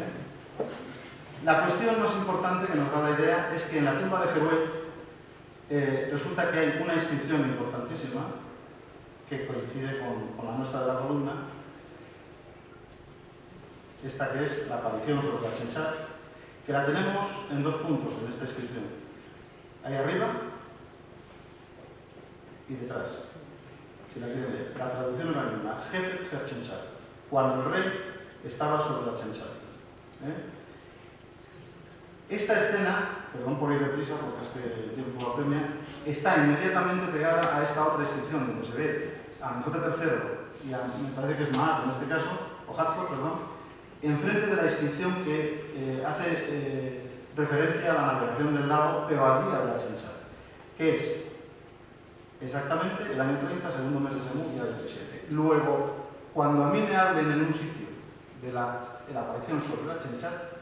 La cuestión más importante que nos da la idea es que en la tumba de Jerusalén resulta que hay una inscripción importantísima que coincide con la nuestra de la columna, esta que es la aparición sobre la Chenchar, que la tenemos en dos puntos en esta inscripción. Ahí arriba y detrás. Si la quieren leer. La traducción es la misma. Jefet Chenchar. Cuando el rey estaba sobre la Chenchar. Esta escena, perdón por ir deprisa porque es que el tiempo apremia, está inmediatamente pegada a esta otra inscripción donde se ve a Amenhotep III y me parece que es Maat en este caso, o Hathor, perdón, enfrente de la inscripción que hace referencia a la navegación del lago, pero al día de la Chenchar, que es exactamente el año 30, segundo mes de Semú, día 27. Luego, cuando a mí me hablen en un sitio de la aparición sobre la Chenchar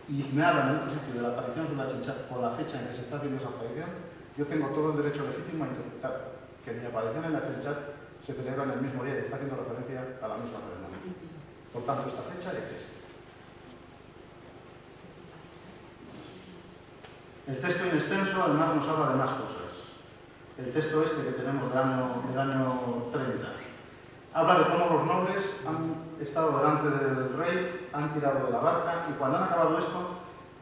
y me hablan en otro sitio de la aparición sobre la Chenchar con la fecha en que se está haciendo esa aparición, yo tengo todo el derecho legítimo a interpretar que mi aparición en la Chenchar se celebra en el mismo día y está haciendo referencia a la misma ceremonia. Por tanto, esta fecha existe. El texto in extenso además nos habla de más cosas. El texto este que tenemos del año 30 habla de cómo los nobles han estado delante del rey, han tirado de la barca y cuando han acabado esto,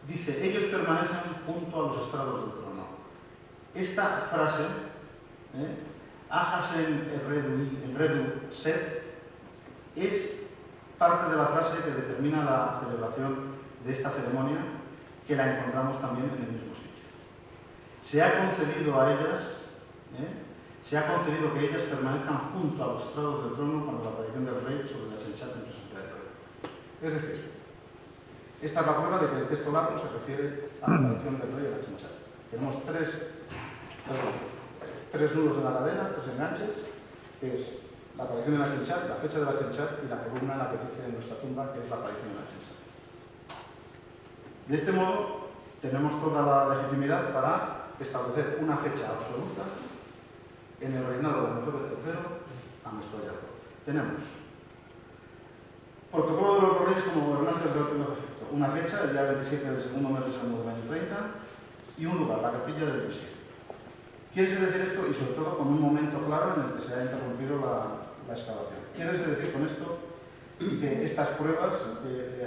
dice, ellos permanecen junto a los estrados del trono. Esta frase, Ahasen Erredu Set, es parte de la frase que determina la celebración de esta ceremonia, que la encontramos también en el mismo sitio. Se ha concedido a ellas, se ha concedido que ellas permanezcan junto a los estrados del trono cuando la aparición del rey sobre la Chenchar en presencia del rey. Es decir, esta es la prueba de que el texto largo se refiere a la aparición del rey en la Chenchar. Tenemos tres nudos en la cadena, tres enganches, que es la aparición de la Chenchar, la fecha de la Chenchar y la columna en la que dice en nuestra tumba que es la aparición de la Chenchar. De este modo, tenemos toda la legitimidad para establecer una fecha absoluta en el reinado de Amenhotep III a Mestroyarco. Tenemos protocolo de los reyes como gobernantes del Reino de Egipto, una fecha, el día 27 del segundo mes de Semú del año 30, y un lugar, la capilla del visir. Quiere decir esto, y sobre todo con un momento claro en el que se ha interrumpido la excavación. Quiere decir con esto que estas pruebas,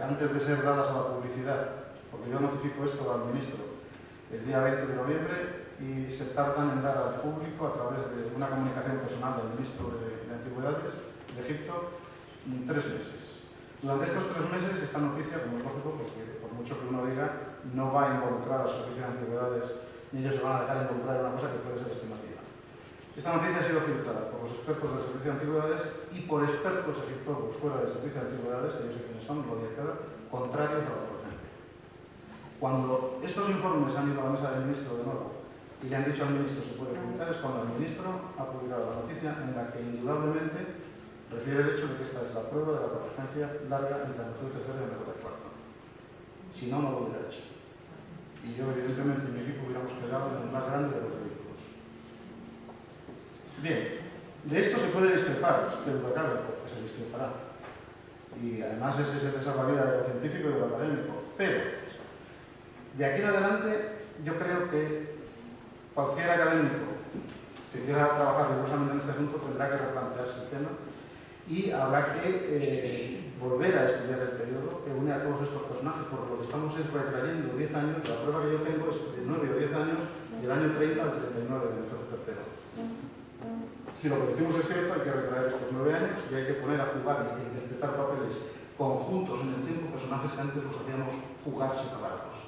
antes de ser dadas a la publicidad, porque yo notifico esto al ministro el día 20 de noviembre y se tardan en dar al público a través de una comunicación personal del ministro de Antigüedades de Egipto 3 meses. Durante estos 3 meses esta noticia, como es lógico, porque por mucho que uno diga, no va a involucrar a los servicios de Antigüedades ni ellos se van a dejar involucrar en una cosa que puede ser estimativa. Esta noticia ha sido filtrada por los expertos del Servicio de Antigüedades y por expertos egiptólogos fuera del Servicio de Antigüedades, que yo sé quiénes son, lo diré claro, contrarios a la urgencia. Cuando estos informes han ido a la mesa del ministro de nuevo y le han dicho al ministro se puede publicar, es cuando el ministro ha publicado la noticia en la que indudablemente refiere el hecho de que esta es la prueba de la convergencia larga entre Amenhotep III y Amenhotep IV. Si no, no lo hubiera hecho. Y yo, evidentemente, en mi equipo hubiéramos quedado en el más grande de los vehículos. Bien, de esto se puede discrepar, que duda cabe, porque se discrepará. Y además ese es el salvavidas de lo científico y de lo académico. Pero, de aquí en adelante, yo creo que cualquier académico que quiera trabajar rigurosamente en este asunto tendrá que replantearse el tema y habrá que volver a estudiar el periodo que une a todos estos personajes, porque lo que estamos es retrayendo 10 años, la prueba que yo tengo es de 9 o 10 años, del año 30 al 39 de Amenhotep III. Si lo que decimos es cierto, hay que retraer estos 9 años y hay que poner a jugar y interpretar papeles conjuntos en el tiempo, personajes que antes los hacíamos jugar separados,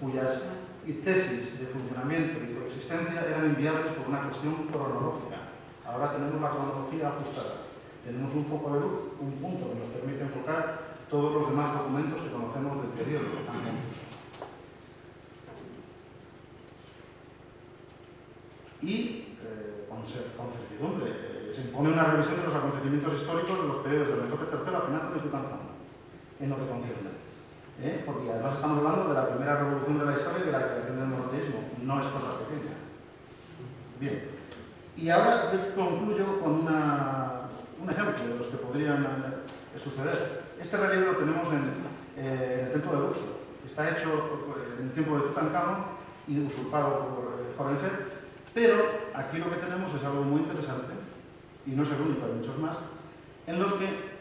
cuyas tesis de funcionamiento y de existencia eran inviables por una cuestión cronológica. Ahora tenemos la cronología ajustada. Tenemos un foco de luz, un punto que nos permite enfocar todos los demás documentos que conocemos del periodo. y con certidumbre. Se impone una revisión de los acontecimientos históricos de los periodos de Menhotep III a Akhenaton y Tutankamón, en lo que concierne. Porque además estamos hablando de la primera revolución de la historia y de la creación del monoteísmo, no es cosa pequeña. Bien, y ahora yo concluyo con un ejemplo de los que podrían suceder. Este relieve lo tenemos en el templo de Luxor. Está hecho en el tiempo de Tutankamón y usurpado por Horemheb, pero aquí lo que tenemos es algo muy interesante, y no es el único, hay muchos más, en los que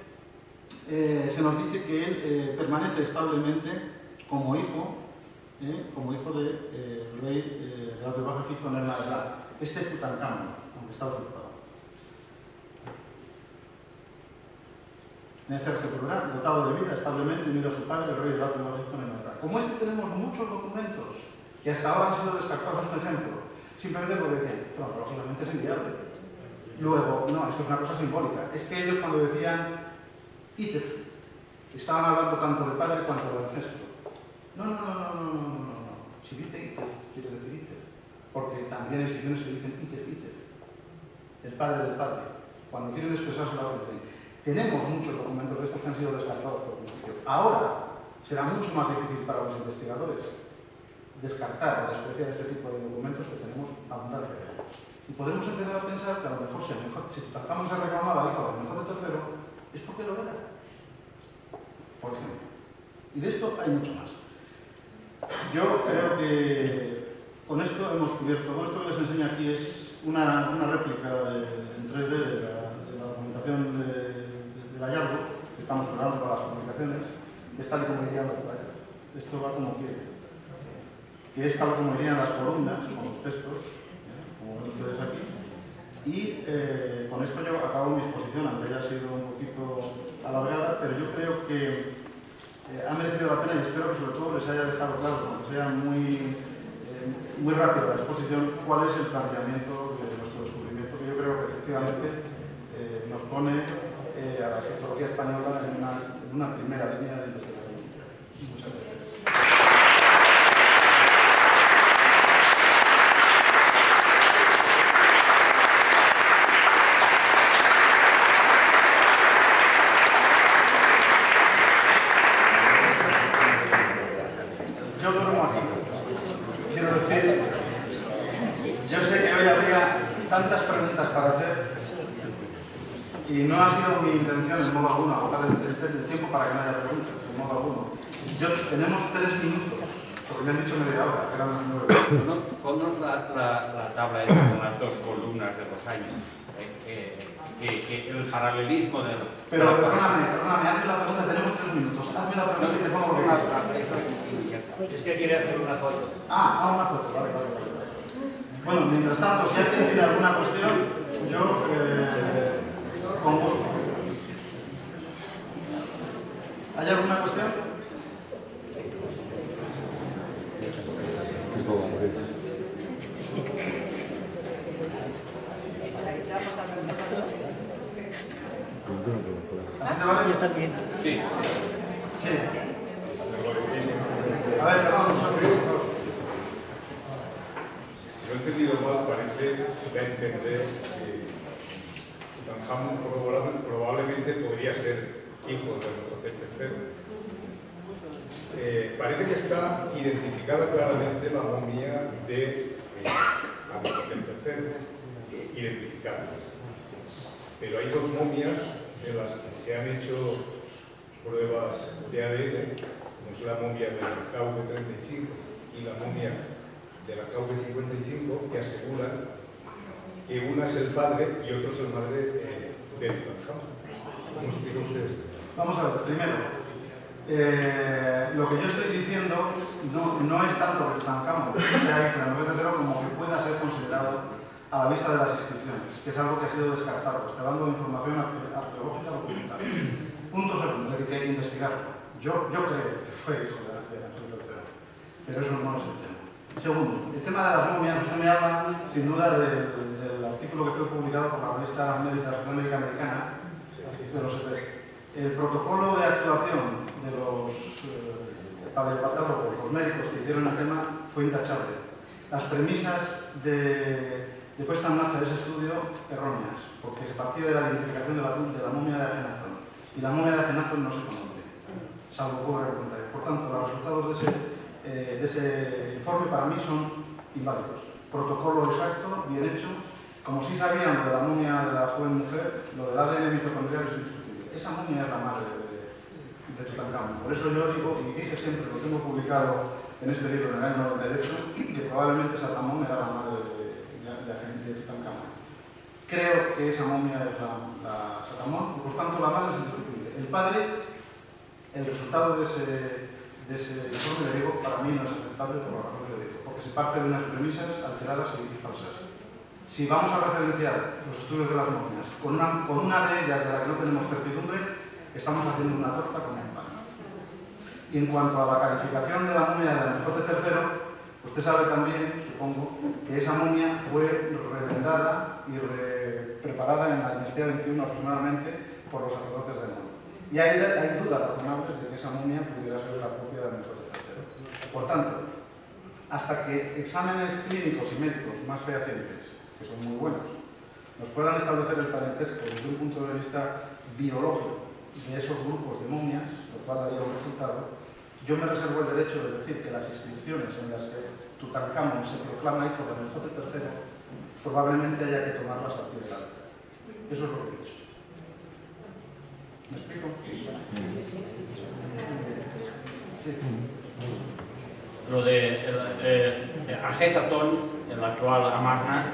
se nos dice que él permanece establemente como hijo del rey del Alto y Bajo Egipto, Nel-la-Erra. Este es Tutankamón, aunque está usurpado. Nefertiti, dotado de vida, establemente unido a su padre, el rey del Alto y Bajo Egipto, Nel-la-Erra. Como este tenemos muchos documentos que hasta ahora han sido descartados, un ejemplo, simplemente porque decían, lógicamente es inviable. Luego, no, esto es una cosa simbólica. Es que ellos cuando decían Itef, estaban hablando tanto de padre cuanto de ancestro. No. Si dice Itef, quiere decir Itef. Porque también hay instituciones que dicen Itef, el padre del padre. Cuando quieren expresarse la orden. Tenemos muchos documentos de estos que han sido descartados por principio. Ahora será mucho más difícil para los investigadores descartar o despreciar este tipo de documentos que tenemos abundancia de ellos. Y podemos empezar a pensar que a lo mejor si Tutankamón se reclamaba hijo de Menhotep III, es porque lo era. Por ejemplo. Y de esto hay mucho más. Yo creo que con esto hemos cubierto. Todo esto que les enseño aquí es una réplica en 3D de la documentación del hallazgo que estamos preparando para las publicaciones. Es tal y como irían los detalles. Esto va como quiere. Que es tal como irían las columnas con los textos, como ven ustedes aquí. Y con esto yo acabo mi exposición, aunque haya sido un poquito alargada, pero yo creo que ha merecido la pena y espero que sobre todo les haya dejado claro, aunque sea muy rápida la exposición, cuál es el planteamiento de nuestro descubrimiento, que yo creo que efectivamente nos pone a la egiptología española en una primera línea de investigación. Muchas gracias. Yo duermo aquí. Quiero decir, yo sé que hoy habría tantas preguntas para hacer y no ha sido mi intención en modo alguno agotar el tiempo para que no haya preguntas, en modo alguno. Tenemos 3 minutos, porque me han dicho media hora, que eran 9. Ponnos la tabla esa con las 2 columnas de los años, que el paralelismo de... Pero perdóname, hazme la pregunta, tenemos 3 minutos. Hazme la pregunta y te pongo que Es que quiere hacer una foto. una foto, vale. Bueno, mientras tanto, si alguien tiene alguna cuestión, yo con gusto. ¿Hay alguna cuestión? ¿Así te vale? Yo también. Sí. Sí. A ver, perdón, Si no he entendido mal, parece da a entender que Tutankamón probablemente podría ser hijo de Menhotep III. Parece que está identificada claramente la momia de Menhotep III, identificada. Pero hay 2 momias de las que se han hecho pruebas de ADN, como es la momia de la KV35 y la momia de la KV55, que aseguran que una es el padre y otro es el madre de Tutankamón. ¿Cómo explica usted esto? vamos a ver, primero, lo que yo estoy diciendo no es tanto que Tutankamón sea hijo de Menhotep III como que pueda ser considerado a la vista de las inscripciones, que es algo que ha sido descartado. Estoy hablando de información arqueológica documental. Punto segundo, es decir, que hay que investigarlo. Yo creo que fue hijo de Menhotep III, pero eso no es el tema. Segundo, el tema de las momias, usted me habla sin duda del artículo que fue publicado por la revista Médica Americana de los 70. El protocolo de actuación de los paleopatólogos, los médicos que hicieron el tema, fue intachable. Las premisas de de puesta en marcha de ese estudio erróneas, porque se partía de la identificación de la momia de Ajenatón. Y la momia de Ajenatón no se conoce, salvo por documental. Por tanto, los resultados de ese informe para mí son inválidos. Protocolo exacto, bien hecho. Como sí sabían lo de la momia de la joven mujer, lo del ADN mitocondrial es indiscutible. Esa momia es la madre de Tutankamón. Por eso yo digo, y dije siempre, lo tengo publicado en este libro en el año 98, que probablemente Satamón era la madre de Tutankamón. Creo que esa momia es la Satamón, y por tanto la madre es indiscutible. El padre, el resultado de ese informe, le digo, para mí no es aceptable por la razón que le digo, porque se parte de unas premisas alteradas y falsas. Si vamos a referenciar los estudios de las momias con una de ellas de la que no tenemos certidumbre, estamos haciendo una torta con el pan. Y en cuanto a la calificación de la momia de Amenhotep III, usted sabe también, supongo, que esa momia fue remendada y preparada en la dinastía 21 aproximadamente por los sacerdotes de Amón. Y hay dudas razonables de que esa momia pudiera ser la propia de Amenhotep III. Por tanto, hasta que exámenes clínicos y médicos más fehacientes, que son muy buenos, nos puedan establecer el parentesco desde un punto de vista biológico de esos grupos de momias, lo cual daría un resultado, yo me reservo el derecho de decir que las inscripciones en las que Tutankamón se proclama hijo de Amenhotep III probablemente haya que tomarlas al pie de la letra. Eso es lo que he dicho. ¿Me explico? Sí. Lo de Ajenatón, el actual Amarna,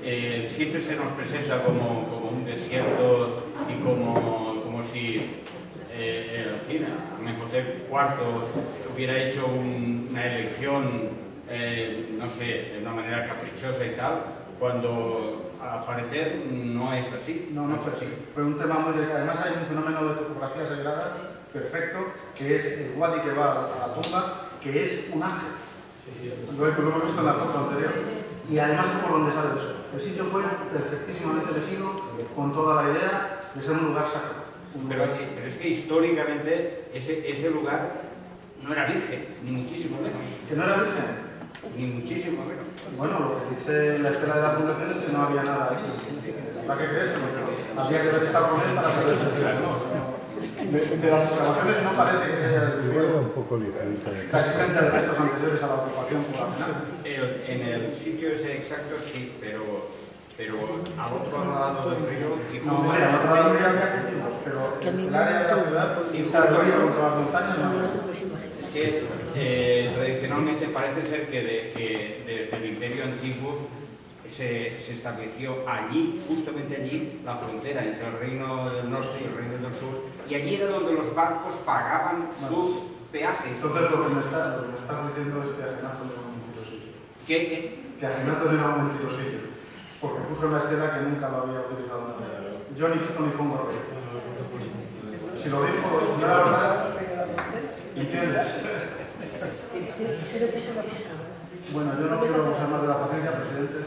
siempre se nos presenta como un desierto y como si Amenhotep IV hubiera hecho una elección, no sé, de una manera caprichosa y tal, cuando al parecer no es así. No fue así. Fue un tema muy delicado. Además hay un fenómeno de topografía sagrada perfecto, que es el wadi que va a la tumba, que es un ángel. Lo hemos visto en la foto anterior. Y además es por donde sale eso. El sitio fue perfectísimamente elegido con toda la idea de ser un lugar sacro. Pero es que históricamente ese lugar no era virgen, ni muchísimo menos. ¿Que no era virgen? Ni muchísimo menos. Bueno, lo que dice la estela de la fundación es que no había nada ahí. ¿Para qué crees? Había que haber estado con él para saber de las excavaciones no parece que se haya descubierto la existencia de restos anteriores a la ocupación por la final. En el sitio ese exacto sí, pero al otro lado del río... No, hombre, al otro lado del río había cultivos, pero el área de la ciudad está el río contra las montañas. Es que tradicionalmente parece ser que desde el Imperio Antiguo se estableció allí, justamente allí, la frontera entre el Reino del Norte y el Reino del Sur, y allí era donde los barcos pagaban sus peajes. Entonces lo que me estás diciendo es que Ajenatón era un mentirosillo. ¿Qué? Que Ajenatón era un mentirosillo, porque puso en la estela que nunca lo había utilizado nadie. Yo ni quito ni pongo rey. Si lo dijo, yo la verdad, ¿entiendes? Bueno, yo no quiero abusar más de la paciencia, presidente.